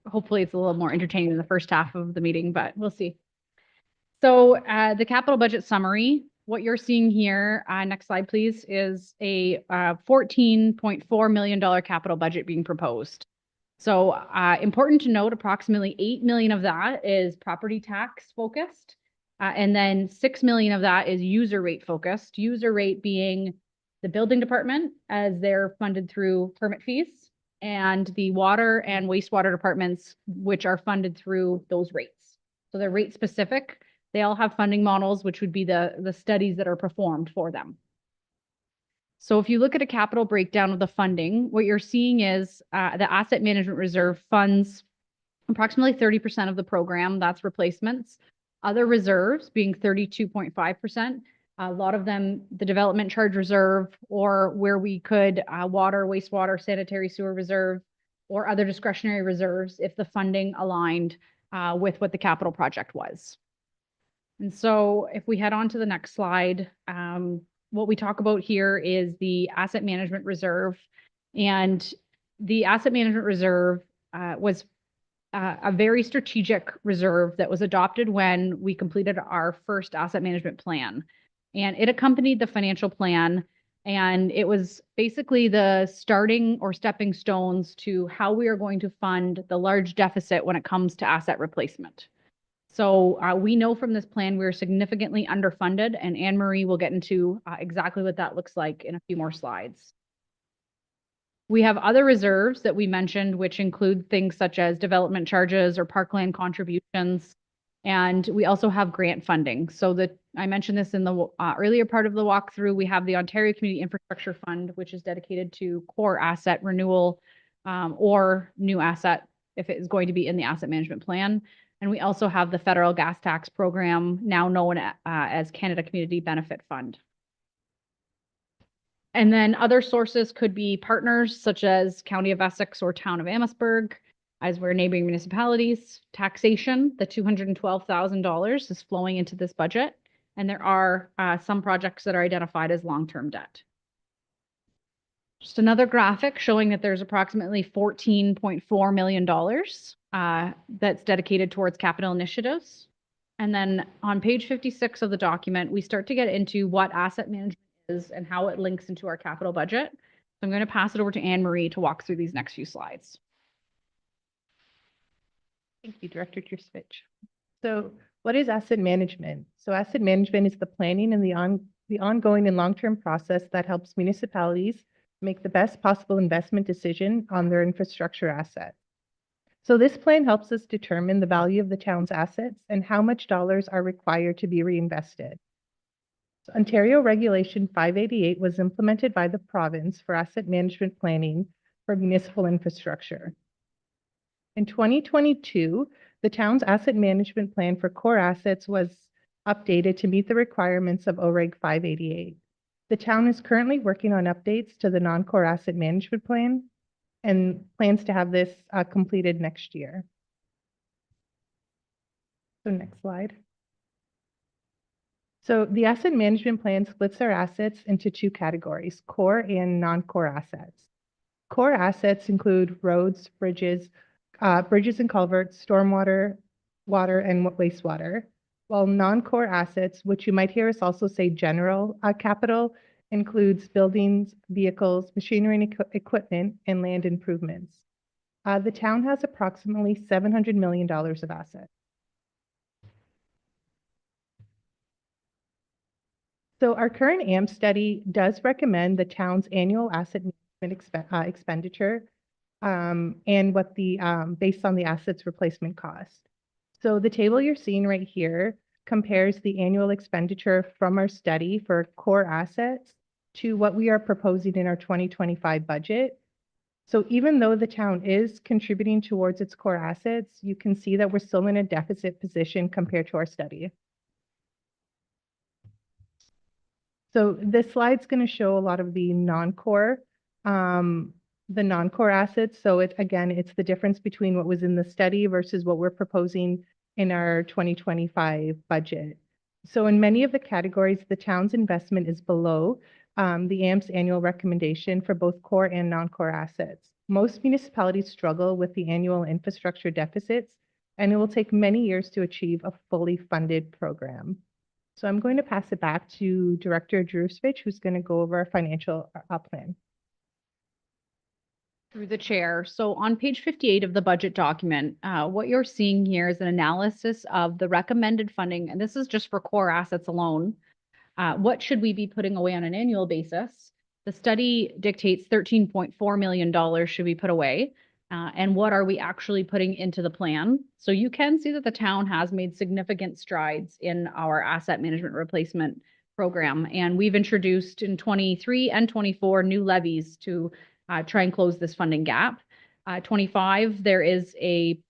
hopefully it's a little more entertaining in the first half of the meeting, but we'll see. So the capital budget summary, what you're seeing here, next slide, please, is a $14.4 million capital budget being proposed. So important to note, approximately 8 million of that is property tax focused. And then 6 million of that is user rate focused, user rate being the building department as they're funded through permit fees, and the water and wastewater departments, which are funded through those rates. So they're rate specific. They all have funding models, which would be the studies that are performed for them. So if you look at a capital breakdown of the funding, what you're seeing is the asset management reserve funds approximately 30% of the program, that's replacements. Other reserves being 32.5%. A lot of them, the development charge reserve, or where we could water, wastewater, sanitary sewer reserve, or other discretionary reserves if the funding aligned with what the capital project was. And so if we head on to the next slide, what we talk about here is the asset management reserve. And the asset management reserve was a very strategic reserve that was adopted when we completed our first asset management plan. And it accompanied the financial plan, and it was basically the starting or stepping stones to how we are going to fund the large deficit when it comes to asset replacement. So we know from this plan we're significantly underfunded, and Anne Marie will get into exactly what that looks like in a few more slides. We have other reserves that we mentioned, which include things such as development charges or parkland contributions. And we also have grant funding. So I mentioned this in the earlier part of the walkthrough. We have the Ontario Community Infrastructure Fund, which is dedicated to core asset renewal or new asset if it is going to be in the asset management plan. And we also have the federal gas tax program, now known as Canada Community Benefit Fund. And then other sources could be partners such as County of Essex or Town of Amherstburg, as we're neighboring municipalities. Taxation, the $212,000 is flowing into this budget. And there are some projects that are identified as long-term debt. Just another graphic showing that there's approximately $14.4 million that's dedicated towards capital initiatives. And then on page 56 of the document, we start to get into what asset management is and how it links into our capital budget. So I'm going to pass it over to Anne Marie to walk through these next few slides. Thank you, Director Jerusevich. So what is asset management? So asset management is the planning and the ongoing and long-term process that helps municipalities make the best possible investment decision on their infrastructure assets. So this plan helps us determine the value of the town's assets and how much dollars are required to be reinvested. So Ontario Regulation 588 was implemented by the province for asset management planning for municipal infrastructure. In 2022, the town's asset management plan for core assets was updated to meet the requirements of OREG 588. The town is currently working on updates to the non-core asset management plan and plans to have this completed next year. So next slide. So the asset management plan splits our assets into two categories, core and non-core assets. Core assets include roads, bridges and culverts, stormwater, water, and wastewater, while non-core assets, which you might hear us also say general capital, includes buildings, vehicles, machinery and equipment, and land improvements. The town has approximately $700 million of assets. So our current AM study does recommend the town's annual asset management expenditure and what the based on the assets replacement cost. So the table you're seeing right here compares the annual expenditure from our study for core assets to what we are proposing in our 2025 budget. So even though the town is contributing towards its core assets, you can see that we're still in a deficit position compared to our study. So this slide's going to show a lot of the non-core assets. So it's the difference between what was in the study versus what we're proposing in our 2025 budget. So in many of the categories, the town's investment is below the AMP's annual recommendation for both core and non-core assets. Most municipalities struggle with the annual infrastructure deficits, and it will take many years to achieve a fully funded program. So I'm going to pass it back to Director Drusevich, who's going to go over our financial plan. Through the chair. So on page 58 of the budget document, what you're seeing here is an analysis of the recommended funding, and this is just for core assets alone. What should we be putting away on an annual basis? The study dictates $13.4 million should be put away. And what are we actually putting into the plan? So you can see that the town has made significant strides in our asset management replacement program. And we've introduced in 23 and 24 new levies to try and close this funding gap. 25, there is a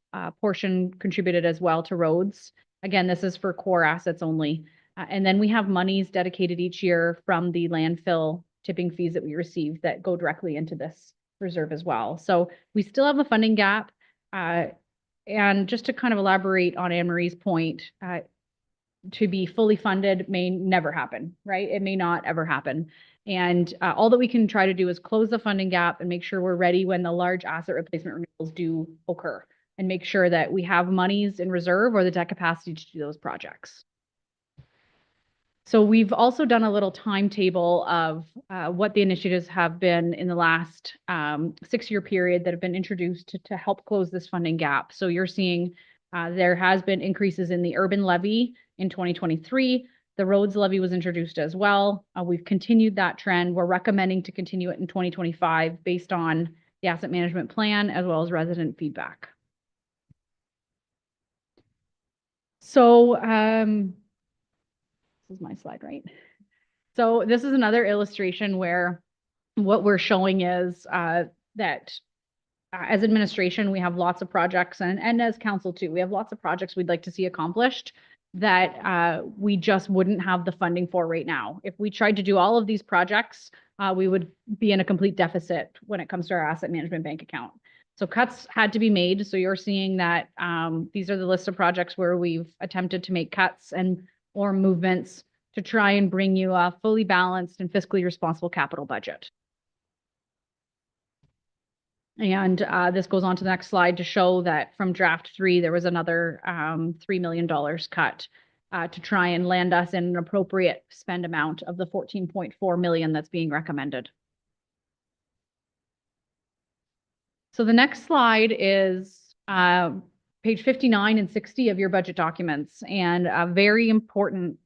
portion contributed as well to roads. Again, this is for core assets only. And then we have monies dedicated each year from the landfill tipping fees that we receive that go directly into this reserve as well. So we still have a funding gap. And just to kind of elaborate on Anne Marie's point, to be fully funded may never happen, right? It may not ever happen. And all that we can try to do is close the funding gap and make sure we're ready when the large asset replacement renewals do occur, and make sure that we have monies in reserve or the debt capacity to do those projects. So we've also done a little timetable of what the initiatives have been in the last 6-year period that have been introduced to help close this funding gap. So you're seeing there has been increases in the urban levy in 2023. The roads levy was introduced as well. We've continued that trend. We're recommending to continue it in 2025 based on the asset management plan as well as resident feedback. So this is my slide, right? So this is another illustration where what we're showing is that as administration, we have lots of projects, and as council too, we have lots of projects we'd like to see accomplished that we just wouldn't have the funding for right now. If we tried to do all of these projects, we would be in a complete deficit when it comes to our asset management bank account. So cuts had to be made. So you're seeing that these are the list of projects where we've attempted to make cuts or movements to try and bring you a fully balanced and fiscally responsible capital budget. And this goes on to the next slide to show that from draft 3, there was another $3 million cut to try and land us in an appropriate spend amount of the $14.4 million that's being recommended. So the next slide is page 59 and 60 of your budget documents, and very important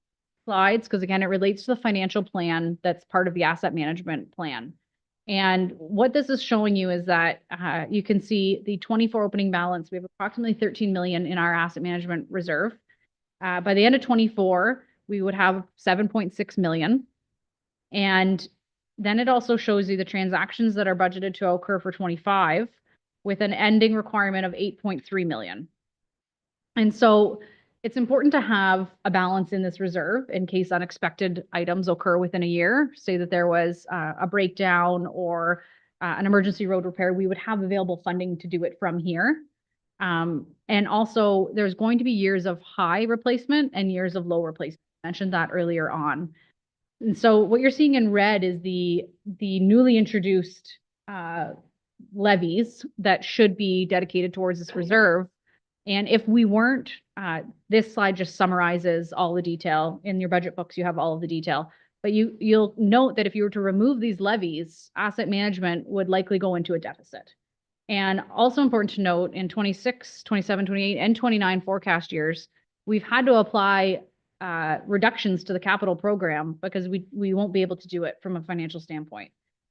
slides because, again, it relates to the financial plan that's part of the asset management plan. And what this is showing you is that you can see the 24 opening balance. We have approximately 13 million in our asset management reserve. By the end of 24, we would have 7.6 million. And then it also shows you the transactions that are budgeted to occur for 25 with an ending requirement of 8.3 million. And so it's important to have a balance in this reserve in case unexpected items occur within a year. Say that there was a breakdown or an emergency road repair, we would have available funding to do it from here. And also there's going to be years of high replacement and years of low replacement. I mentioned that earlier on. And so what you're seeing in red is the newly introduced levies that should be dedicated towards this reserve. And if we weren't, this slide just summarizes all the detail. In your budget books, you have all of the detail. But you'll note that if you were to remove these levies, asset management would likely go into a deficit. And also important to note, in 26, 27, 28, and 29 forecast years, we've had to apply reductions to the capital program because we won't be able to do it from a financial standpoint.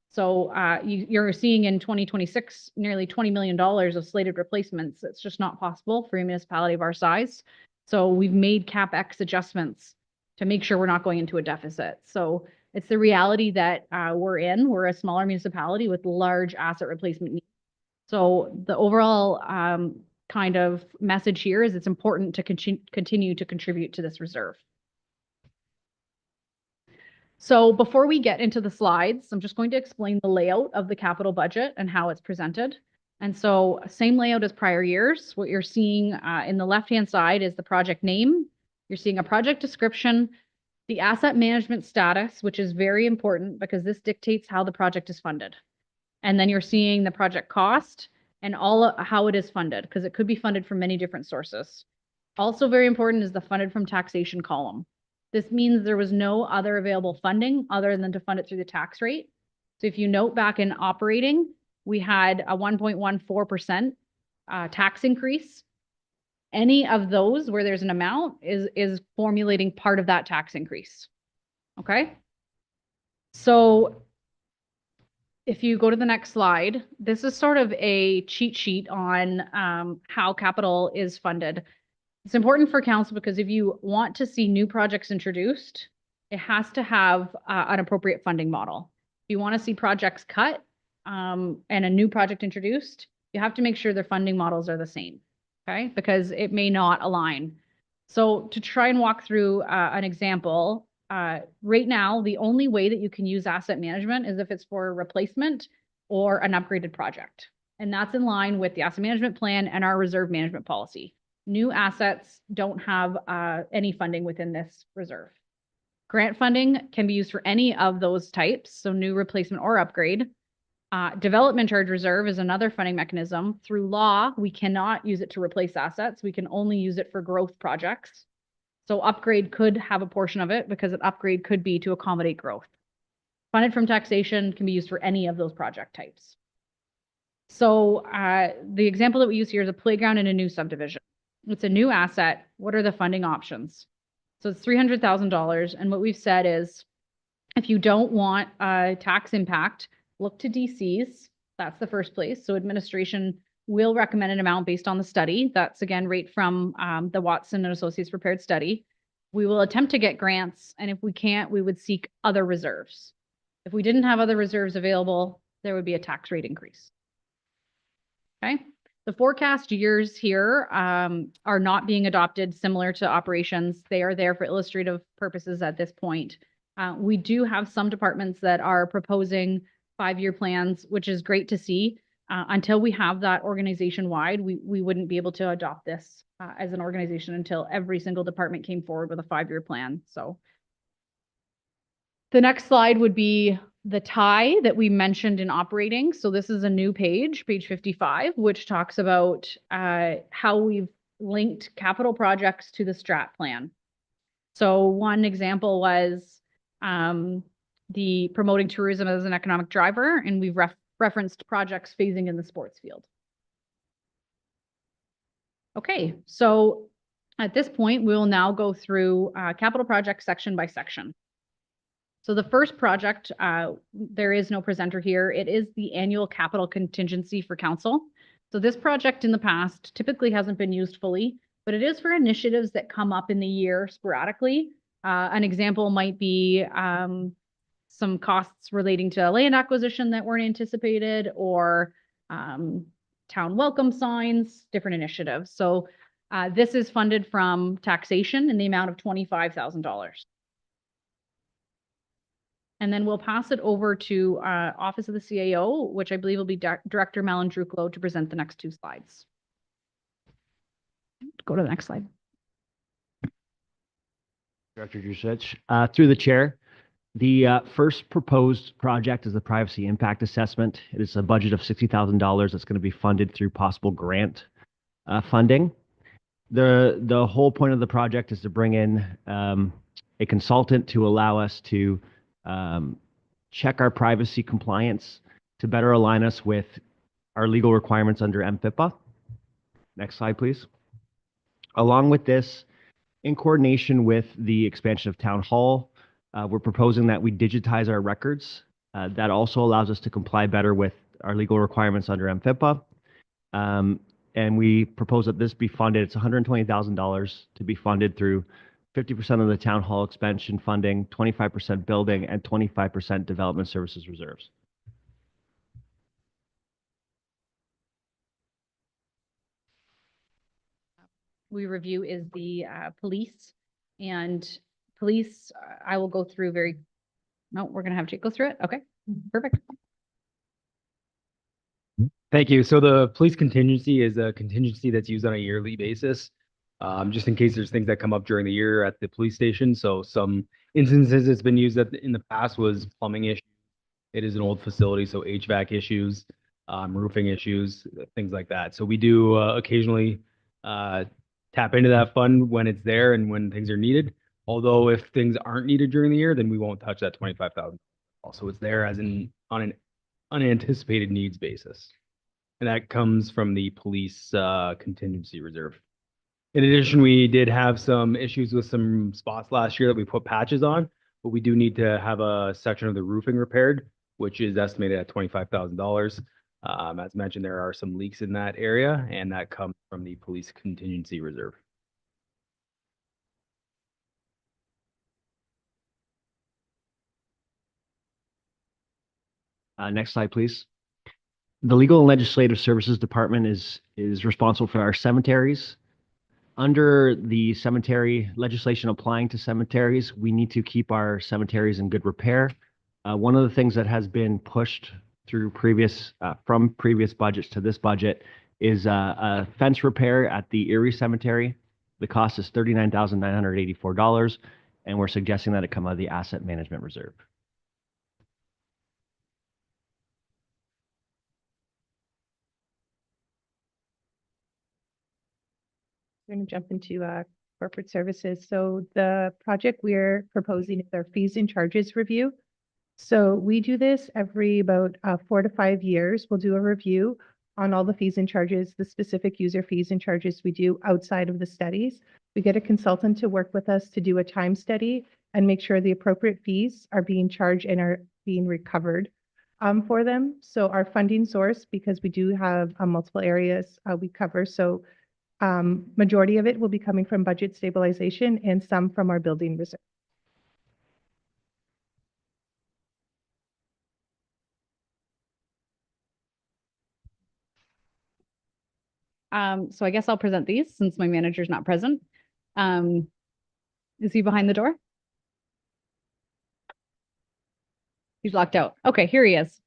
So you're seeing in 2026 nearly $20 million of slated replacements. It's just not possible for a municipality of our size. So we've made CapEx adjustments to make sure we're not going into a deficit. So it's the reality that we're in. We're a smaller municipality with large asset replacement needs. So the overall kind of message here is it's important to continue to contribute to this reserve. So before we get into the slides, I'm just going to explain the layout of the capital budget and how it's presented. And so same layout as prior years. What you're seeing in the left-hand side is the project name. You're seeing a project description, the asset management status, which is very important because this dictates how the project is funded. And then you're seeing the project cost and how it is funded, because it could be funded from many different sources. Also very important is the funded from taxation column. This means there was no other available funding other than to fund it through the tax rate. So if you note back in operating, we had a 1.14% tax increase. Any of those where there's an amount is formulating part of that tax increase. Okay. So if you go to the next slide, this is sort of a cheat sheet on how capital is funded. It's important for council because if you want to see new projects introduced, it has to have an appropriate funding model. If you want to see projects cut and a new project introduced, you have to make sure their funding models are the same, okay? Because it may not align. So to try and walk through an example, right now, the only way that you can use asset management is if it's for a replacement or an upgraded project. And that's in line with the asset management plan and our reserve management policy. New assets don't have any funding within this reserve. Grant funding can be used for any of those types, so new, replacement, or upgrade. Development charge reserve is another funding mechanism. Through law, we cannot use it to replace assets. We can only use it for growth projects. So upgrade could have a portion of it because an upgrade could be to accommodate growth. Funded from taxation can be used for any of those project types. So the example that we use here is a playground in a new subdivision. It's a new asset. What are the funding options? So it's $300,000. And what we've said is, if you don't want a tax impact, look to DCs. That's the first place. So administration will recommend an amount based on the study. That's again, right from the Watson and Associates prepared study. We will attempt to get grants. And if we can't, we would seek other reserves. If we didn't have other reserves available, there would be a tax rate increase. Okay. The forecast years here are not being adopted similar to operations. They are there for illustrative purposes at this point. We do have some departments that are proposing 5-year plans, which is great to see. Until we have that organization wide, we wouldn't be able to adopt this as an organization until every single department came forward with a 5-year plan. So the next slide would be the tie that we mentioned in operating. So this is a new page, page 55, which talks about how we've linked capital projects to the strat plan. So one example was the promoting tourism as an economic driver, and we've referenced projects phasing in the sports field. Okay, so at this point, we will now go through capital projects section by section. So the first project, there is no presenter here. It is the annual capital contingency for council. So this project in the past typically hasn't been used fully, but it is for initiatives that come up in the year sporadically. An example might be some costs relating to land acquisition that weren't anticipated, or town welcome signs, different initiatives. So this is funded from taxation in the amount of $25,000. And then we'll pass it over to Office of the CAO, which I believe will be Director Malandruclo to present the next 2 slides. Go to the next slide. Director Drusich, through the chair, the first proposed project is the privacy impact assessment. It is a budget of $60,000 that's going to be funded through possible grant funding. The whole point of the project is to bring in a consultant to allow us to check our privacy compliance to better align us with our legal requirements under MFIPA. Next slide, please. Along with this, in coordination with the expansion of Town Hall, we're proposing that we digitize our records. That also allows us to comply better with our legal requirements under MFIPA. And we propose that this be funded. It's $120,000 to be funded through 50% of the Town Hall expansion funding, 25% building, and 25% development services reserves. we review is the police. And police, I will go through no, we're gonna have Jake go through it. Okay, perfect. Thank you. So the police contingency is a contingency that's used on a yearly basis, just in case there's things that come up during the year at the police station. So some instances it's been used in the past was plumbing issues. It is an old facility, so HVAC issues, roofing issues, things like that. So we do occasionally tap into that fund when it's there and when things are needed. Although if things aren't needed during the year, then we won't touch that 25,000. Also, it's there as on an unanticipated needs basis. And that comes from the police contingency reserve. In addition, we did have some issues with some spots last year that we put patches on, but we do need to have a section of the roofing repaired, which is estimated at $25,000. As mentioned, there are some leaks in that area, and that comes from the police contingency reserve. Next slide, please. The Legal and Legislative Services Department is responsible for our cemeteries. Under the cemetery legislation applying to cemeteries, we need to keep our cemeteries in good repair. One of the things that has been pushed through from previous budgets to this budget is a fence repair at the Erie Cemetery. The cost is $39,984, and we're suggesting that it come out of the Asset Management Reserve. We're going to jump into corporate services. So the project we're proposing is our fees and charges review. So we do this every about 4 to 5 years. We'll do a review on all the fees and charges, the specific user fees and charges we do outside of the studies. We get a consultant to work with us to do a time study and make sure the appropriate fees are being charged and are being recovered for them. So our funding source, because we do have multiple areas we cover. So majority of it will be coming from budget stabilization and some from our building reserve. So I guess I'll present these since my manager's not present. Is he behind the door? He's locked out. Okay, here he is.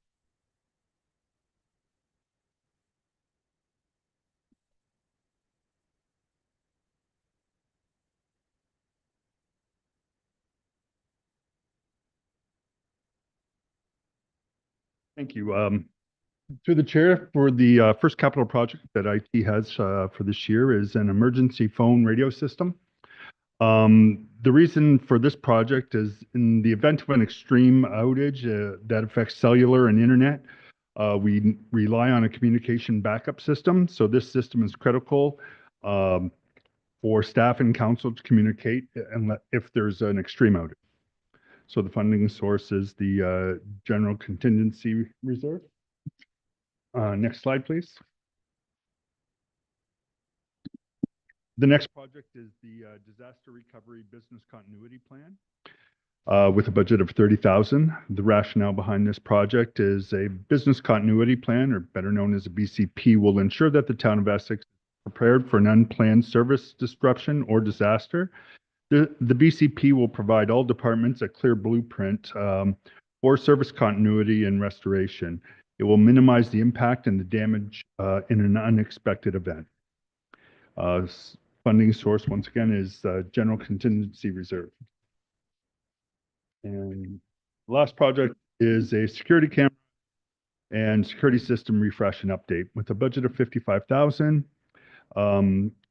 Thank you. Through the chair, for the first capital project that IT has for this year is an emergency phone radio system. The reason for this project is in the event of an extreme outage that affects cellular and internet, we rely on a communication backup system. So this system is critical for staff and council to communicate if there's an extreme outage. So the funding source is the General Contingency Reserve. Next slide, please. The next project is the Disaster Recovery Business Continuity Plan with a budget of $30,000. The rationale behind this project is a business continuity plan, or better known as a BCP, will ensure that the town of Essex is prepared for an unplanned service disruption or disaster. The BCP will provide all departments a clear blueprint for service continuity and restoration. It will minimize the impact and the damage in an unexpected event. Funding source, once again, is General Contingency Reserve. And the last project is a security camera and security system refresh and update with a budget of $55,000.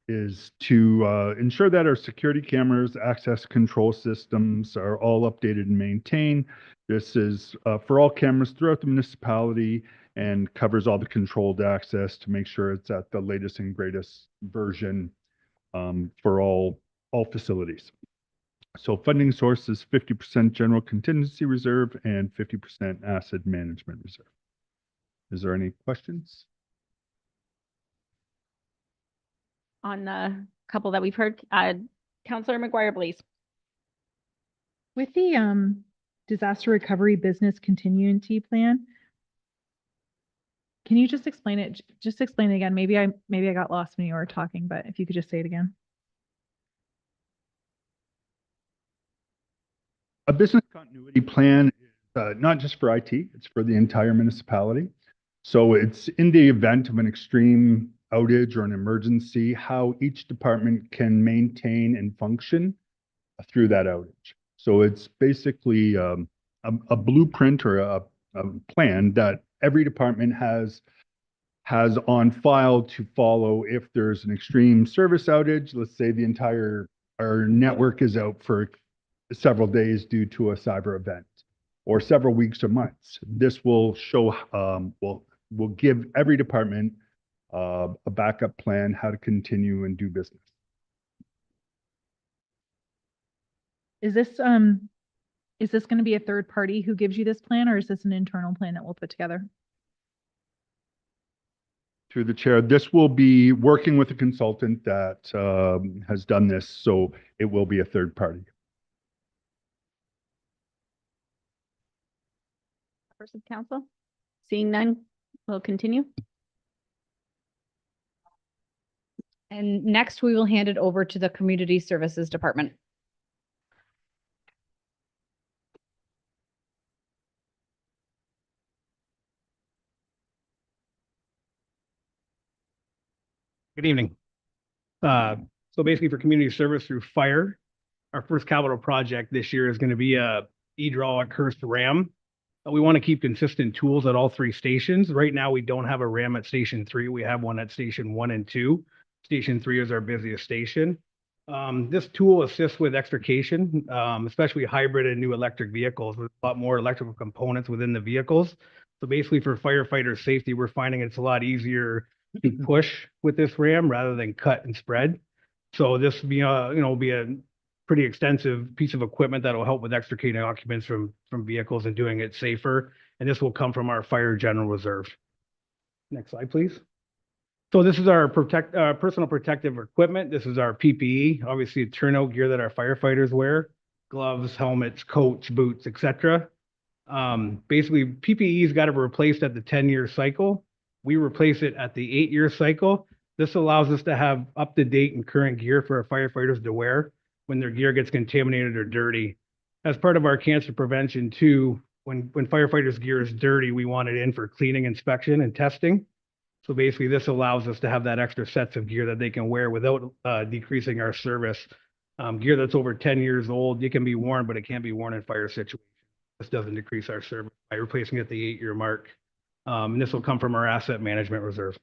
Is to ensure that our security cameras, access control systems are all updated and maintained. This is for all cameras throughout the municipality and covers all the controlled access to make sure it's at the latest and greatest version for all facilities. So funding source is 50% general contingency reserve and 50% asset management reserve. Is there any questions? On the couple that we've heard, Councillor McGuire, please. With the disaster recovery business continuity plan, can you just explain it? Just explain it again. Maybe I got lost when you were talking, but if you could just say it again. A business continuity plan is not just for IT, it's for the entire municipality. So it's in the event of an extreme outage or an emergency, how each department can maintain and function through that outage. So it's basically a blueprint or a plan that every department has on file to follow if there's an extreme service outage. Let's say our network is out for several days due to a cyber event, or several weeks or months. This will show, will give every department a backup plan, how to continue and do business. Is this going to be a third party who gives you this plan, or is this an internal plan that we'll put together? Through the chair, this will be working with a consultant that has done this, so it will be a third party. Members of council? Seeing none, we'll continue. And next, we will hand it over to the Community Services Department. Good evening. So basically for community service through fire, our first capital project this year is going to be a hydraulic Hearst ram. We want to keep consistent tools at all three stations. Right now, we don't have a ram at Station 3. We have one at Station 1 and 2. Station 3 is our busiest station. This tool assists with extrication, especially hybrid and new electric vehicles with a lot more electrical components within the vehicles. So basically for firefighter safety, we're finding it's a lot easier to push with this ram rather than cut and spread. So this will be a pretty extensive piece of equipment that will help with extricating occupants from vehicles and doing it safer. And this will come from our fire general reserve. Next slide, please. So this is our personal protective equipment. This is our PPE, obviously turnout gear that our firefighters wear, gloves, helmets, coats, boots, etc. Basically, PPE's got to be replaced at the 10-year cycle. We replace it at the 8-year cycle. This allows us to have up-to-date and current gear for our firefighters to wear when their gear gets contaminated or dirty. As part of our cancer prevention too, when firefighters' gear is dirty, we want it in for cleaning, inspection, and testing. So basically, this allows us to have that extra sets of gear that they can wear without decreasing our service. Gear that's over 10 years old, it can be worn, but it can't be worn in fire situations. This doesn't decrease our service by replacing it at the 8-year mark. And this will come from our asset management reserve.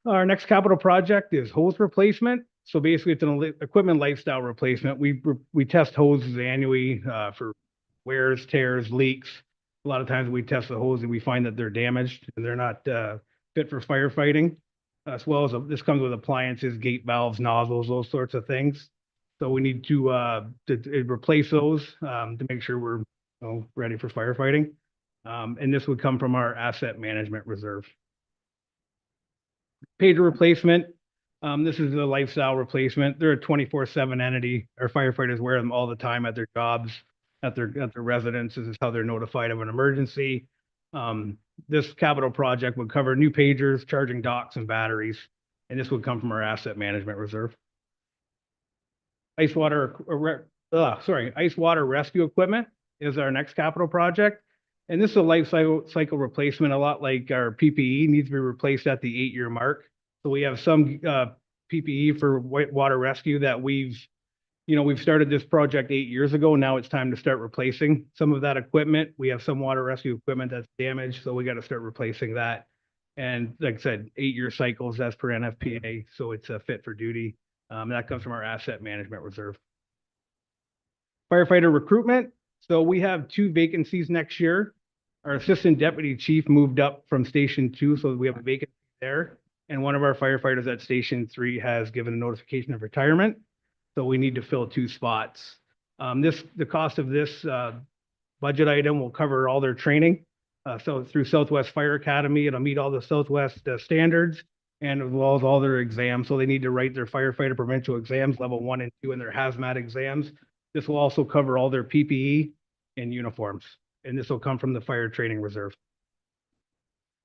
Our next capital project is hose replacement. So basically, it's an equipment lifestyle replacement. We test hoses annually for wears, tears, leaks. A lot of times we test the hose and we find that they're damaged and they're not fit for firefighting. As well as this comes with appliances, gate valves, nozzles, those sorts of things. So we need to replace those to make sure we're ready for firefighting. And this would come from our asset management reserve. Pager replacement. This is a lifestyle replacement. They're a 24/7 entity. Our firefighters wear them all the time at their jobs, at their residences. Is how they're notified of an emergency. This capital project would cover new pagers, charging docks, and batteries, and this would come from our asset management reserve. Ice water rescue equipment is our next capital project. And this is a life cycle replacement, a lot like our PPE needs to be replaced at the 8-year mark. So we have some PPE for water rescue that we've started this project 8 years ago. Now it's time to start replacing some of that equipment. We have some water rescue equipment that's damaged, so we got to start replacing that. And like I said, 8-year cycles as per NFPA, so it's fit for duty. That comes from our asset management reserve. Firefighter recruitment. So we have 2 vacancies next year. Our assistant deputy chief moved up from Station 2, so we have a vacancy there. And one of our firefighters at Station 3 has given a notification of retirement. So we need to fill 2 spots. The cost of this budget item will cover all their training. So through Southwest Fire Academy, it'll meet all the Southwest standards and as well as all their exams. So they need to write their firefighter provincial exams, level 1 and 2, and their hazmat exams. This will also cover all their PPE and uniforms. And this will come from the fire training reserve.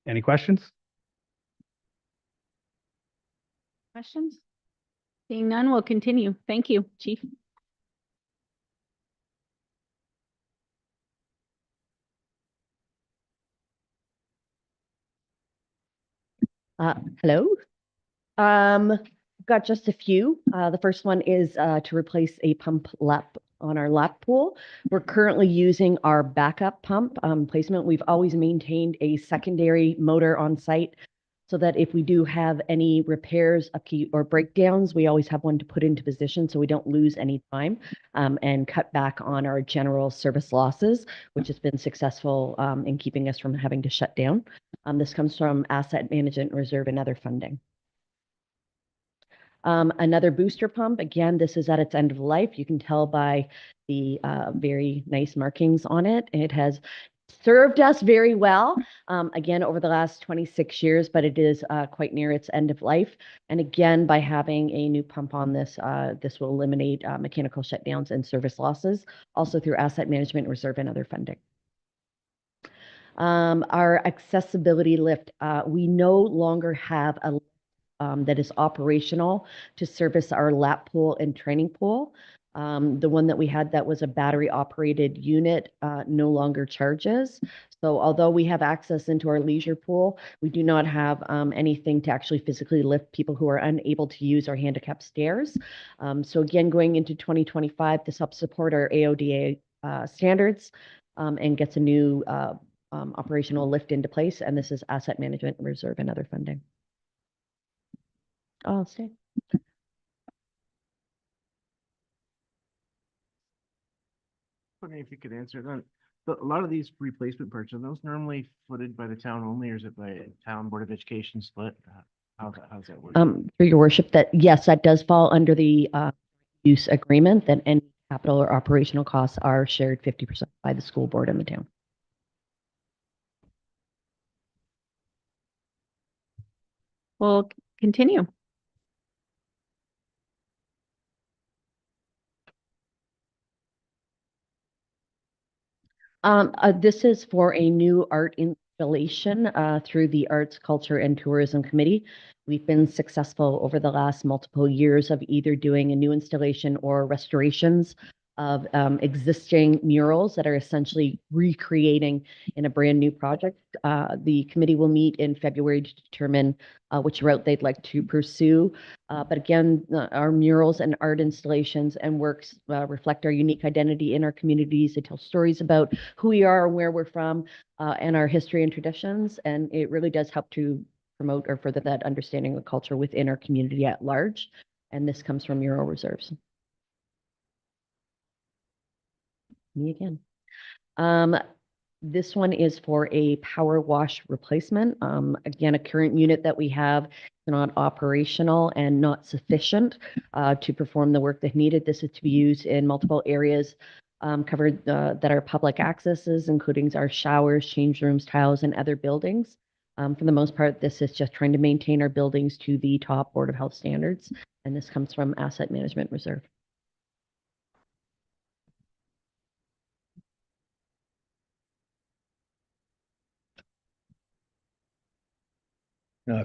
Any questions? Questions? Seeing none, we'll continue. Thank you, Chief. Hello. Got just a few. The first one is to replace a pump lap on our lap pool. We're currently using our backup pump placement. We've always maintained a secondary motor on site so that if we do have any repairs, upkeep, or breakdowns, we always have one to put into position so we don't lose any time and cut back on our general service losses, which has been successful in keeping us from having to shut down. This comes from Asset Management Reserve and other funding. Another booster pump, again, this is at its end of life. You can tell by the very nice markings on it. It has served us very well, again, over the last 26 years, but it is quite near its end of life. And again, by having a new pump on this, this will eliminate mechanical shutdowns and service losses, also through Asset Management Reserve and other funding. Our accessibility lift, we no longer have a that is operational to service our lap pool and training pool. The one that we had that was a battery operated unit no longer charges. So although we have access into our leisure pool, we do not have anything to actually physically lift people who are unable to use our handicap stairs. So again, going into 2025, this helps support our AODA standards and gets a new operational lift into place. And this is Asset Management Reserve and other funding. I'll stay. Wondering if you could answer that. A lot of these replacement parts, are those normally footed by the town only, or is it by town Board of Education split? How's that work? Through your worship, that yes, that does fall under the use agreement, that any capital or operational costs are shared 50% by the school board and the town. We'll continue. This is for a new art installation through the Arts, Culture, and Tourism Committee. We've been successful over the last multiple years of either doing a new installation or restorations of existing murals that are essentially recreating in a brand new project. The committee will meet in February to determine which route they'd like to pursue. But again, our murals and art installations and works reflect our unique identity in our communities. They tell stories about who we are and where we're from and our history and traditions. And it really does help to promote or further that understanding of culture within our community at large. And this comes from Mural Reserves. Me again. This one is for a power wash replacement. Again, a current unit that we have is not operational and not sufficient to perform the work that needed. This is to be used in multiple areas covered that are public accesses, including our showers, change rooms, tiles, and other buildings. For the most part, this is just trying to maintain our buildings to the top Board of Health standards, and this comes from Asset Management Reserve.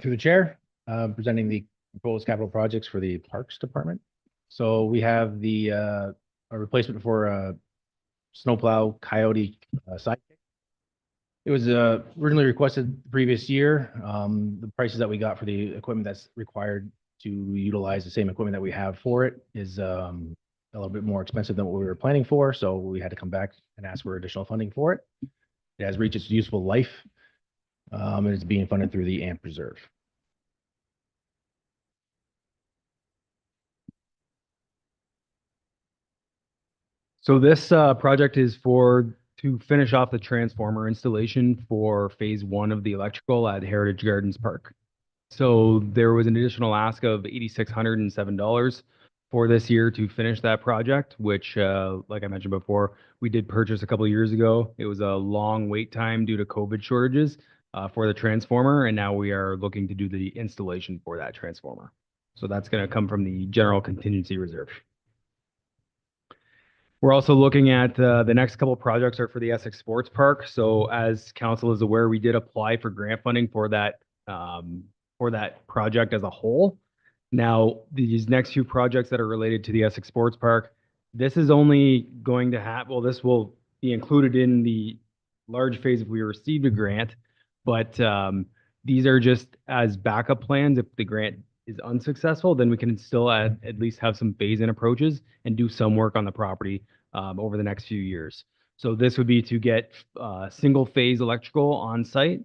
Through the chair, presenting the proposed capital projects for the Parks Department. So we have the a replacement for a snowplow Coyote sidekick. It was originally requested the previous year. The prices that we got for the equipment that's required to utilize the same equipment that we have for it is a little bit more expensive than what we were planning for. So we had to come back and ask for additional funding for it. It has reached its useful life. And it's being funded through the AMP Reserve. So this project is to finish off the transformer installation for phase 1 of the electrical at Heritage Gardens Park. So there was an additional ask of $8,607 for this year to finish that project, which, like I mentioned before, we did purchase a couple of years ago. It was a long wait time due to COVID shortages for the transformer, and now we are looking to do the installation for that transformer. So that's going to come from the general contingency reserve. We're also looking at the next couple of projects are for the Essex Sports Park. So as council is aware, we did apply for grant funding for that project as a whole. Now, these next few projects that are related to the Essex Sports Park, this is only going to have, well, this will be included in the large phase if we received a grant. But these are just as backup plans. If the grant is unsuccessful, then we can still at least have some phase-in approaches and do some work on the property over the next few years. So this would be to get single-phase electrical on site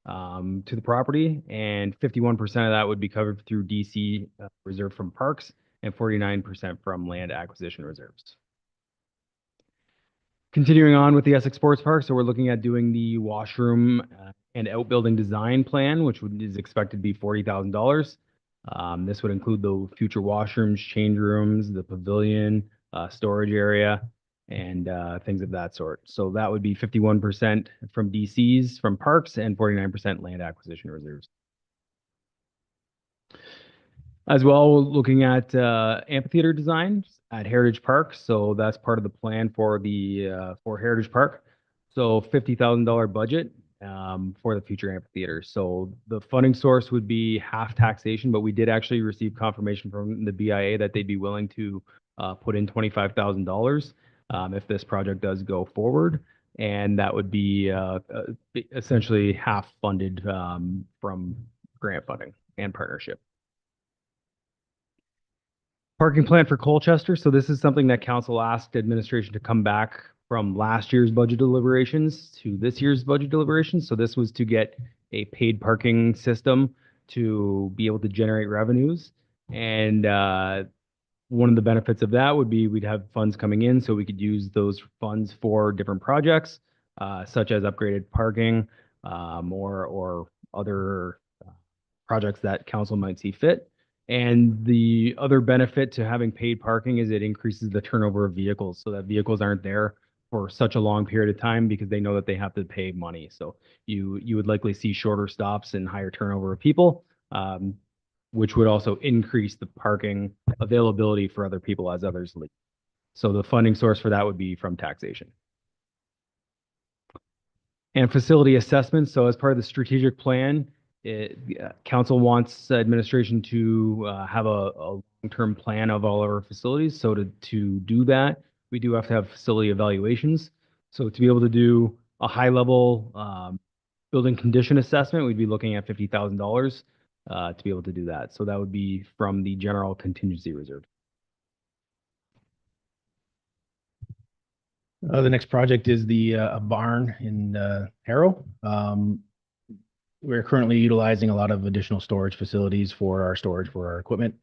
to the property, and 51% of that would be covered through DC reserve from parks and 49% from land acquisition reserves. Continuing on with the Essex Sports Park, so we're looking at doing the washroom and outbuilding design plan, which is expected to be $40,000. This would include the future washrooms, change rooms, the pavilion, storage area, and things of that sort. So that would be 51% from DCs, from parks, and 49% land acquisition reserves. As well, looking at amphitheater designs at Heritage Park. So that's part of the plan for the for Heritage Park. So $50,000 budget for the future amphitheater. So the funding source would be half taxation, but we did actually receive confirmation from the BIA that they'd be willing to put in $25,000 if this project does go forward. And that would be essentially half funded from grant funding and partnership. Parking plan for Colchester. So this is something that council asked administration to come back from last year's budget deliberations to this year's budget deliberations. So this was to get a paid parking system to be able to generate revenues. And one of the benefits of that would be we'd have funds coming in, so we could use those funds for different projects, such as upgraded parking or other projects that council might see fit. And the other benefit to having paid parking is it increases the turnover of vehicles, so that vehicles aren't there for such a long period of time because they know that they have to pay money. So you would likely see shorter stops and higher turnover of people, which would also increase the parking availability for other people as others leave. So the funding source for that would be from taxation. And facility assessments. So as part of the strategic plan, council wants administration to have a long-term plan of all our facilities. So to do that, we do have to have facility evaluations. So to be able to do a high-level building condition assessment, we'd be looking at $50,000 to be able to do that. So that would be from the general contingency reserve. The next project is the a barn in Harrow. We're currently utilizing a lot of additional storage facilities for our storage for our equipment.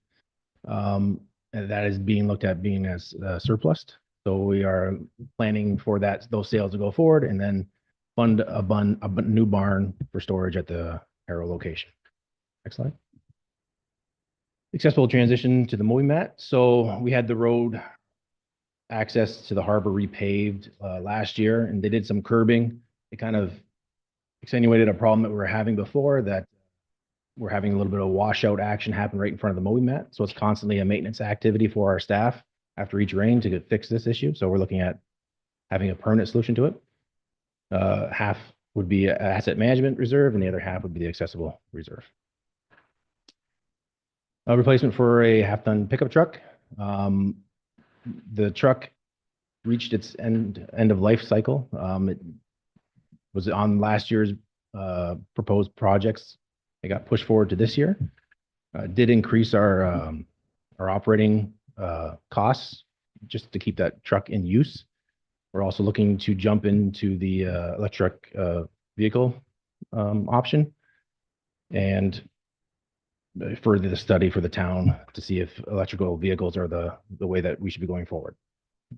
And that is being looked at being as surplus. So we are planning for those sales to go forward and then fund a new barn for storage at the Harrow location. Next slide. Successful transition to the mowing mat. So we had the road access to the harbor repaved last year, and they did some curbing. It kind of extenuated a problem that we were having before, that we're having a little bit of washout action happen right in front of the mowing mat. So it's constantly a maintenance activity for our staff after each rain to fix this issue. So we're looking at having a permanent solution to it. Half would be asset management reserve, and the other half would be the accessible reserve. A replacement for a half-ton pickup truck. The truck reached its end of life cycle. It was on last year's proposed projects. It got pushed forward to this year. Did increase our operating costs just to keep that truck in use. We're also looking to jump into the electric vehicle option, and further the study for the town to see if electrical vehicles are the way that we should be going forward.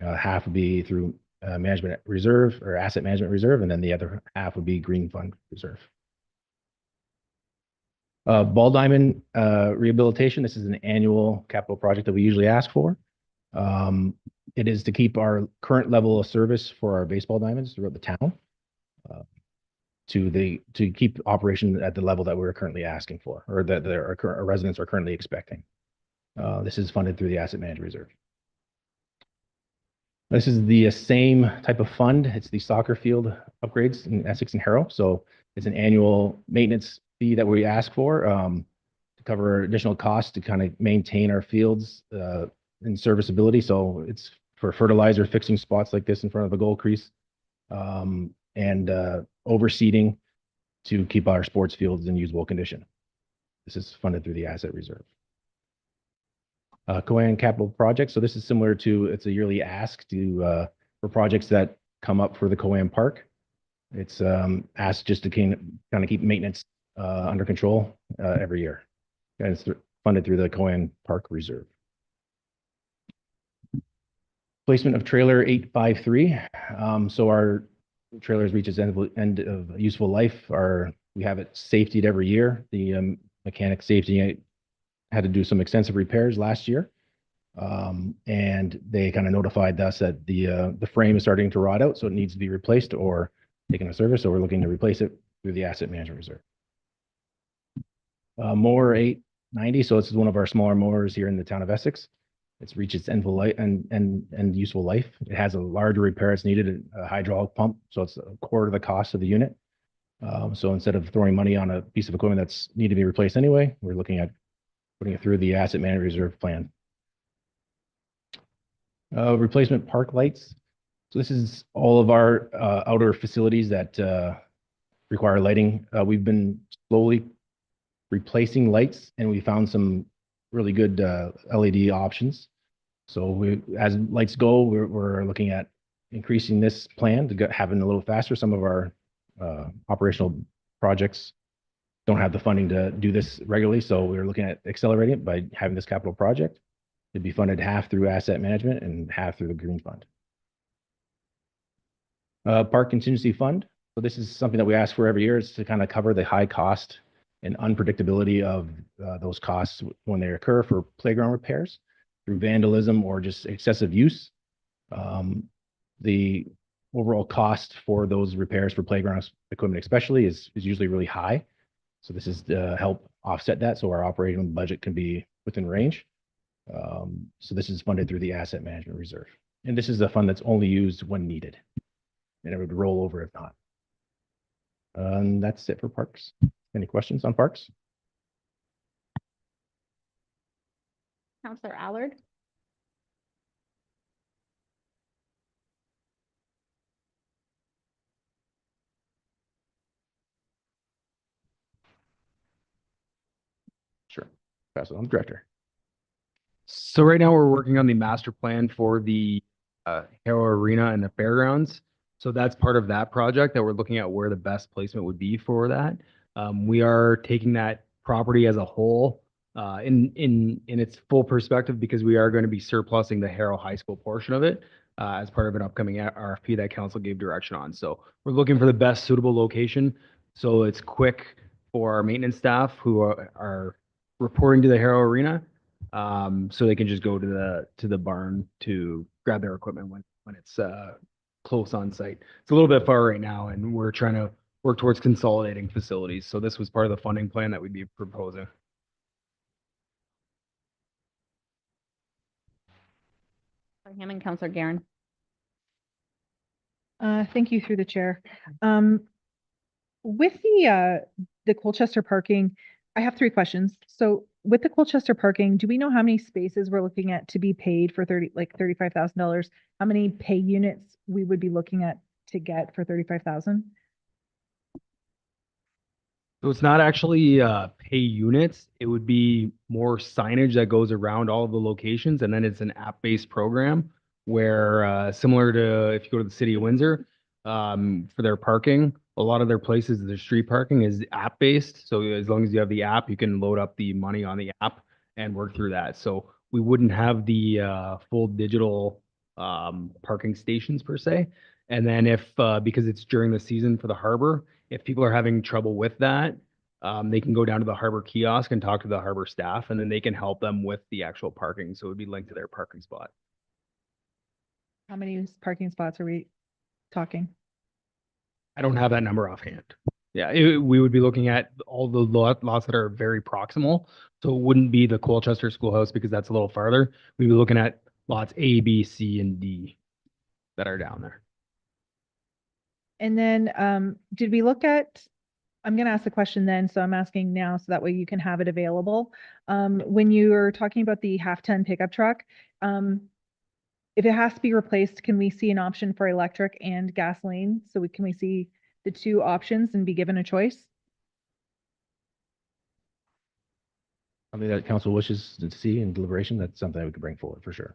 Half would be through management reserve or asset management reserve, and then the other half would be green fund reserve. Ball diamond rehabilitation. This is an annual capital project that we usually ask for. It is to keep our current level of service for our baseball diamonds throughout the town, to keep operation at the level that we're currently asking for, or that our residents are currently expecting. This is funded through the asset management reserve. This is the same type of fund. It's the soccer field upgrades in Essex and Harrow. So it's an annual maintenance fee that we ask for to cover additional costs to kind of maintain our fields in serviceability. So it's for fertilizer, fixing spots like this in front of a goal crease, and overseeding to keep our sports fields in usable condition. This is funded through the asset reserve. Coan capital project. So this is similar to, it's a yearly ask to, for projects that come up for the Coan Park. It's asked just to kind of keep maintenance under control every year. And it's funded through the Coan Park Reserve. Placement of trailer 853. So our trailers reach its end of useful life. We have it safetied every year. The mechanic safety had to do some extensive repairs last year. And they kind of notified us that the frame is starting to rot out, so it needs to be replaced or taken to service. So we're looking to replace it through the asset management reserve. Mower 890. So this is one of our smaller mowers here in the town of Essex. It's reached its end life and useful life. It has a larger repair that's needed, a hydraulic pump. So it's a quarter of the cost of the unit. So instead of throwing money on a piece of equipment that's need to be replaced anyway, we're looking at putting it through the asset management reserve plan. Replacement park lights. So this is all of our outdoor facilities that require lighting. We've been slowly replacing lights, and we found some really good LED options. So as lights go, we're looking at increasing this plan to having a little faster. Some of our operational projects don't have the funding to do this regularly, so we're looking at accelerating it by having this capital project. It'd be funded half through asset management and half through the green fund. Park contingency fund. So this is something that we ask for every year. It's to kind of cover the high cost and unpredictability of those costs when they occur for playground repairs through vandalism or just excessive use. The overall cost for those repairs for playground equipment especially is usually really high. So this is to help offset that so our operating budget can be within range. So this is funded through the asset management reserve. And this is a fund that's only used when needed. And it would roll over if not. And that's it for parks. Any questions on parks? Counselor Allard? Sure. Pass it on, Director. So right now we're working on the master plan for the Hero Arena and the fairgrounds. So that's part of that project that we're looking at where the best placement would be for that. We are taking that property as a whole in its full perspective because we are going to be surplusing the Harrow High School portion of it as part of an upcoming RFP that council gave direction on. So we're looking for the best suitable location. So it's quick for our maintenance staff who are reporting to the Harrow Arena. So they can just go to the barn to grab their equipment when it's close on site. It's a little bit far right now, and we're trying to work towards consolidating facilities. So this was part of the funding plan that we'd be proposing. Counselor Hammond, Counselor Garen. Thank you through the chair. With the Colchester parking, I have 3 questions. So with the Colchester parking, do we know how many spaces we're looking at to be paid for $35,000? How many pay units we would be looking at to get for $35,000? So it's not actually pay units. It would be more signage that goes around all of the locations. And then it's an app-based program where similar to if you go to the city of Windsor for their parking, a lot of their places, their street parking is app-based. So as long as you have the app, you can load up the money on the app and work through that. So we wouldn't have the full digital parking stations per se. And then if, because it's during the season for the harbor, if people are having trouble with that, they can go down to the harbor kiosk and talk to the harbor staff, and then they can help them with the actual parking. So it would be linked to their parking spot. How many parking spots are we talking? I don't have that number offhand. Yeah, we would be looking at all the lots that are very proximal. So it wouldn't be the Colchester Schoolhouse because that's a little farther. We'd be looking at lots A, B, C, and D that are down there. And then did we look at, I'm going to ask the question then, so I'm asking now so that way you can have it available. When you were talking about the half-ton pickup truck, if it has to be replaced, can we see an option for electric and gasoline? So can we see the 2 options and be given a choice? something that council wishes to see in deliberation, that's something we could bring forward for sure.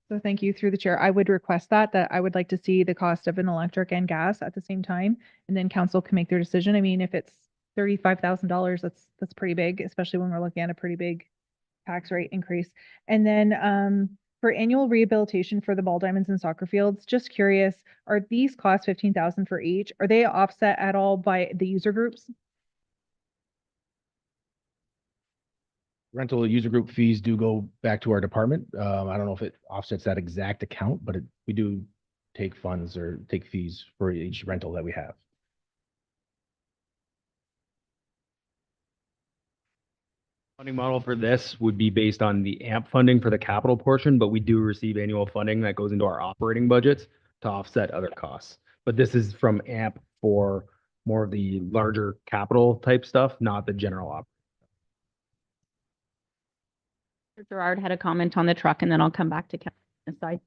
So thank you through the chair. I would request that I would like to see the cost of an electric and gas at the same time, and then council can make their decision. I mean, if it's $35,000, that's pretty big, especially when we're looking at a pretty big tax rate increase. And then for annual rehabilitation for the ball diamonds and soccer fields, just curious, are these costs 15,000 for each? Are they offset at all by the user groups? Rental user group fees do go back to our department. I don't know if it offsets that exact account, but we do take funds or take fees for each rental that we have. Funding model for this would be based on the AMP funding for the capital portion, but we do receive annual funding that goes into our operating budgets to offset other costs. But this is from AMP for more of the larger capital type stuff, not the general op. Gerard had a comment on the truck, and then I'll come back to this side.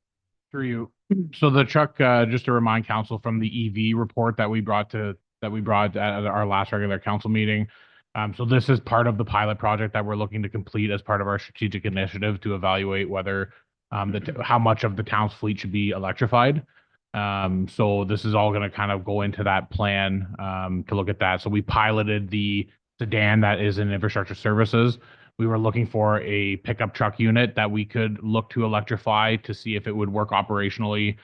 Through you. So the truck, just to remind council from the EV report that we brought at our last regular council meeting. So this is part of the pilot project that we're looking to complete as part of our strategic initiative to evaluate whether how much of the town's fleet should be electrified. So this is all going to kind of go into that plan to look at that. So we piloted the sedan that is in infrastructure services. We were looking for a pickup truck unit that we could look to electrify to see if it would work operationally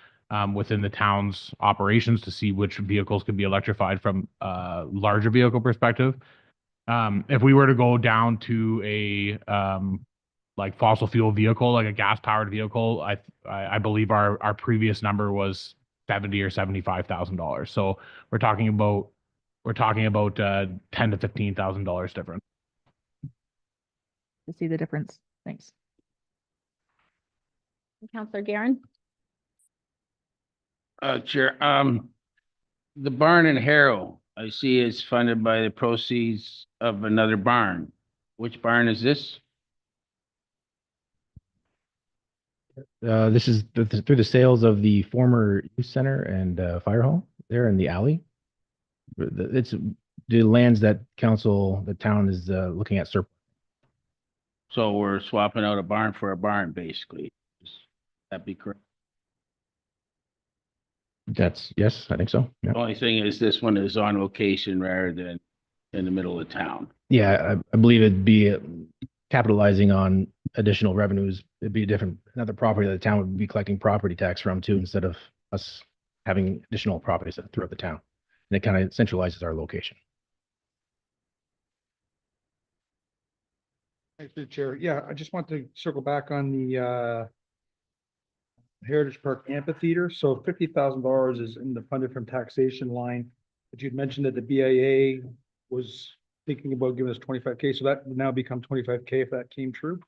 within the town's operations, to see which vehicles could be electrified from a larger vehicle perspective. If we were to go down to a like fossil fuel vehicle, like a gas powered vehicle, I believe our previous number was $70,000 or $75,000. So we're talking about $10,000 to $15,000 difference. To see the difference. Thanks. Councillor Garen? Chair, the barn in Harrow, I see is funded by the proceeds of another barn. Which barn is this? This is through the sales of the former youth center and fire hall there in the alley. It's the lands that the town is looking at surplus. So we're swapping out a barn for a barn, basically. That'd be correct. Yes, I think so. Yeah. The only thing is this one is on location rather than in the middle of town. Yeah, I believe it'd be capitalizing on additional revenues. It'd be another property that the town would be collecting property tax from too, instead of us having additional properties throughout the town. And it kind of centralizes our location. Thanks, Mr. Chair. Yeah, I just want to circle back on the Heritage Park Amphitheater. So $50,000 is in the funded from taxation line, but you'd mentioned that the BIA was thinking about giving us 25K. So that would now become 25K if that came true.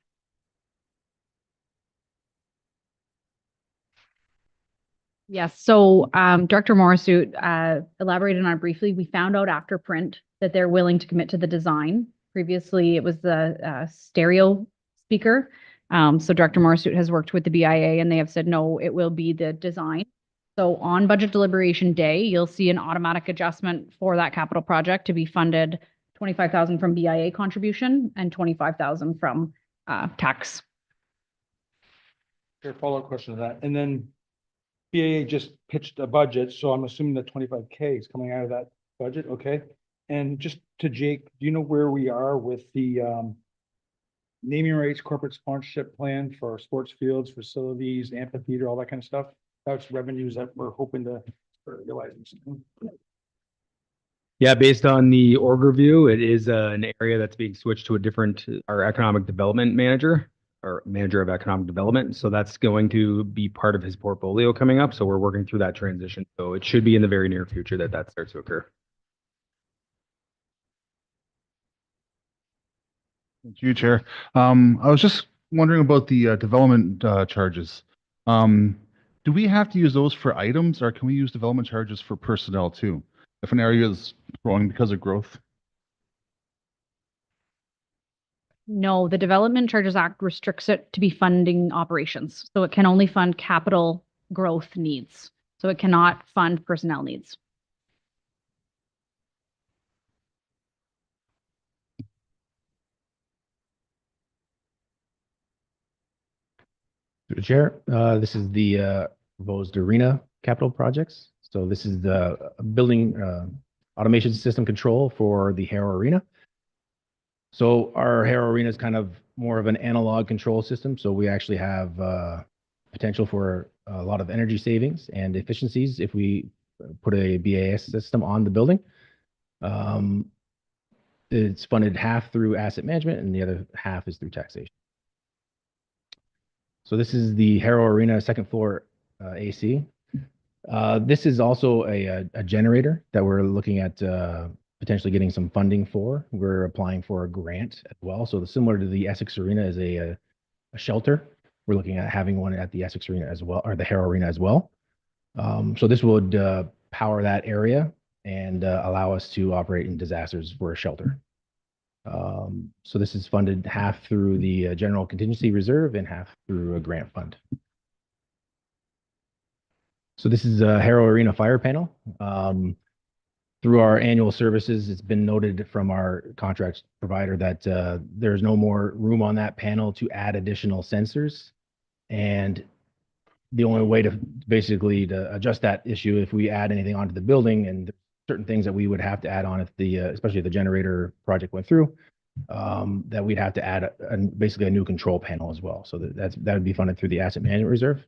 Yes, so Director Morrisute elaborated on it briefly. We found out after print that they're willing to commit to the design. Previously, it was the stereo speaker. So Director Morrisute has worked with the BIA and they have said, no, it will be the design. So on budget deliberation day, you'll see an automatic adjustment for that capital project to be funded 25,000 from BIA contribution and 25,000 from tax. Fair follow-up question to that. And then BIA just pitched a budget, so I'm assuming that 25K is coming out of that budget, okay? And just to Jake, do you know where we are with the naming rights, corporate sponsorship plan for sports fields, facilities, amphitheater, all that kind of stuff? That's revenues that we're hoping to realize. Yeah, based on the org review, it is an area that's being switched to our economic development manager or manager of economic development. So that's going to be part of his portfolio coming up. So we're working through that transition. So it should be in the very near future that starts to occur. Thank you, Chair. I was just wondering about the development charges. Do we have to use those for items, or can we use development charges for personnel too? If an area is growing because of growth? No, the Development Charges Act restricts it to be funding operations. So it can only fund capital growth needs. So it cannot fund personnel needs. Through the chair, this is the proposed arena capital projects. So this is the building automation system control for the Harrow Arena. So our Harrow Arena is kind of more of an analog control system. So we actually have potential for a lot of energy savings and efficiencies if we put a BAS system on the building. It's funded half through asset management and the other half is through taxation. So this is the Harrow Arena second floor AC. This is also a generator that we're looking at potentially getting some funding for. We're applying for a grant as well. So similar to the Essex Arena is a shelter. We're looking at having one at the Essex Arena as well, or the Harrow Arena as well. So this would power that area and allow us to operate in disasters for a shelter. So this is funded half through the general contingency reserve and half through a grant fund. So this is a Harrow Arena fire panel. Through our annual services, it's been noted from our contract provider that there's no more room on that panel to add additional sensors. And the only way to basically to adjust that issue, if we add anything onto the building and certain things that we would have to add on if the, especially if the generator project went through, that we'd have to add basically a new control panel as well. So that would be funded through the asset management reserve.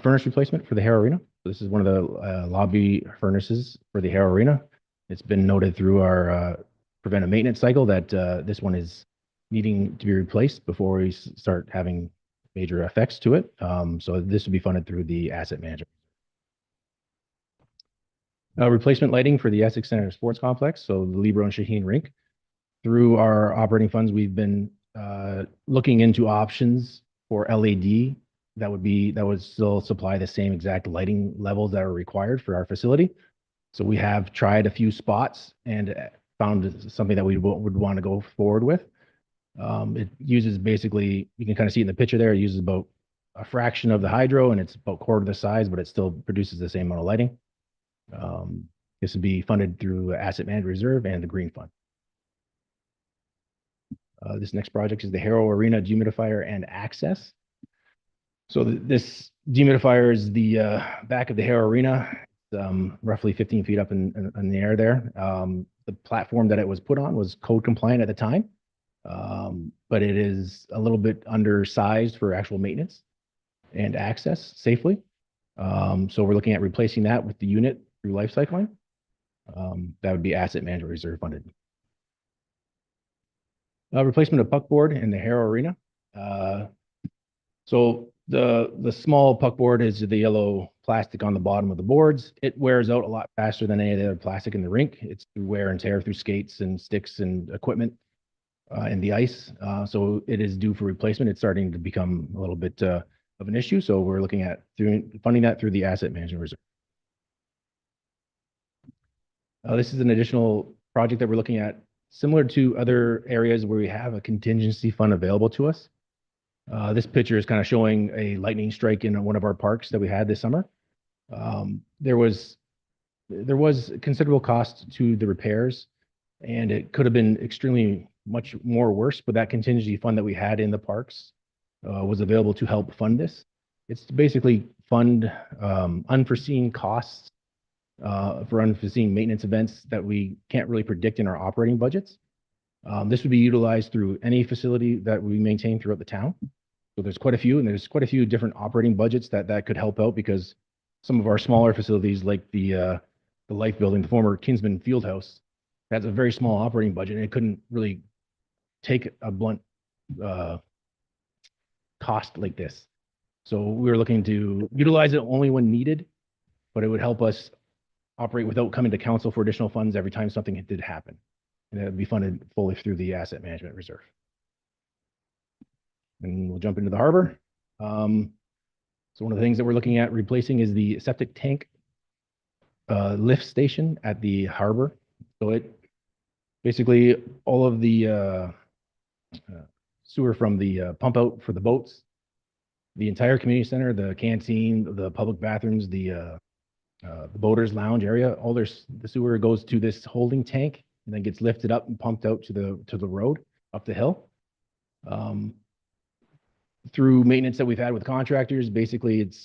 Furnace replacement for the Harrow Arena. So this is one of the lobby furnaces for the Harrow Arena. It's been noted through our preventive maintenance cycle that this one is needing to be replaced before we start having major effects to it. So this would be funded through the asset management. Replacement lighting for the Essex Center Sports Complex, so the Libro and Shaheen Rink. Through our operating funds, we've been looking into options for LED that would still supply the same exact lighting levels that are required for our facility. So we have tried a few spots and found something that we would want to go forward with. It uses basically, you can kind of see in the picture there, it uses about a fraction of the hydro and it's about quarter the size, but it still produces the same amount of lighting. This would be funded through Asset Management Reserve and the Green Fund. This next project is the Harrow Arena dehumidifier and access. So this dehumidifier is the back of the Harrow Arena, roughly 15 feet up in the air there. The platform that it was put on was code compliant at the time, but it is a little bit undersized for actual maintenance and access safely. So we're looking at replacing that with the unit through life cycling. That would be Asset Management Reserve funded. Replacement of puckboard in the Harrow Arena. So the small puckboard is the yellow plastic on the bottom of the boards. It wears out a lot faster than any of the other plastic in the rink. It's through wear and tear through skates and sticks and equipment in the ice. So it is due for replacement. It's starting to become a little bit of an issue. So we're looking at funding that through the Asset Management Reserve. This is an additional project that we're looking at, similar to other areas where we have a contingency fund available to us. This picture is kind of showing a lightning strike in one of our parks that we had this summer. There was considerable cost to the repairs, and it could have been extremely much more worse, but that contingency fund that we had in the parks was available to help fund this. It's to basically fund unforeseen costs for unforeseen maintenance events that we can't really predict in our operating budgets. This would be utilized through any facility that we maintain throughout the town. So there's quite a few, and there's quite a few different operating budgets that could help out, because some of our smaller facilities, like the Life Building, the former Kinsman Fieldhouse, has a very small operating budget, and it couldn't really take a blunt cost like this. So we were looking to utilize it only when needed, but it would help us operate without coming to council for additional funds every time something did happen. And that would be funded fully through the Asset Management Reserve. And we'll jump into the harbor. So one of the things that we're looking at replacing is the septic tank lift station at the harbor. So it basically, all of the sewer from the pump out for the boats, the entire community center, the canteen, the public bathrooms, the boaters lounge area, all the sewer goes to this holding tank and then gets lifted up and pumped out to the road up the hill. through maintenance that we've had with contractors, basically it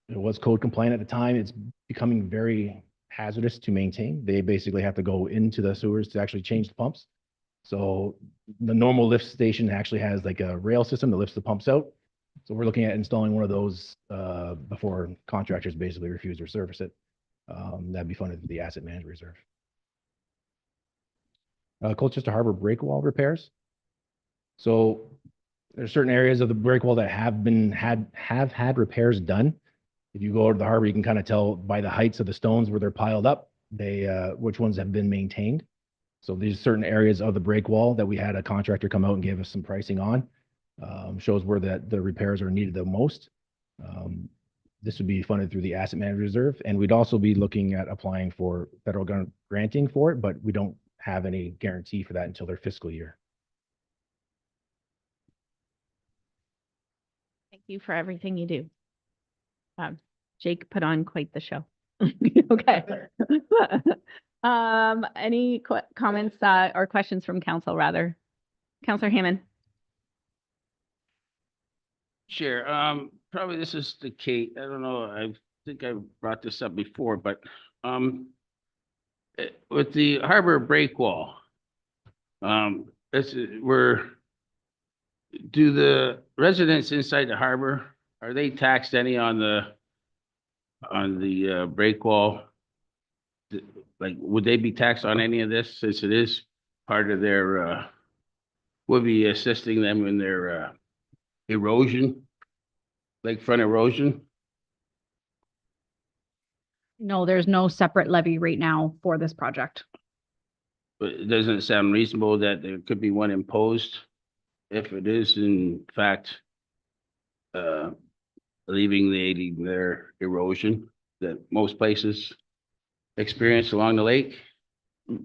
was code compliant at the time. It's becoming very hazardous to maintain. They basically have to go into the sewers to actually change the pumps. So the normal lift station actually has like a rail system that lifts the pumps out. So we're looking at installing one of those before contractors basically refuse to service it. That'd be funded through the asset management reserve. Colchester Harbor break wall repairs. So there's certain areas of the break wall that have had repairs done. If you go to the harbor, you can kind of tell by the heights of the stones where they're piled up, which ones have been maintained. So these certain areas of the break wall that we had a contractor come out and give us some pricing on, shows where the repairs are needed the most. This would be funded through the asset management reserve, and we'd also be looking at applying for federal granting for it, but we don't have any guarantee for that until their fiscal year. Thank you for everything you do. Jake put on quite the show. Okay. Any comments or questions from council rather? Councillor Hammond. Chair, probably this is to Kate. I don't know. I think I brought this up before, but with the harbor break wall, do the residents inside the harbor, are they taxed any on the break wall? Like, would they be taxed on any of this since it is part of their, would be assisting them in their erosion, lakefront erosion? No, there's no separate levy right now for this project. But it doesn't sound reasonable that there could be one imposed if it is in fact alleviating their erosion that most places experience along the lake?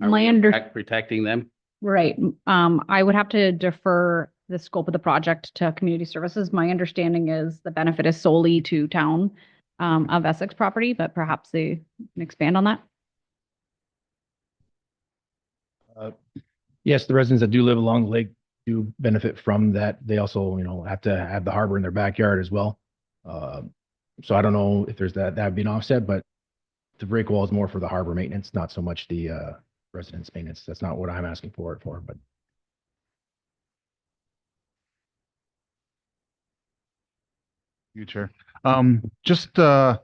Are My we under- protecting them? Right. I would have to defer the scope of the project to community services. My understanding is the benefit is solely to town of Essex property, but perhaps they can expand on that. Yes, the residents that do live along the lake do benefit from that. They also, have to have the harbor in their backyard as well. So I don't know if there's that would be an offset, but the break wall is more for the harbor maintenance, not so much the residents maintenance. That's not what I'm asking for it for, but. You, Chair. Just on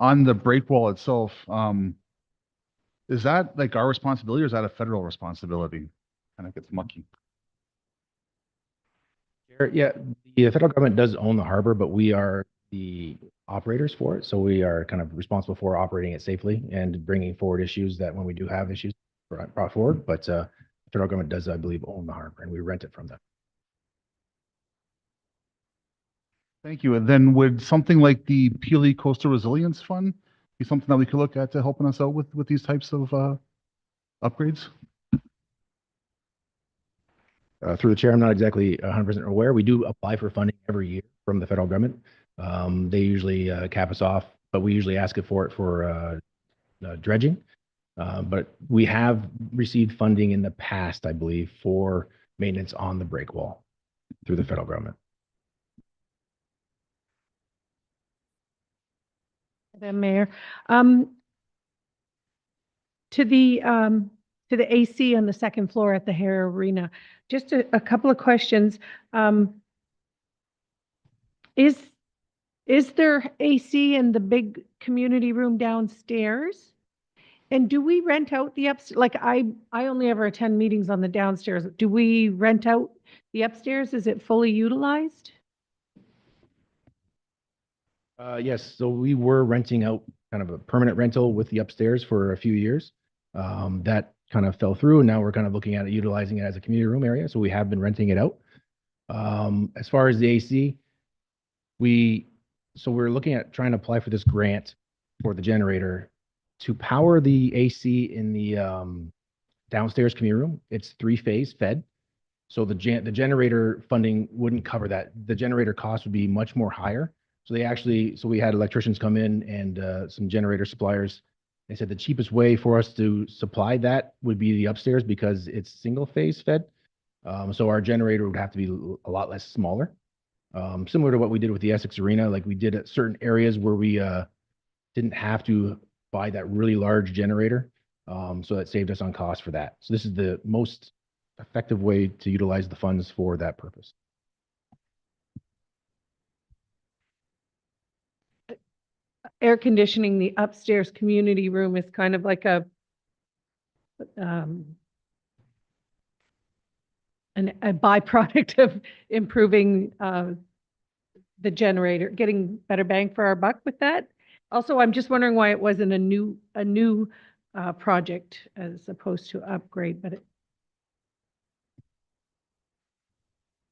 the break wall itself, is that like our responsibility or is that a federal responsibility? Kind of gets mucky. Yeah, the federal government does own the harbor, but we are the operators for it. So we are kind of responsible for operating it safely and bringing forward issues that when we do have issues brought forward. But the federal government does, I believe, own the harbor and we rent it from them. Thank you. And then would something like the Peely Coastal Resilience Fund be something that we could look at to helping us out with these types of upgrades? Through the chair, I'm not exactly 100% aware. We do apply for funding every year from the federal government. They usually cap us off, but we usually ask for dredging. But we have received funding in the past, I believe, for maintenance on the break wall through the federal government. Madam Mayor, to the AC on the second floor at the Hare Arena, just a couple of questions. Is there AC in the big community room downstairs? And do we rent out the upstairs? Like I only ever attend meetings on the downstairs. Do we rent out the upstairs? Is it fully utilized? Yes, so we were renting out kind of a permanent rental with the upstairs for a few years. That kind of fell through and now we're kind of looking at utilizing it as a community room area. So we have been renting it out. As far as the AC, we're looking at trying to apply for this grant for the generator to power the AC in the downstairs community room. It's 3-phase fed. So the generator funding wouldn't cover that. The generator cost would be much more higher. So we had electricians come in and some generator suppliers. They said the cheapest way for us to supply that would be the upstairs because it's single phase fed. So our generator would have to be a lot less smaller. Similar to what we did with the Essex Arena, like we did at certain areas where we didn't have to buy that really large generator. So that saved us on cost for that. So this is the most effective way to utilize the funds for that purpose. Air conditioning the upstairs community room is kind of like a byproduct of improving the generator, getting better bang for our buck with that. Also, I'm just wondering why it wasn't a new project as opposed to upgrade, but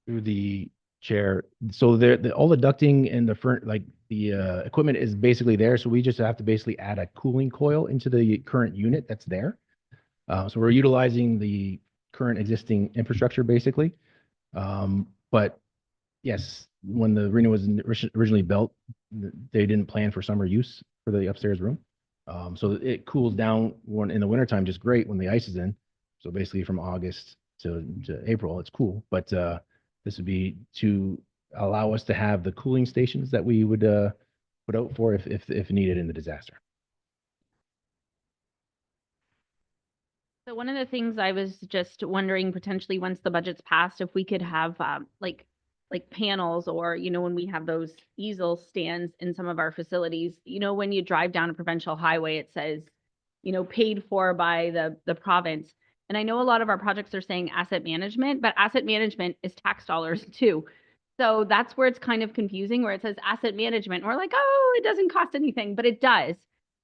Through the chair. So all the ducting and the equipment is basically there. So we just have to basically add a cooling coil into the current unit that's there. So we're utilizing the current existing infrastructure basically. But yes, when the arena was originally built, they didn't plan for summer use for the upstairs room. So it cools down in the wintertime just great when the ice is in. So basically from August to April, it's cool. But this would be to allow us to have the cooling stations that we would put out for if needed in the disaster. So one of the things I was just wondering potentially once the budget's passed, if we could have like panels or, you know, when we have those easel stands in some of our facilities, you know, when you drive down a provincial highway, it says, you know, paid for by the province. And I know a lot of our projects are saying asset management, but asset management is tax dollars too. So that's where it's kind of confusing, where it says asset management. And we're like, oh, it doesn't cost anything, but it does.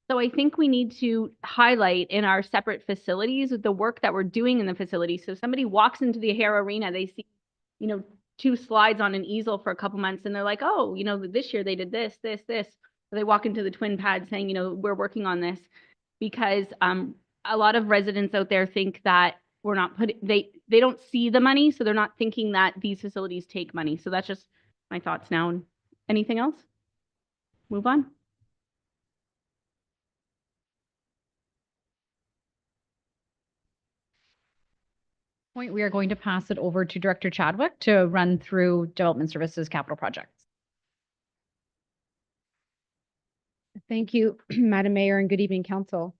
So I think we need to highlight in our separate facilities the work that we're doing in the facility. So somebody walks into the Hare Arena, they see, you know, 2 slides on an easel for a couple months, and they're like, oh, you know, this year they did this. So they walk into the Twin Pad saying, you know, we're working on this, because a lot of residents out there think that we're not putting, they don't see the money, so they're not thinking that these facilities take money. So that's just my thoughts now. Anything else? Move on. Point, we are going to pass it over to Director Chadwick to run through Development Services capital projects. Thank you, Madam Mayor, and good evening, Council.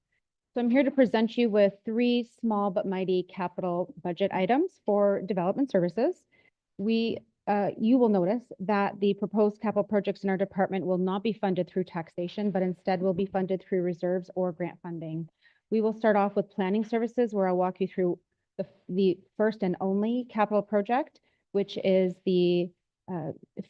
So I'm here to present you with 3 small but mighty capital budget items for Development Services. You will notice that the proposed capital projects in our department will not be funded through taxation, but instead will be funded through reserves or grant funding. We will start off with planning services, where I'll walk you through the first and only capital project, which is the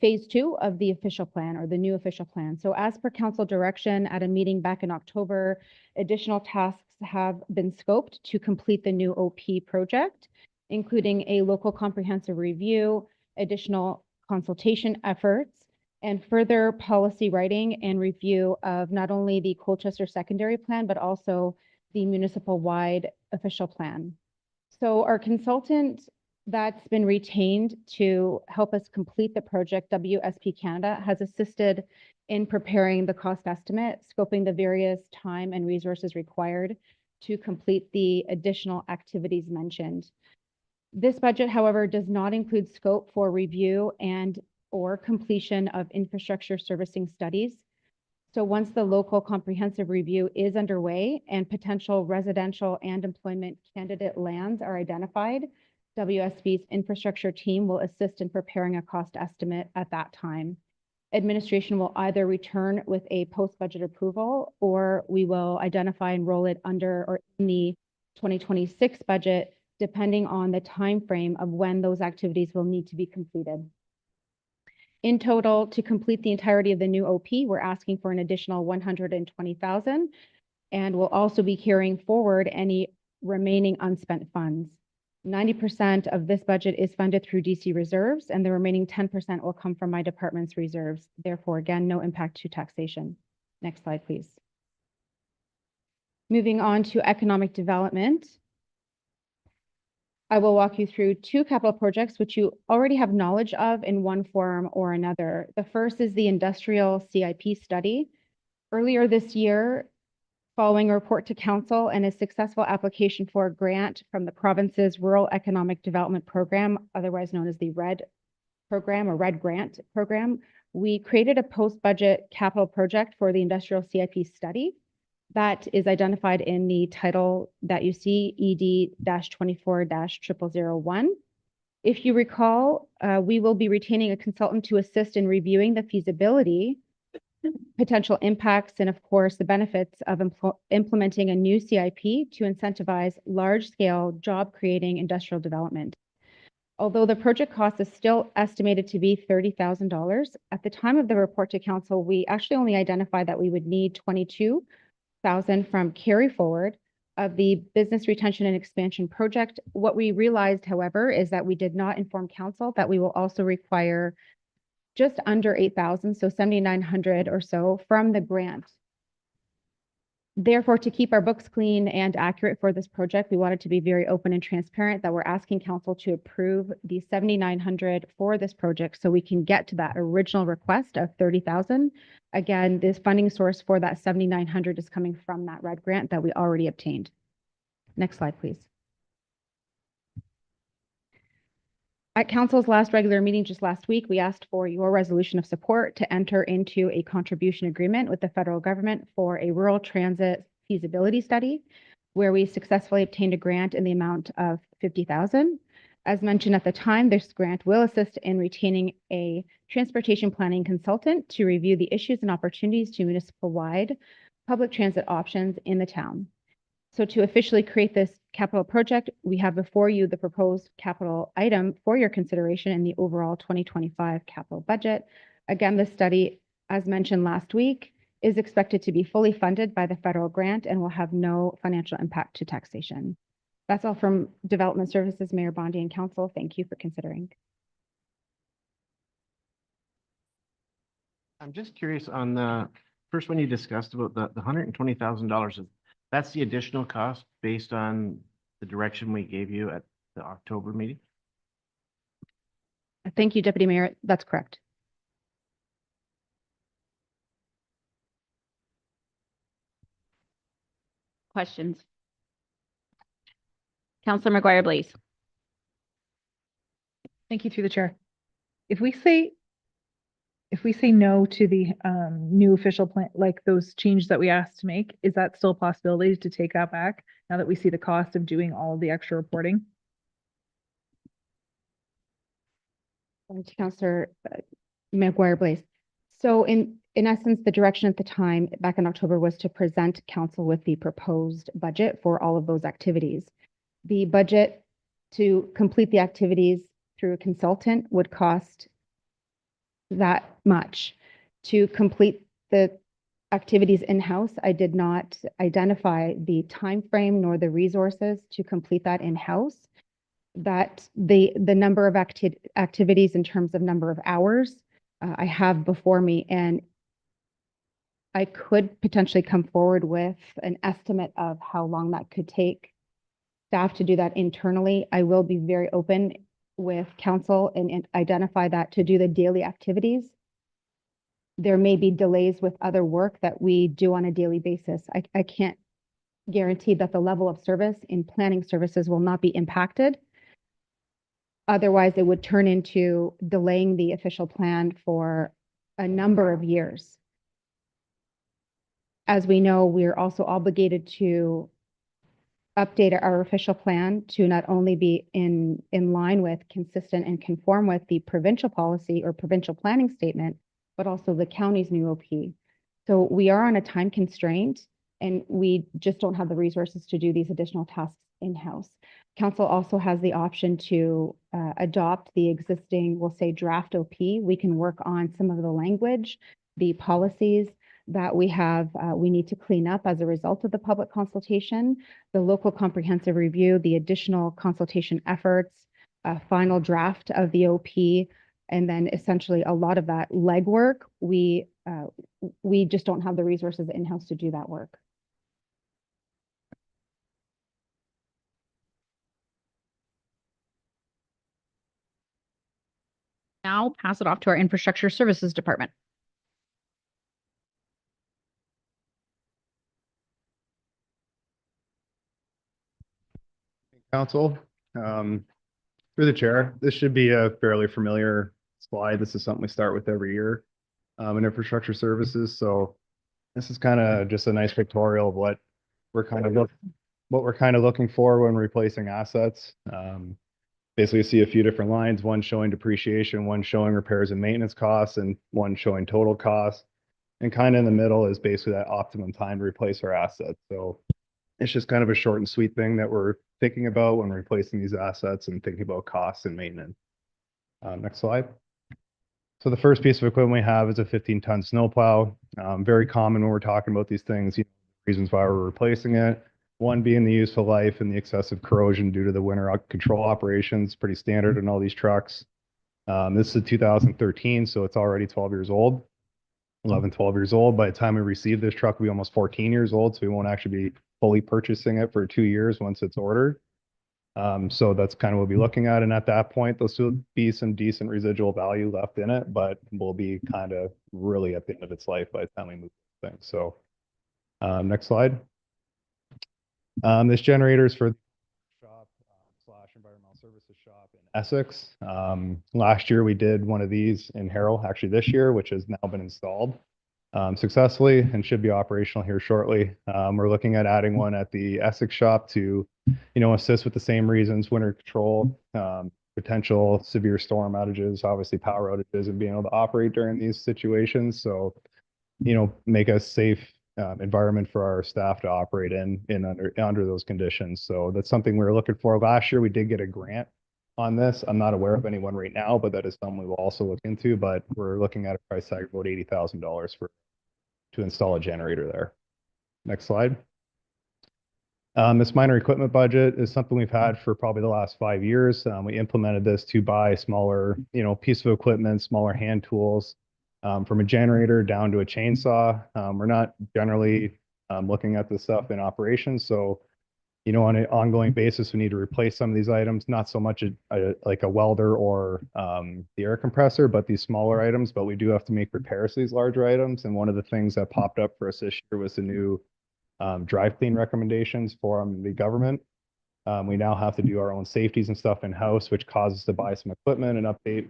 phase 2 of the official plan, or the new official plan. So as per council direction at a meeting back in October, additional tasks have been scoped to complete the new OP project, including a local comprehensive review, additional consultation efforts, and further policy writing and review of not only the Colchester secondary plan, but also the municipal-wide official plan. So our consultant that's been retained to help us complete the project, WSP Canada, has assisted in preparing the cost estimate, scoping the various time and resources required to complete the additional activities mentioned. This budget, however, does not include scope for review and or completion of infrastructure servicing studies. So once the local comprehensive review is underway and potential residential and employment candidate lands are identified, WSP's infrastructure team will assist in preparing a cost estimate at that time. Administration will either return with a post-budget approval, or we will identify and roll it under or in the 2026 budget, depending on the time frame of when those activities will need to be completed. In total, to complete the entirety of the new OP, we're asking for an additional $120,000, and we'll also be carrying forward any remaining unspent funds. 90% of this budget is funded through DC reserves, and the remaining 10% will come from my department's reserves. Therefore, again, no impact to taxation. Next slide, please. Moving on to economic development. I will walk you through 2 capital projects, which you already have knowledge of in one form or another. The first is the industrial CIP study. Earlier this year, following a report to council and a successful application for a grant from the province's Rural Economic Development Program, otherwise known as the RED program, or RED grant program, we created a post-budget capital project for the industrial CIP study that is identified in the title that you see, ED-24-0001. If you recall, we will be retaining a consultant to assist in reviewing the feasibility, potential impacts, and of course, the benefits of implementing a new CIP to incentivize large-scale job-creating industrial development. Although the project cost is still estimated to be $30,000, at the time of the report to council, we actually only identified that we would need $22,000 from carry forward of the business retention and expansion project. What we realized, however, is that we did not inform council that we will also require just under 8,000, so 7,900 or so from the grant. Therefore, to keep our books clean and accurate for this project, we wanted to be very open and transparent that we're asking council to approve the 7,900 for this project so we can get to that original request of 30,000. Again, this funding source for that 7,900 is coming from that RED grant that we already obtained. Next slide, please. At council's last regular meeting just last week, we asked for your resolution of support to enter into a contribution agreement with the federal government for a rural transit feasibility study, where we successfully obtained a grant in the amount of $50,000. As mentioned at the time, this grant will assist in retaining a transportation planning consultant to review the issues and opportunities to municipal-wide public transit options in the town. So to officially create this capital project, we have before you the proposed capital item for your consideration in the overall 2025 capital budget. Again, this study, as mentioned last week, is expected to be fully funded by the federal grant and will have no financial impact to taxation. That's all from Development Services, Mayor Bondi and Council. Thank you for considering. I'm just curious on the first one you discussed about the $120,000. That's the additional cost based on the direction we gave you at the October meeting? Thank you, Deputy Mayor. That's correct. Questions? Councillor McGuire, please. Thank you through the chair. If we say no to the new official plan, like those changes that we asked to make, is that still a possibility to take that back now that we see the cost of doing all the extra reporting? To Councillor McGuire Blaze. So in essence, the direction at the time back in October was to present council with the proposed budget for all of those activities. The budget to complete the activities through a consultant would cost that much. To complete the activities in-house, I did not identify the time frame nor the resources to complete that in-house. That the number of activities in terms of number of hours I have before me, and I could potentially come forward with an estimate of how long that could take staff to do that internally. I will be very open with council and identify that to do the daily activities, there may be delays with other work that we do on a daily basis. I can't guarantee that the level of service in planning services will not be impacted. Otherwise, it would turn into delaying the official plan for a number of years. As we know, we're also obligated to update our official plan to not only be in line with, consistent and conform with the provincial policy or provincial planning statement, but also the county's new OP. So we are on a time constraint and we just don't have the resources to do these additional tasks in-house. Council also has the option to adopt the existing, we'll say draft OP. We can work on some of the language, the policies that we have, we need to clean up as a result of the public consultation, the local comprehensive review, the additional consultation efforts, final draft of the OP, and then essentially a lot of that legwork, we just don't have the resources in-house to do that work. Now pass it off to our Infrastructure Services Department. Council, through the chair, this should be a fairly familiar slide. This is something we start with every year in infrastructure services. So this is kind of just a nice pictorial of what we're kind of looking for when replacing assets. Basically, you see a few different lines, one showing depreciation, one showing repairs and maintenance costs, and one showing total costs. And kind of in the middle is basically that optimum time to replace our assets. So it's just kind of a short and sweet thing that we're thinking about when replacing these assets and thinking about costs and maintenance. Next slide. So the first piece of equipment we have is a 15-ton snowplow. Very common when we're talking about these things, reasons why we're replacing it. One being the useful life and the excessive corrosion due to the winter control operations, pretty standard in all these trucks. This is a 2013, so it's already 12 years old, 11, 12 years old. By the time we receive this truck, we'll be almost 14 years old, so we won't actually be fully purchasing it for 2 years once it's ordered. So that's kind of what we'll be looking at. And at that point, there'll still be some decent residual value left in it, but we'll be kind of really at the end of its life by the time we move things. So next slide. This generator is for the shop / environmental services shop in Essex. Last year we did one of these in Harrow, actually this year, which has now been installed successfully and should be operational here shortly. We're looking at adding one at the Essex shop to, assist with the same reasons, winter control, potential severe storm outages, obviously power outages, and being able to operate during these situations. So, make a safe environment for our staff to operate in under those conditions. So that's something we were looking for. Last year, we did get a grant on this. I'm not aware of anyone right now, but that is something we will also look into. But we're looking at a price tag of about $80,000 to install a generator there. Next slide. This minor equipment budget is something we've had for probably the last 5 years. We implemented this to buy smaller, piece of equipment, smaller hand tools, from a generator down to a chainsaw. We're not generally looking at this stuff in operations. So, on an ongoing basis, we need to replace some of these items, not so much like a welder or the air compressor, but these smaller items. But we do have to make repairs to these larger items. And one of the things that popped up for us this year was the new drive clean recommendations from the government. We now have to do our own safeties and stuff in-house, which causes us to buy some equipment and update,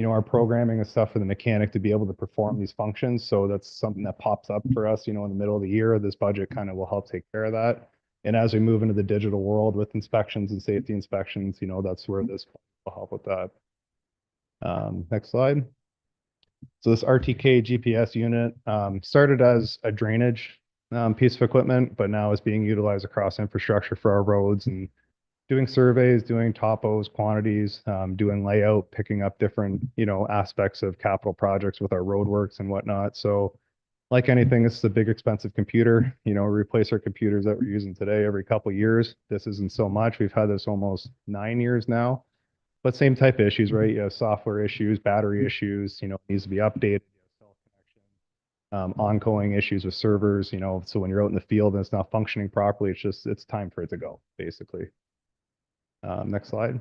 our programming and stuff for the mechanic to be able to perform these functions. So that's something that pops up for us, in the middle of the year. This budget kind of will help take care of that. And as we move into the digital world with inspections and safety inspections, that's where this will help with that. Next slide. So this RTK GPS unit started as a drainage piece of equipment, but now is being utilized across infrastructure for our roads and doing surveys, doing topos, quantities, doing layout, picking up different, aspects of capital projects with our roadworks and whatnot. So like anything, this is a big expensive computer. We replace our computers that we're using today every couple of years. This isn't so much. We've had this almost 9 years now, but same type of issues, right? You have software issues, battery issues, needs to be updated. Ongoing issues with servers, so when you're out in the field and it's not functioning properly, it's time for it to go, basically. Next slide.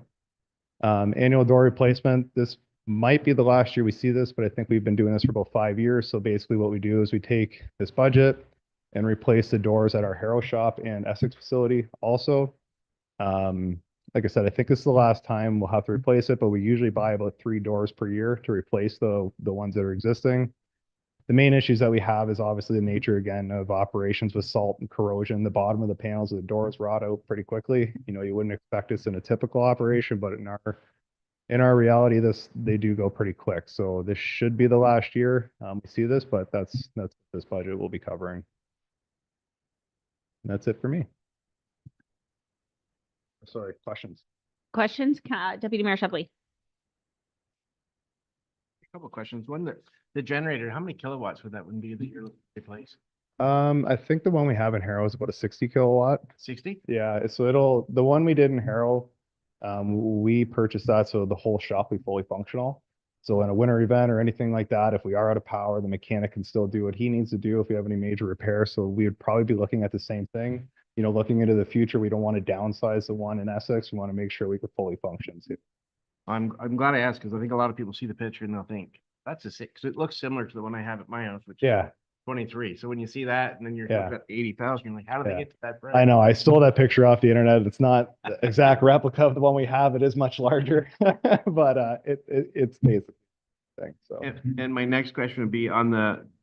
Annual door replacement. This might be the last year we see this, but I think we've been doing this for about 5 years. So basically what we do is we take this budget and replace the doors at our Harrow shop and Essex facility also. Like I said, I think this is the last time we'll have to replace it, but we usually buy about 3 doors per year to replace the ones that are existing. The main issues that we have is obviously the nature, again, of operations with salt and corrosion. The bottom of the panels of the doors rot out pretty quickly. You wouldn't expect this in a typical operation, but in our reality, they do go pretty quick. So this should be the last year we see this, but that's what this budget will be covering. And that's it for me. Sorry, questions? Questions? Deputy Mayor Shepley. A couple of questions. One, the generator, how many kilowatts would that one be that you're looking to replace? I think the one we have in Harrow is about a 60 kilowatt. 60? Yeah, so the one we did in Harrow, we purchased that so the whole shop will be fully functional. So in a winter event or anything like that, if we are out of power, the mechanic can still do what he needs to do if we have any major repairs. So we would probably be looking at the same thing. Looking into the future, we don't want to downsize the one in Essex. We want to make sure we can fully function too. I'm glad I asked because I think a lot of people see the picture and they'll think that's a 6. It looks similar to the one I have at my house, which is 23. So when you see that and then you're at 80,000, you're like, how do they get to that price? I know. I stole that picture off the internet. It's not the exact replica of the one we have. It is much larger, but it's basic. So. And my next question would be on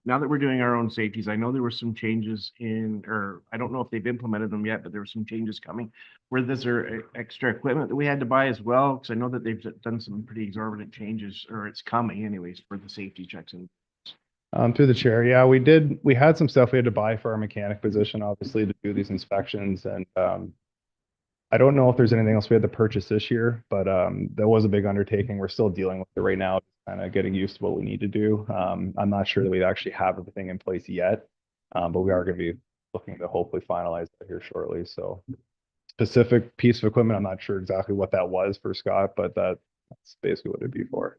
now that we're doing our own safeties, I know there were some changes or I don't know if they've implemented them yet, but there were some changes coming. Were there extra equipment that we had to buy as well? Because I know that they've done some pretty exorbitant changes, or it's coming anyways, for the safety checks. And Through the chair, yeah, we had some stuff we had to buy for our mechanic position, obviously, to do these inspections. And I don't know if there's anything else we had to purchase this year, but that was a big undertaking. We're still dealing with it right now, kind of getting used to what we need to do. I'm not sure that we actually have everything in place yet, but we are going to be looking to hopefully finalize that here shortly. So specific piece of equipment, I'm not sure exactly what that was for Scott, but that's basically what it'd be for.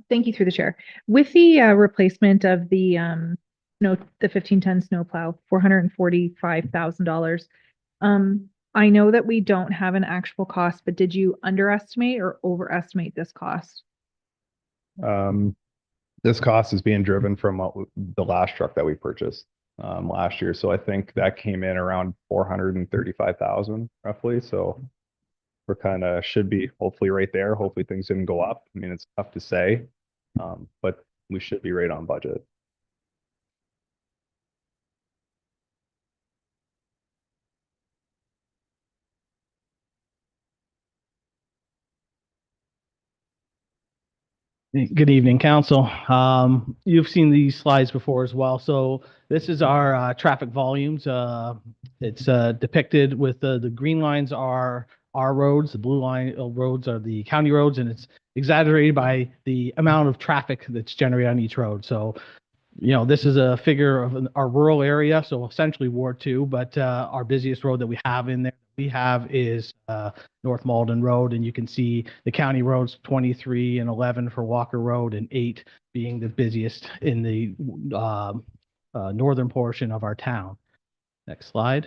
Thank you through the chair. With the replacement of the the 15-ton snowplow, $445,000. I know that we don't have an actual cost, but did you underestimate or overestimate this cost? This cost is being driven from the last truck that we purchased last year. So I think that came in around 435,000 roughly. So we're kind of should be hopefully right there. Hopefully things didn't go up. I mean, it's tough to say, but we should be right on budget. Good evening, council. You've seen these slides before as well. So this is our traffic volumes. It's depicted with the green lines are our roads, the blue line roads are the county roads, and it's exaggerated by the amount of traffic that's generated on each road. So, you know, this is a figure of our rural area, so essentially Ward 2, but our busiest road that we have in there is North Malden Road, and you can see the county roads 23 and 11 for Walker Road and 8 being the busiest in the northern portion of our town. Next slide.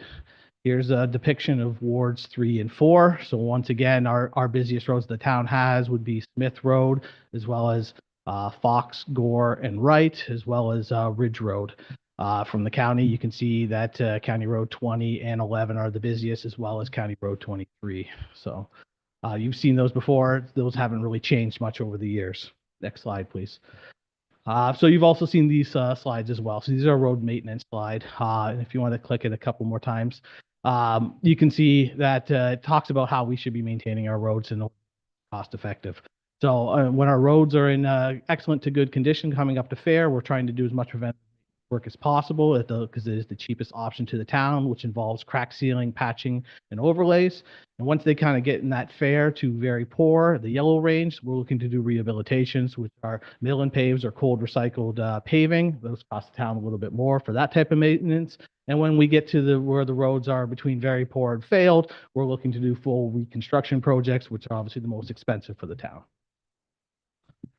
Here's a depiction of wards 3 and 4. So once again, our busiest roads the town has would be Smith Road, as well as Fox, Gore, and Wright, as well as Ridge Road. From the county, you can see that County Road 20 and 11 are the busiest, as well as County Road 23. So you've seen those before. Those haven't really changed much over the years. Next slide, please. So you've also seen these slides as well. So these are road maintenance slide. And if you want to click it a couple more times, you can see that it talks about how we should be maintaining our roads and cost effective. So when our roads are in excellent to good condition coming up to fair, we're trying to do as much preventive work as possible because it is the cheapest option to the town, which involves crack sealing, patching, and overlays. And once they kind of get in that fair to very poor, the yellow range, we're looking to do rehabilitations, which are mill and paves or cold recycled paving. Those cost the town a little bit more for that type of maintenance. And when we get to where the roads are between very poor and failed, we're looking to do full reconstruction projects, which are obviously the most expensive for the town.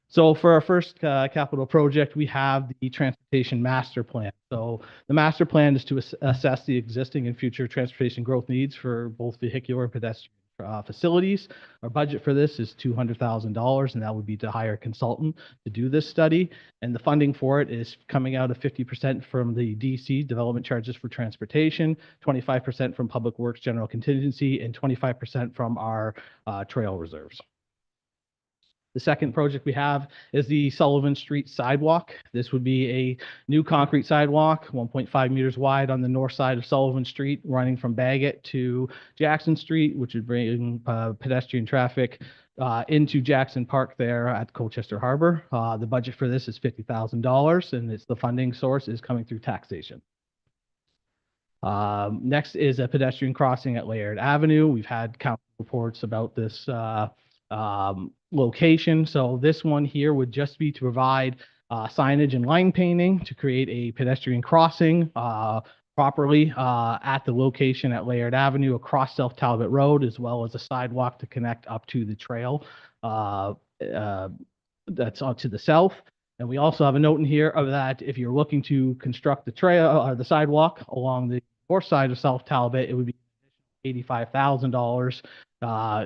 So for our first capital project, we have the transportation master plan. So the master plan is to assess the existing and future transportation growth needs for both vehicular and pedestrian facilities. Our budget for this is $200,000, and that would be to hire a consultant to do this study. And the funding for it is coming out of 50% from the DC development charges for transportation, 25% from Public Works general contingency, and 25% from our trail reserves. The second project we have is the Sullivan Street sidewalk. This would be a new concrete sidewalk, 1.5 meters wide on the north side of Sullivan Street, running from Bagot to Jackson Street, which would bring pedestrian traffic into Jackson Park there at Colchester Harbor. The budget for this is $50,000, and the funding source is coming through taxation. Next is a pedestrian crossing at Laird Avenue. We've had council reports about this location. So this one here would just be to provide signage and line painting to create a pedestrian crossing properly at the location at Laird Avenue across South Talbot Road, as well as a sidewalk to connect up to the trail that's on to the south. And we also have a note in here of that if you're looking to construct the trail or the sidewalk along the north side of South Talbot, it would be $85,000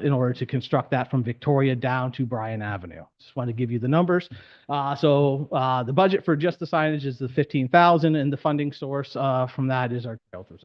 in order to construct that from Victoria down to Bryan Avenue. Just want to give you the numbers. So the budget for just the signage is the $15,000, and the funding source from that is our trail reserve.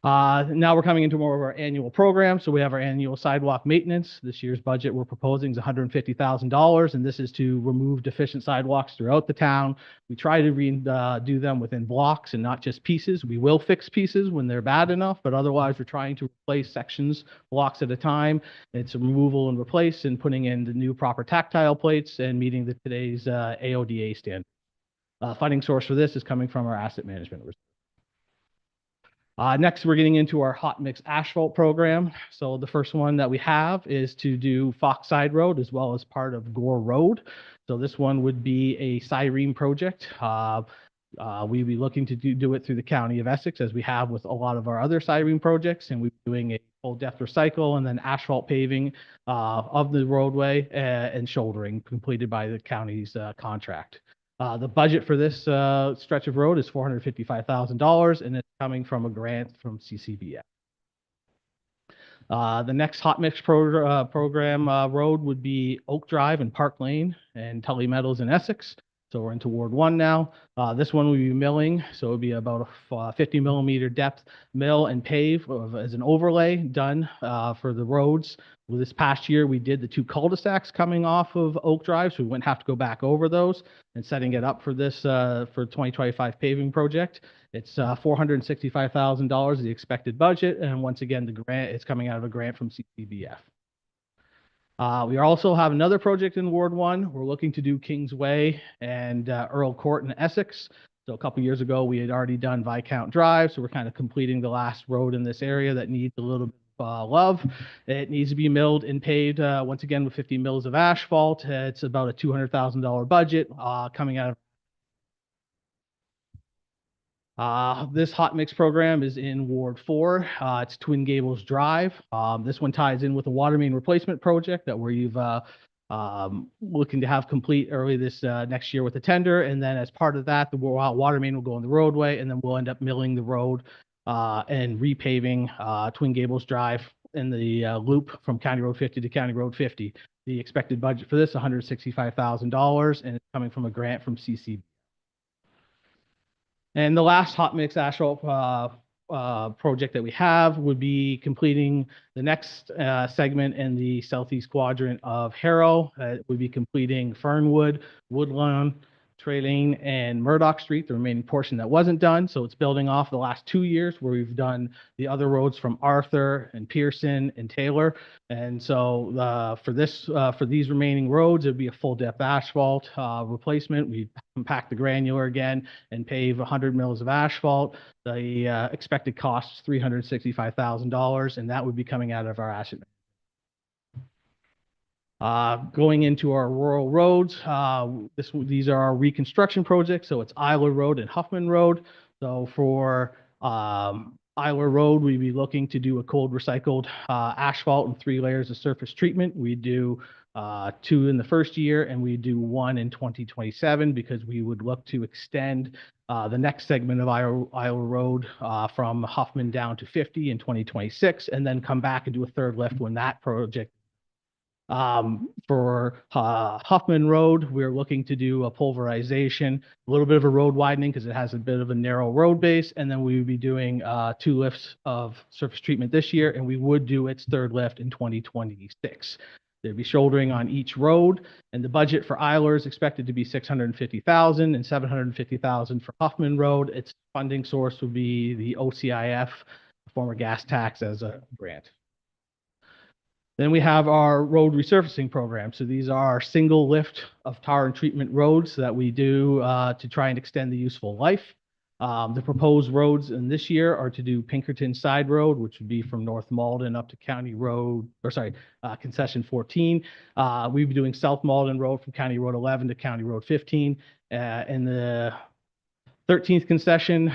Now we're coming into more of our annual program. So we have our annual sidewalk maintenance. This year's budget we're proposing is $150,000, and this is to remove deficient sidewalks throughout the town. We try to do them within blocks and not just pieces. We will fix pieces when they're bad enough, but otherwise we're trying to replace sections, blocks at a time. It's a removal and replace and putting in the new proper tactile plates and meeting today's AODA standard. Funding source for this is coming from our asset management reserve. Next, we're getting into our hot mix asphalt program. So the first one that we have is to do Fox Side Road as well as part of Gore Road. So this one would be a Cyrene project. We'd be looking to do it through the County of Essex as we have with a lot of our other Cyrene projects, and we're doing a full depth recycle and then asphalt paving of the roadway and shouldering completed by the county's contract. The budget for this stretch of road is $455,000, and it's coming from a grant from CCBF. The next hot mix program road would be Oak Drive and Park Lane and Tully Meadows in Essex. So we're into Ward 1 now. This one will be milling, so it would be about a 50 millimeter depth mill and pave as an overlay done for the roads. Well, this past year, we did the 2 cul-de-sacs coming off of Oak Drive, so we wouldn't have to go back over those and setting it up for this for 2025 paving project. It's $465,000 the expected budget, and once again, the grant is coming out of a grant from CCBF. We also have another project in Ward 1. We're looking to do Kingsway and Earl Court in Essex. So a couple years ago, we had already done Viscount Drive, so we're kind of completing the last road in this area that needs a little bit of love. It needs to be milled and paved once again with 50 mils of asphalt. It's about a $200,000 budget coming out of this hot mix program is in Ward 4. It's Twin Gables Drive. This one ties in with a water main replacement project that we've looking to have complete early this next year with a tender. And then as part of that, the water main will go on the roadway, and then we'll end up milling the road and repaving Twin Gables Drive in the loop from County Road 50 to County Road 50. The expected budget for this is $165,000, and it's coming from a grant from CCB. And the last hot mix asphalt project that we have would be completing the next segment in the southeast quadrant of Harrow. It would be completing Fernwood, Woodlawn, Traylane, and Murdoch Street, the remaining portion that wasn't done. So it's building off the last 2 years where we've done the other roads from Arthur and Pearson and Taylor. And so for these remaining roads, it'd be a full depth asphalt replacement. We compact the granular again and pave 100 mils of asphalt. The expected cost is $365,000, and that would be coming out of our asset. Going into our rural roads, these are our reconstruction projects. So it's Isla Road and Huffman Road. So for Isla Road, we'd be looking to do a cold recycled asphalt and 3 layers of surface treatment. We do 2 in the first year, and we do 1 in 2027 because we would look to extend the next segment of Isla Road from Huffman down to 50 in 2026, and then come back and do a third lift when that project. For Huffman Road, we're looking to do a pulverization, a little bit of a road widening because it has a bit of a narrow road base, and then we would be doing 2 lifts of surface treatment this year, and we would do its third lift in 2026. There'd be shouldering on each road, and the budget for Isla is expected to be $650,000 and $750,000 for Huffman Road. Its funding source would be the OCIF, former gas tax, as a grant. Then we have our road resurfacing program. So these are our single lift of tar and treatment roads that we do to try and extend the useful life. The proposed roads in this year are to do Pinkerton Side Road, which would be from North Malden up to County Road, Concession 14. We'd be doing South Malden Road from County Road 11 to County Road 15. And the 13th concession,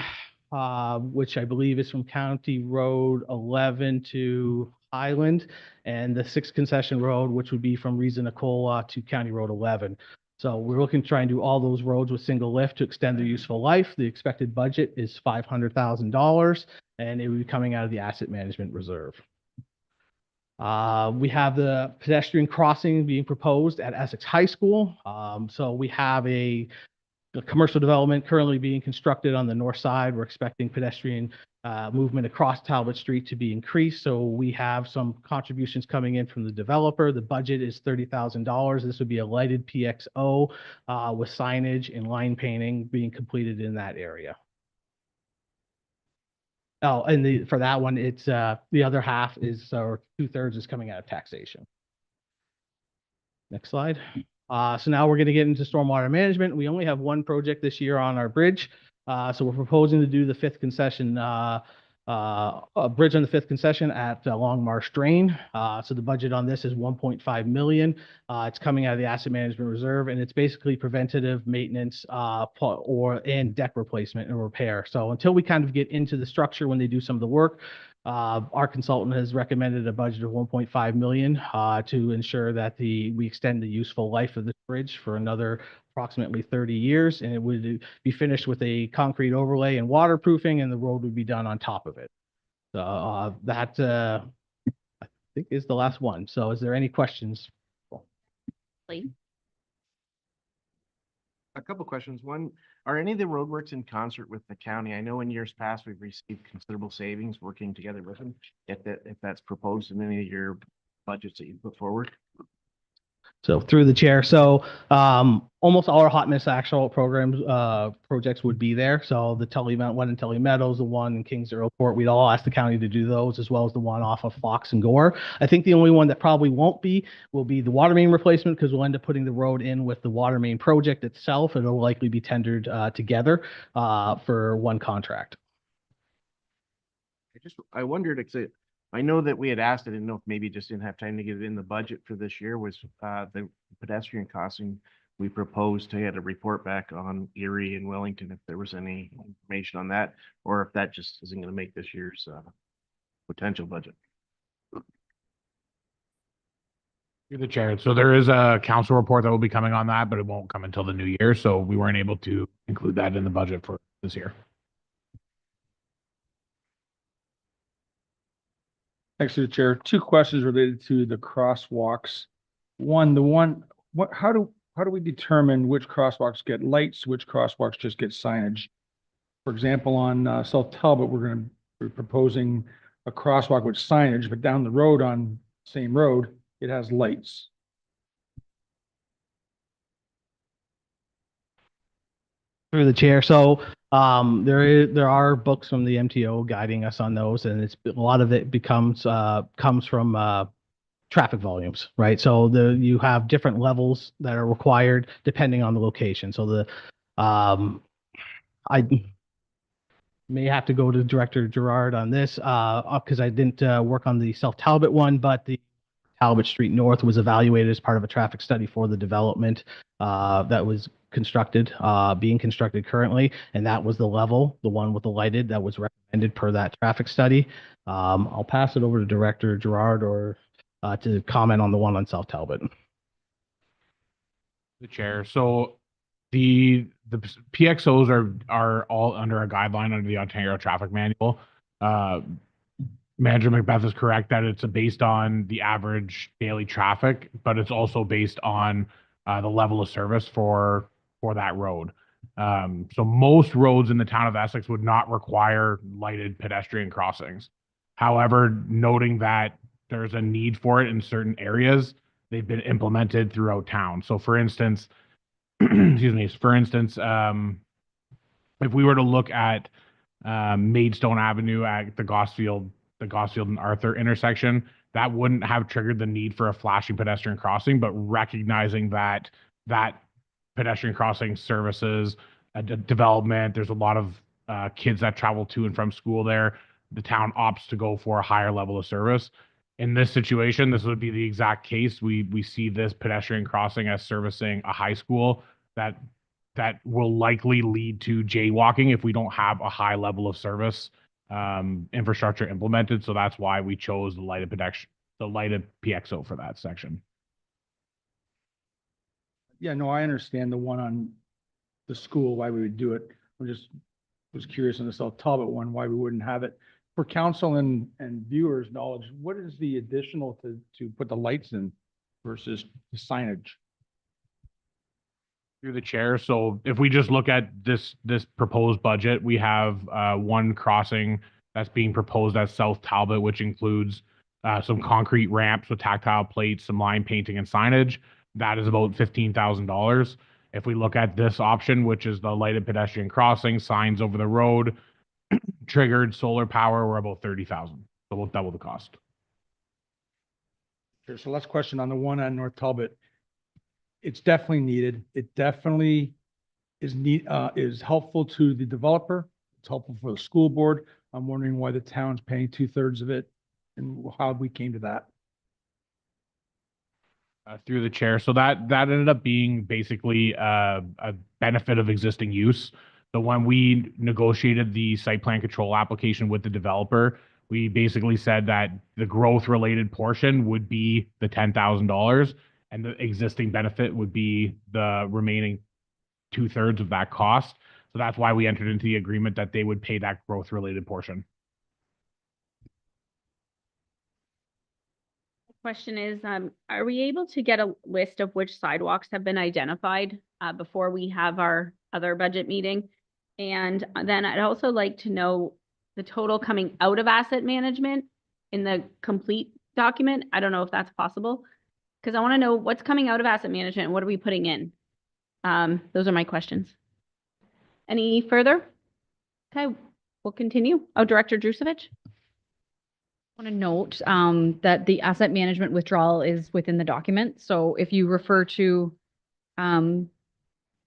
which I believe is from County Road 11 to Highland, and the 6th concession road, which would be from Reason-Nicola to County Road 11. So we're looking to try and do all those roads with single lift to extend their useful life. The expected budget is $500,000, and it would be coming out of the asset management reserve. We have the pedestrian crossing being proposed at Essex High School. So we have a the commercial development currently being constructed on the north side. We're expecting pedestrian movement across Talbot Street to be increased. So we have some contributions coming in from the developer. The budget is $30,000. This would be a lighted PXO with signage and line painting being completed in that area. Oh, and for that one, it's the other half is, or 2/3 is coming out of taxation. Next slide. So now we're going to get into stormwater management. We only have one project this year on our bridge. So we're proposing to do the fifth concession, a bridge on the fifth concession at Long Marsh Drain. So the budget on this is 1.5 million. It's coming out of the asset management reserve, and it's basically preventative maintenance and deck replacement and repair. So until we kind of get into the structure when they do some of the work, our consultant has recommended a budget of 1.5 million to ensure that we extend the useful life of this bridge for another approximately 30 years, and it would be finished with a concrete overlay and waterproofing, and the road would be done on top of it. So that I think is the last one. So is there any questions? Please. A couple questions. One, are any of the roadworks in concert with the county? I know in years past, we've received considerable savings working together with them. If that's proposed in any of your budgets that you put forward? So through the chair, so almost all our hot mix actual programs, projects would be there. So the Tully one in Tully Meadows, the one in Kings Airport, we'd all ask the county to do those, as well as the one off of Fox and Gore. I think the only one that probably won't be will be the water main replacement, because we'll end up putting the road in with the water main project itself. It'll likely be tendered together for one contract. I wondered, because I know that we had asked, I didn't know if maybe just didn't have time to get it in the budget for this year, was the pedestrian crossing. We proposed to get a report back on Erie and Wellington, if there was any information on that, or if that just isn't going to make this year's potential budget. You're the chair. So there is a council report that will be coming on that, but it won't come until the new year. So we weren't able to include that in the budget for this year. Thanks to the chair. Two questions related to the crosswalks. How do we determine which crosswalks get lights, which crosswalks just get signage? For example, on South Talbot, we're proposing a crosswalk with signage, but down the road on same road, it has lights. Through the chair. So there are books from the MTO guiding us on those, and a lot of it comes from traffic volumes, right? So you have different levels that are required depending on the location. So I may have to go to Director Gerard on this because I didn't work on the South Talbot one, but the Talbot Street North was evaluated as part of a traffic study for the development that was being constructed currently, and that was the one with the lighted that was recommended per that traffic study. I'll pass it over to Director Gerard or to comment on the one on South Talbot. The chair. So the PXOs are all under a guideline under the Ontario Traffic Manual. Manager Macbeth is correct that it's based on the average daily traffic, but it's also based on the level of service for that road. So most roads in the town of Essex would not require lighted pedestrian crossings. However, noting that there's a need for it in certain areas, they've been implemented throughout town. So for instance, excuse me, if we were to look at Maidstone Avenue at the Gosfield and Arthur intersection, that wouldn't have triggered the need for a flashing pedestrian crossing, but recognizing that pedestrian crossing services development, there's a lot of kids that travel to and from school there. The town opts to go for a higher level of service. In this situation, this would be the exact case. We see this pedestrian crossing as servicing a high school that will likely lead to jaywalking if we don't have a high level of service infrastructure implemented. So that's why we chose the lighted PXO for that section. Yeah, no, I understand the one on the school, why we would do it. I was curious on the South Talbot one, why we wouldn't have it. For council and viewers' knowledge, what is the additional to put the lights in versus the signage? Through the chair. So if we just look at this proposed budget, we have one crossing that's being proposed as South Talbot, which includes some concrete ramps with tactile plates, some line painting and signage. That is about $15,000. If we look at this option, which is the lighted pedestrian crossing, signs over the road, triggered solar power, we're about 30,000. So we'll double the cost. Sure. So last question on the one on North Talbot. It's definitely needed. It definitely is helpful to the developer. It's helpful for the school board. I'm wondering why the town's paying 2/3 of it and how we came to that. Through the chair. So that ended up being basically a benefit of existing use. So when we negotiated the site plan control application with the developer, we basically said that the growth related portion would be the $10,000 and the existing benefit would be the remaining 2/3 of that cost. So that's why we entered into the agreement that they would pay that growth related portion. Question is, are we able to get a list of which sidewalks have been identified before we have our other budget meeting? And then I'd also like to know the total coming out of asset management in the complete document. I don't know if that's possible, because I want to know what's coming out of asset management and what are we putting in? Those are my questions. Any further? Okay, we'll continue. Oh, Director Drusevich? Want to note that the asset management withdrawal is within the document. So if you refer to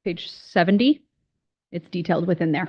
page 70, it's detailed within there.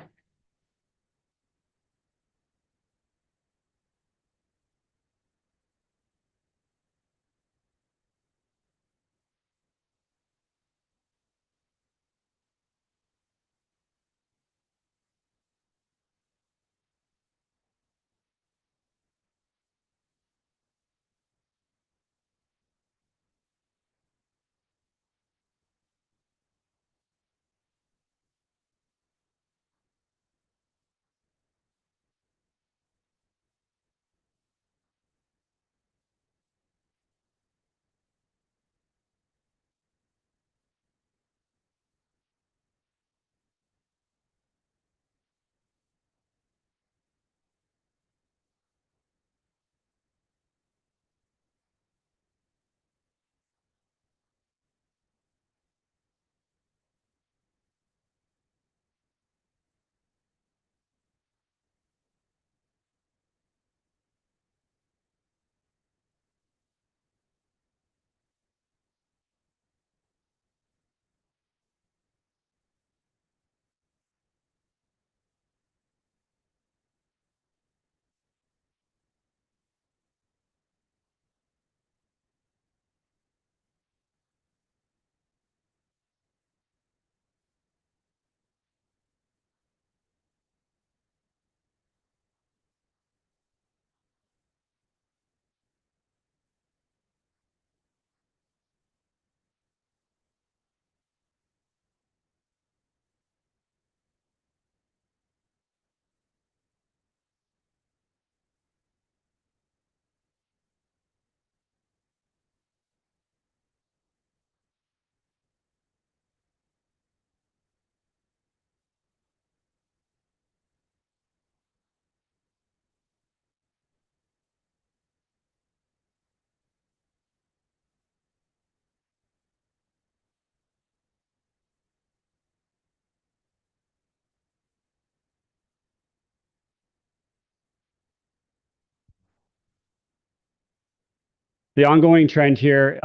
The ongoing trend here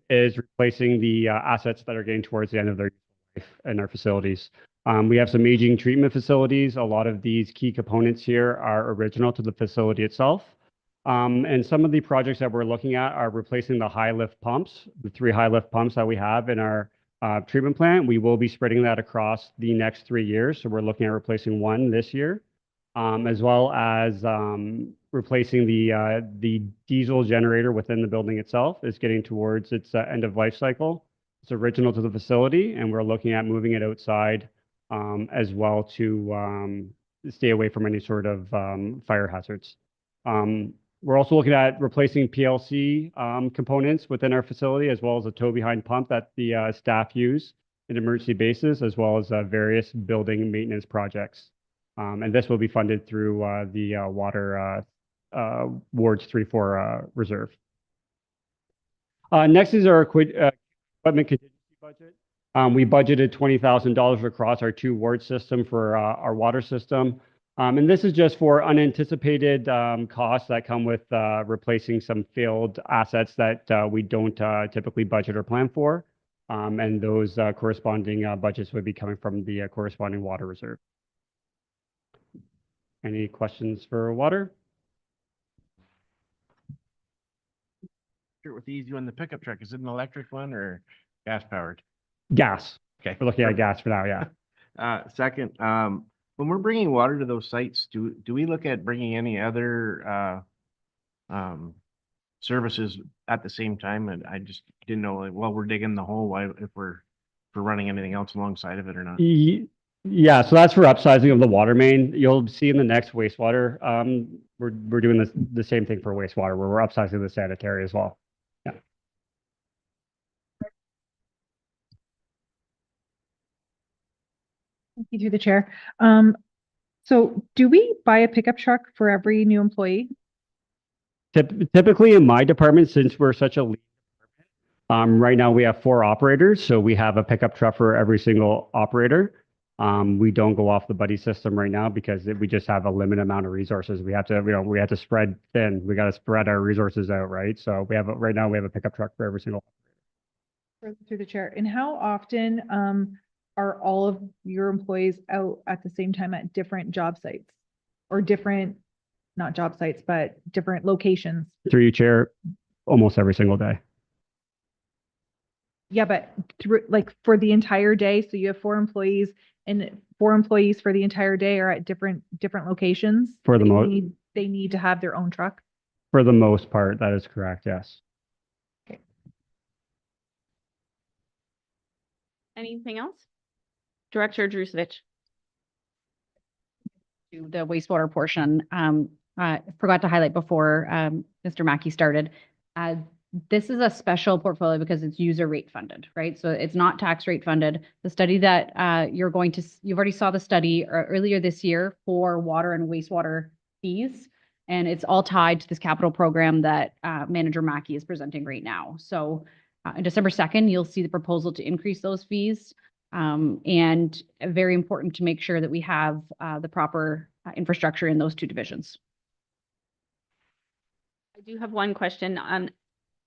is replacing the assets that are getting towards the end of their life in our facilities. We have some aging treatment facilities. A lot of these key components here are original to the facility itself. And some of the projects that we're looking at are replacing the high lift pumps, the 3 high lift pumps that we have in our treatment plant. We will be spreading that across the next 3 years. So we're looking at replacing one this year, as well as replacing the diesel generator within the building itself. Is getting towards its end of life cycle. It's original to the facility, and we're looking at moving it outside as well to stay away from any sort of fire hazards. We're also looking at replacing PLC components within our facility, as well as a tow behind pump that the staff use an emergency basis, as well as various building maintenance projects. And this will be funded through the water wards 3-4 reserve. Next is our equipment contingency budget. We budgeted $20,000 across our 2 ward system for our water system. And this is just for unanticipated costs that come with replacing some failed assets that we don't typically budget or plan for. And those corresponding budgets would be coming from the corresponding water reserve. Any questions for water? Sure, with the easy one, the pickup truck, is it an electric one or gas powered? Gas. Okay. We're looking at gas for now, yeah. Second, when we're bringing water to those sites, do we look at bringing any other services at the same time? And I just didn't know, like, while we're digging the hole, why, if we're running anything else alongside of it or not. Yeah, so that's for upsizing of the water main. You'll see in the next wastewater, we're doing the same thing for wastewater, where we're upsizing the sanitary as well. Yeah. Thank you through the chair. So do we buy a pickup truck for every new employee? Typically in my department, since we're such a lean department, right now we have 4 operators, so we have a pickup truck for every single operator. We don't go off the buddy system right now because we just have a limited amount of resources. We have to, we have to spread thin. We got to spread our resources out, right? So right now we have a pickup truck for every single. Through the chair. And how often are all of your employees out at the same time at different job sites or different, not job sites, but different locations? Through you, Chair, almost every single day. Yeah, but through like for the entire day, so you have 4 employees and 4 employees for the entire day are at different locations? For the most, they need to have their own truck? for the most part, that is correct, yes. Anything else? Director Drusevich. To the wastewater portion, I forgot to highlight before Mr. Mackey started. This is a special portfolio because it's user rate funded, right? So it's not tax rate funded. The study that you've already saw the study earlier this year for water and wastewater fees, and it's all tied to this capital program that Manager Mackey is presenting right now. So on December 2nd, you'll see the proposal to increase those fees. And very important to make sure that we have the proper infrastructure in those 2 divisions. I do have one question on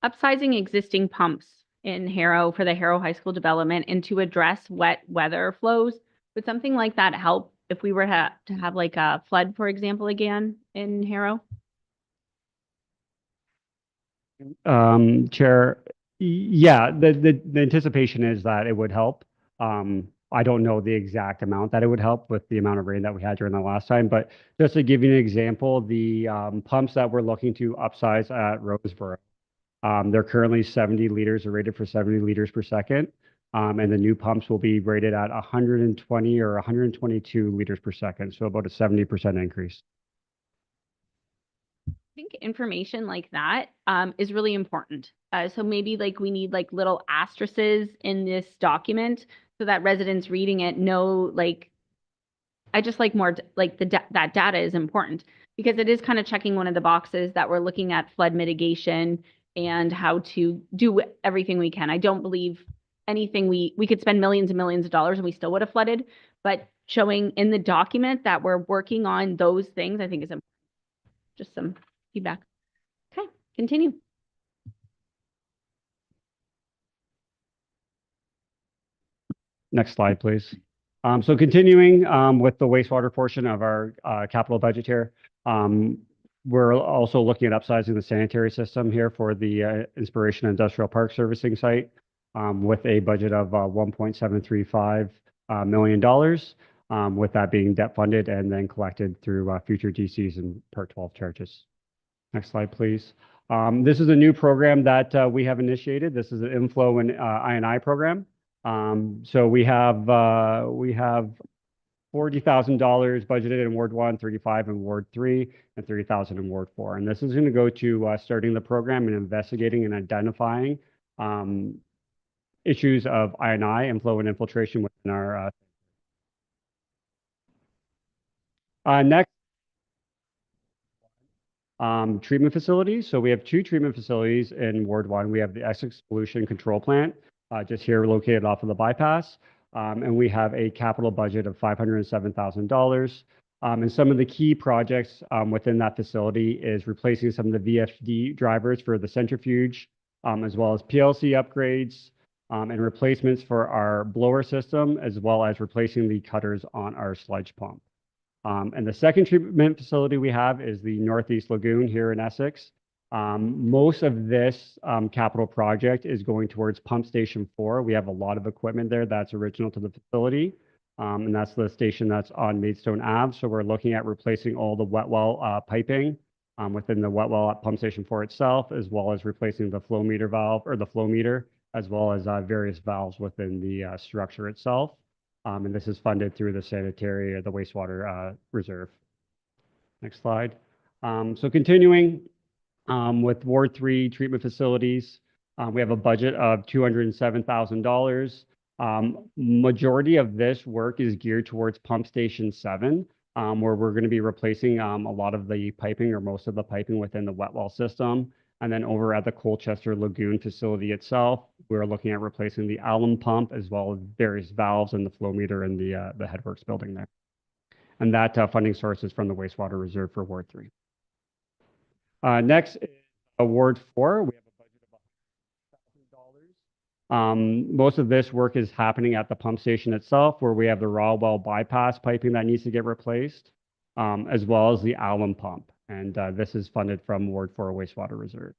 upsizing existing pumps in Harrow for the Harrow High School development and to address wet weather flows. Would something like that help if we were to have like a flood, for example, again in Harrow? Chair, yeah, the anticipation is that it would help. I don't know the exact amount that it would help with the amount of rain that we had during the last time, but just to give you an example, the pumps that we're looking to upsize at Roseboro, they're currently 70 liters, are rated for 70 liters per second. And the new pumps will be rated at 120 or 122 liters per second. So about a 70% increase. I think information like that is really important. So maybe like we need like little asterisks in this document so that residents reading it know, like, I just like more like that data is important because it is kind of checking one of the boxes that we're looking at flood mitigation and how to do everything we can. I don't believe anything we could spend millions and millions of dollars and we still would have flooded, but showing in the document that we're working on those things, I think is important. Just some feedback. Okay, continue. Next slide, please. So continuing with the wastewater portion of our capital budget here, we're also looking at upsizing the sanitary system here for the Inspiration Industrial Park servicing site with a budget of $1.735 million, with that being debt funded and then collected through future DCs and Part 12 charges. Next slide, please. This is a new program that we have initiated. This is an inflow and I&I program. So we have $40,000 budgeted in Ward 1, 35 in Ward 3, and 30,000 in Ward 4. And this is going to go to starting the program and investigating and identifying issues of I&I and flow and infiltration within our next, treatment facilities. So we have two treatment facilities in Ward 1. We have the Essex Pollution Control Plant, just here located off of the bypass. And we have a capital budget of $507,000. And some of the key projects within that facility is replacing some of the VFD drivers for the centrifuge, as well as PLC upgrades and replacements for our blower system, as well as replacing the cutters on our sludge pump. And the second treatment facility we have is the Northeast Lagoon here in Essex. Most of this capital project is going towards Pump Station 4. We have a lot of equipment there that's original to the facility. And that's the station that's on Maidstone Ave. So we're looking at replacing all the wet well piping within the wet well at Pump Station 4 itself, as well as replacing the flow meter valve or the flow meter, as well as various valves within the structure itself. And this is funded through the sanitary or the wastewater reserve. Next slide. So continuing with Ward 3 treatment facilities, we have a budget of $207,000. Majority of this work is geared towards Pump Station 7, where we're going to be replacing a lot of the piping or most of the piping within the wet well system. And then over at the Colchester Lagoon facility itself, we're looking at replacing the alum pump as well as various valves and the flow meter in the headworks building there. And that funding source is from the wastewater reserve for Ward 3. Next is Ward 4. We have a budget of $100,000. Most of this work is happening at the pump station itself, where we have the raw well bypass piping that needs to get replaced, as well as the alum pump. And this is funded from Ward 4 wastewater reserve.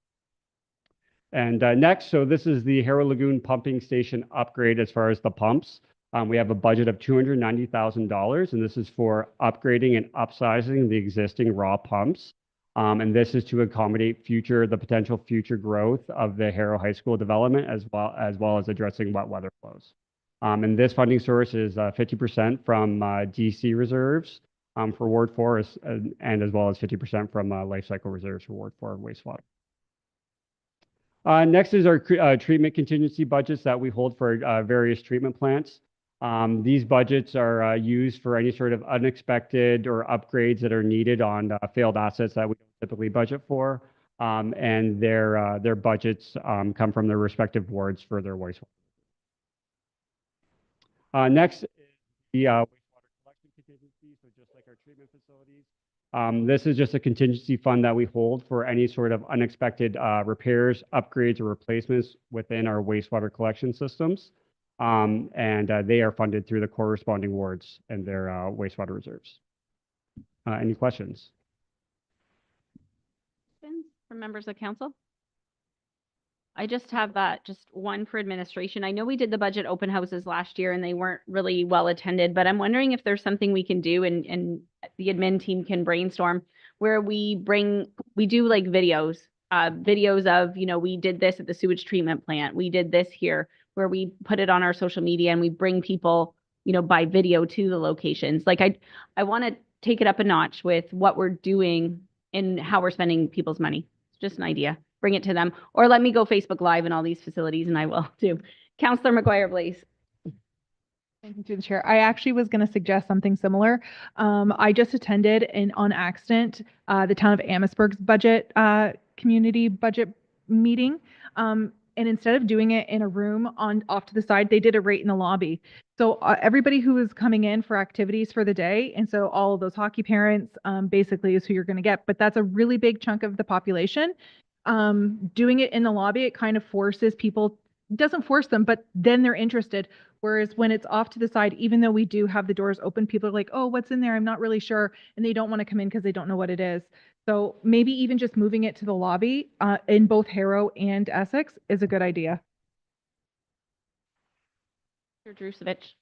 And next, so this is the Harrow Lagoon pumping station upgrade as far as the pumps. We have a budget of $290,000, and this is for upgrading and upsizing the existing raw pumps. And this is to accommodate the potential future growth of the Harrow High School development, as well as addressing wet weather flows. And this funding source is 50% from DC reserves for Ward 4, and as well as 50% from life cycle reserves for Ward 4 wastewater. Next is our treatment contingency budgets that we hold for various treatment plants. These budgets are used for any sort of unexpected or upgrades that are needed on failed assets that we don't typically budget for. And their budgets come from their respective wards for their wastewater. Next is the wastewater collection contingency. So just like our treatment facilities, this is just a contingency fund that we hold for any sort of unexpected repairs, upgrades, or replacements within our wastewater collection systems. And they are funded through the corresponding wards and their wastewater reserves. Any questions? From members of council? I just have just one for administration. I know we did the budget open houses last year and they weren't really well attended, but I'm wondering if there's something we can do and the admin team can brainstorm where we do like videos of, we did this at the sewage treatment plant. We did this here, where we put it on our social media and we bring people, by video to the locations. Like I want to take it up a notch with what we're doing and how we're spending people's money. It's just an idea. Bring it to them, or let me go Facebook Live in all these facilities and I will too. Councillor McGuire, please. Thank you through the chair. I actually was going to suggest something similar. I just attended on accident the town of Amherstburg's budget community budget meeting. And instead of doing it in a room off to the side, they did it right in the lobby. So everybody who is coming in for activities for the day, and so all of those hockey parents basically is who you're going to get. But that's a really big chunk of the population. Doing it in the lobby, it kind of forces people, doesn't force them, but then they're interested. Whereas when it's off to the side, even though we do have the doors open, people are like, oh, what's in there? I'm not really sure. And they don't want to come in because they don't know what it is. So maybe even just moving it to the lobby in both Harrow and Essex is a good idea. Mr. Drusevich.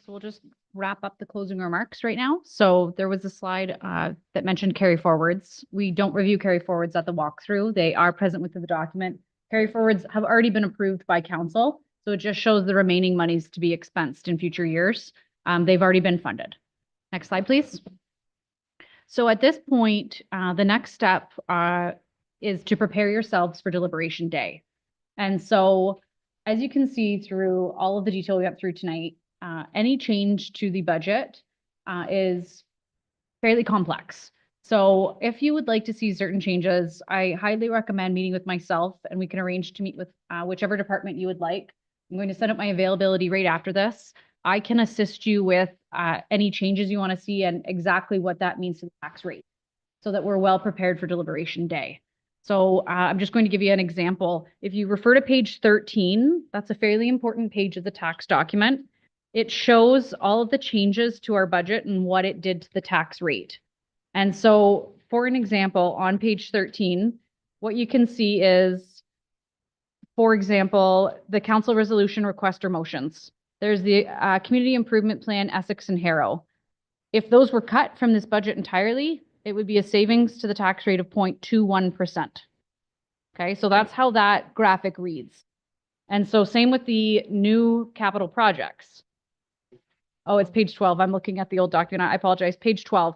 So we'll just wrap up the closing remarks right now. So there was a slide that mentioned carry forwards. We don't review carry forwards at the walkthrough. They are present within the document. Carry forwards have already been approved by council. So it just shows the remaining monies to be expensed in future years. They've already been funded. Next slide, please. So at this point, the next step is to prepare yourselves for deliberation day. And so, as you can see through all of the detail we got through tonight, any change to the budget is fairly complex. So if you would like to see certain changes, I highly recommend meeting with myself, and we can arrange to meet with whichever department you would like. I'm going to set up my availability right after this. I can assist you with any changes you want to see and exactly what that means to the tax rate, so that we're well prepared for deliberation day. So I'm just going to give you an example. If you refer to page 13, that's a fairly important page of the tax document. It shows all of the changes to our budget and what it did to the tax rate. And so, for an example, on page 13, what you can see is, for example, the council resolution request or motions. There's the community improvement plan, Essex and Harrow. If those were cut from this budget entirely, it would be a savings to the tax rate of 0.21%. Okay, so that's how that graphic reads. And so same with the new capital projects. Oh, it's page 12. I'm looking at the old document. I apologize. Page 12.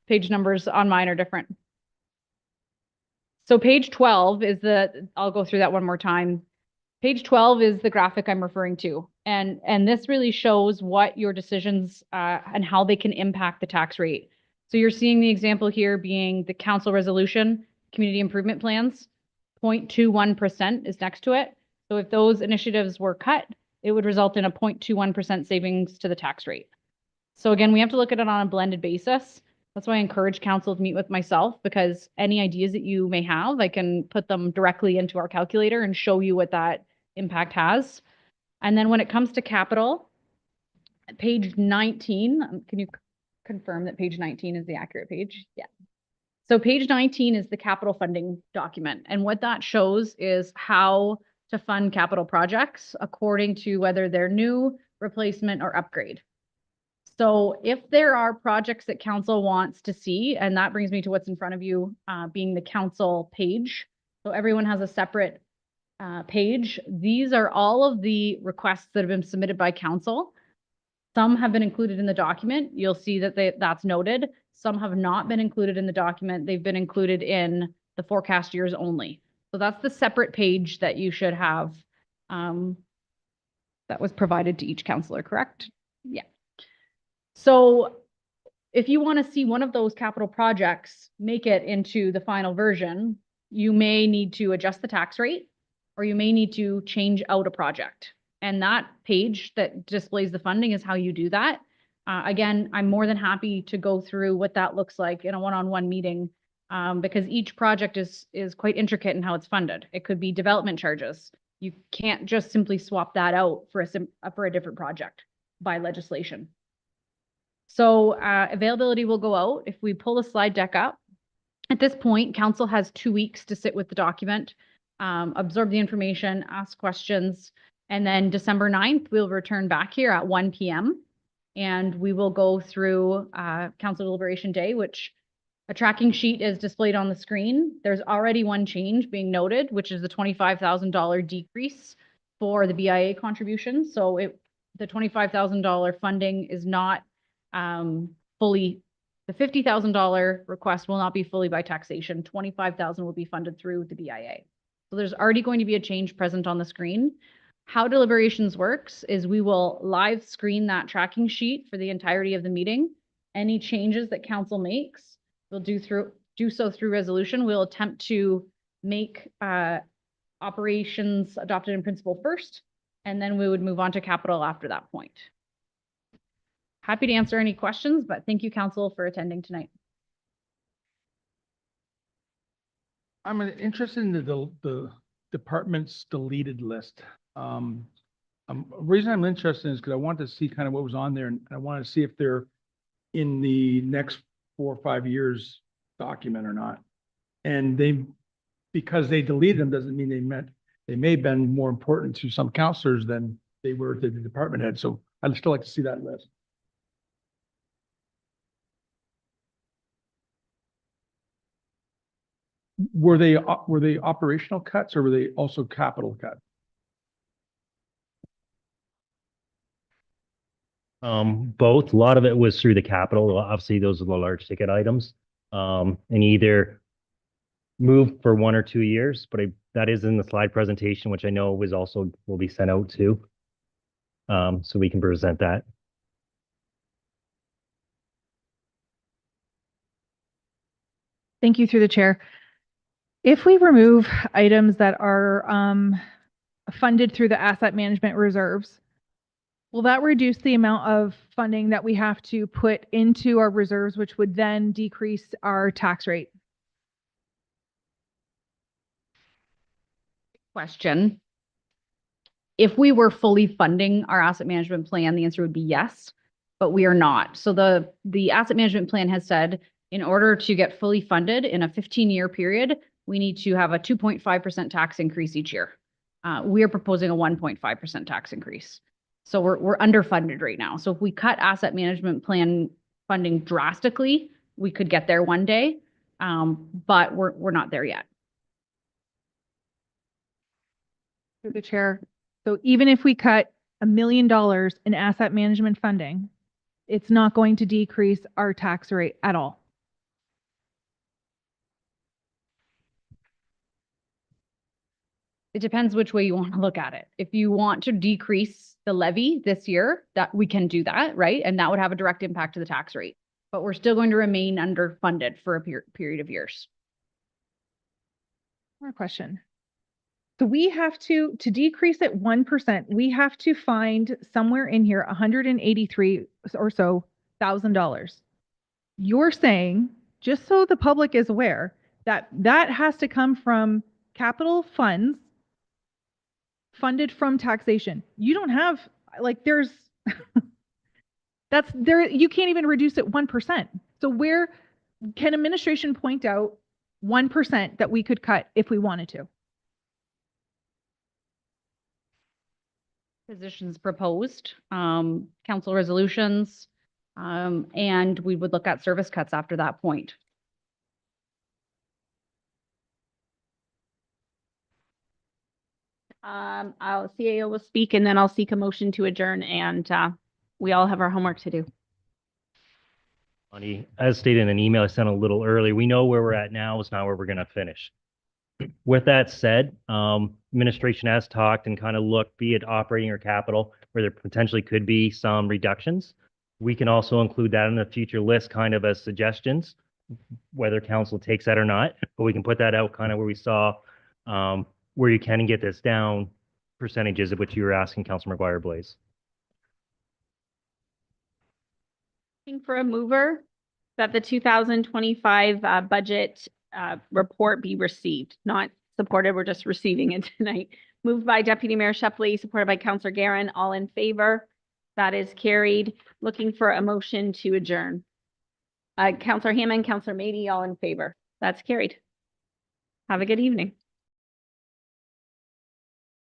Page numbers on mine are different. So page 12 is I'll go through that one more time. Page 12 is the graphic I'm referring to. And this really shows what your decisions and how they can impact the tax rate. So you're seeing the example here being the council resolution, community improvement plans, 0.21% is next to it. So if those initiatives were cut, it would result in a 0.21% savings to the tax rate. So again, we have to look at it on a blended basis. That's why I encourage council to meet with myself, because any ideas that you may have, I can put them directly into our calculator and show you what that impact has. And then when it comes to capital, page 19, can you confirm that page 19 is the accurate page? Yeah. So page 19 is the capital funding document. And what that shows is how to fund capital projects according to whether they're new, replacement, or upgrade. So if there are projects that council wants to see, and that brings me to what's in front of you, being the council page. So everyone has a separate page. These are all of the requests that have been submitted by council. Some have been included in the document. You'll see that that's noted. Some have not been included in the document. They've been included in the forecast years only. So that's the separate page that you should have that was provided to each councillor, correct? Yeah. So if you want to see one of those capital projects make it into the final version, you may need to adjust the tax rate, or you may need to change out a project. And that page that displays the funding is how you do that. Again, I'm more than happy to go through what that looks like in a one-on-one meeting, because each project is quite intricate in how it's funded. It could be development charges. You can't just simply swap that out for a different project by legislation. So availability will go out if we pull the slide deck up. At this point, council has 2 weeks to sit with the document, absorb the information, ask questions, and then December 9th, we'll return back here at 1 p.m. and we will go through council deliberation day, which a tracking sheet is displayed on the screen. There's already one change being noted, which is the $25,000 decrease for the BIA contribution. So the $25,000 funding is not fully, the $50,000 request will not be fully by taxation. $25,000 will be funded through the BIA. So there's already going to be a change present on the screen. How deliberations works is we will live screen that tracking sheet for the entirety of the meeting. Any changes that council makes, we'll do so through resolution. We'll attempt to make operations adopted in principle first, and then we would move on to capital after that point. Happy to answer any questions, but thank you, council, for attending tonight. I'm interested in the department's deleted list. The reason I'm interested is because I wanted to see kind of what was on there, and I wanted to see if they're in the next 4 or 5 years document or not. And because they deleted them doesn't mean they may have been more important to some counselors than they were to the department head. So I'd still like to see that list. Were they operational cuts, or were they also capital cuts? Both. A lot of it was through the capital. Obviously, those are the large ticket items. And either move for 1 or 2 years, but that is in the slide presentation, which I know will be sent out too. So we can present that. Thank you through the chair. If we remove items that are funded through the asset management reserves, will that reduce the amount of funding that we have to put into our reserves, which would then decrease our tax rate? Question. If we were fully funding our asset management plan, the answer would be yes, but we are not. So the asset management plan has said, in order to get fully funded in a 15-year period, we need to have a 2.5% tax increase each year. We are proposing a 1.5% tax increase. So we're underfunded right now. So if we cut asset management plan funding drastically, we could get there one day, but we're not there yet. Through the chair. So even if we cut $1 million in asset management funding, it's not going to decrease our tax rate at all. It depends which way you want to look at it. If you want to decrease the levy this year, that we can do that, right? And that would have a direct impact to the tax rate. But we're still going to remain underfunded for a period of years. More question. So we have to decrease it 1%, we have to find somewhere in here $183 or so $1,000. You're saying, just so the public is aware, that that has to come from capital funds funded from taxation. You don't have, like, there's, that's there, you can't even reduce it 1%. So where can administration point out 1% that we could cut if we wanted to? Positions proposed, council resolutions, and we would look at service cuts after that point. CAO will speak and then I'll seek a motion to adjourn, and we all have our homework to do. As stated in an email I sent a little early, we know where we're at now. It's not where we're going to finish. With that said, administration has talked and kind of looked, be it operating or capital, where there potentially could be some reductions. We can also include that in the future list kind of as suggestions, whether council takes that or not, but we can put that out kind of where we saw where you can get this down percentages of which you were asking Councilor McGuire-Blaise. Looking for a mover that the 2025 budget report be received, not supported. We're just receiving it tonight. Moved by Deputy Mayor Shepley, supported by Councillor Guerin. All in favor? That is carried. Looking for a motion to adjourn. Councillor Hammond, Councillor Mady, all in favor? That's carried. Have a good evening.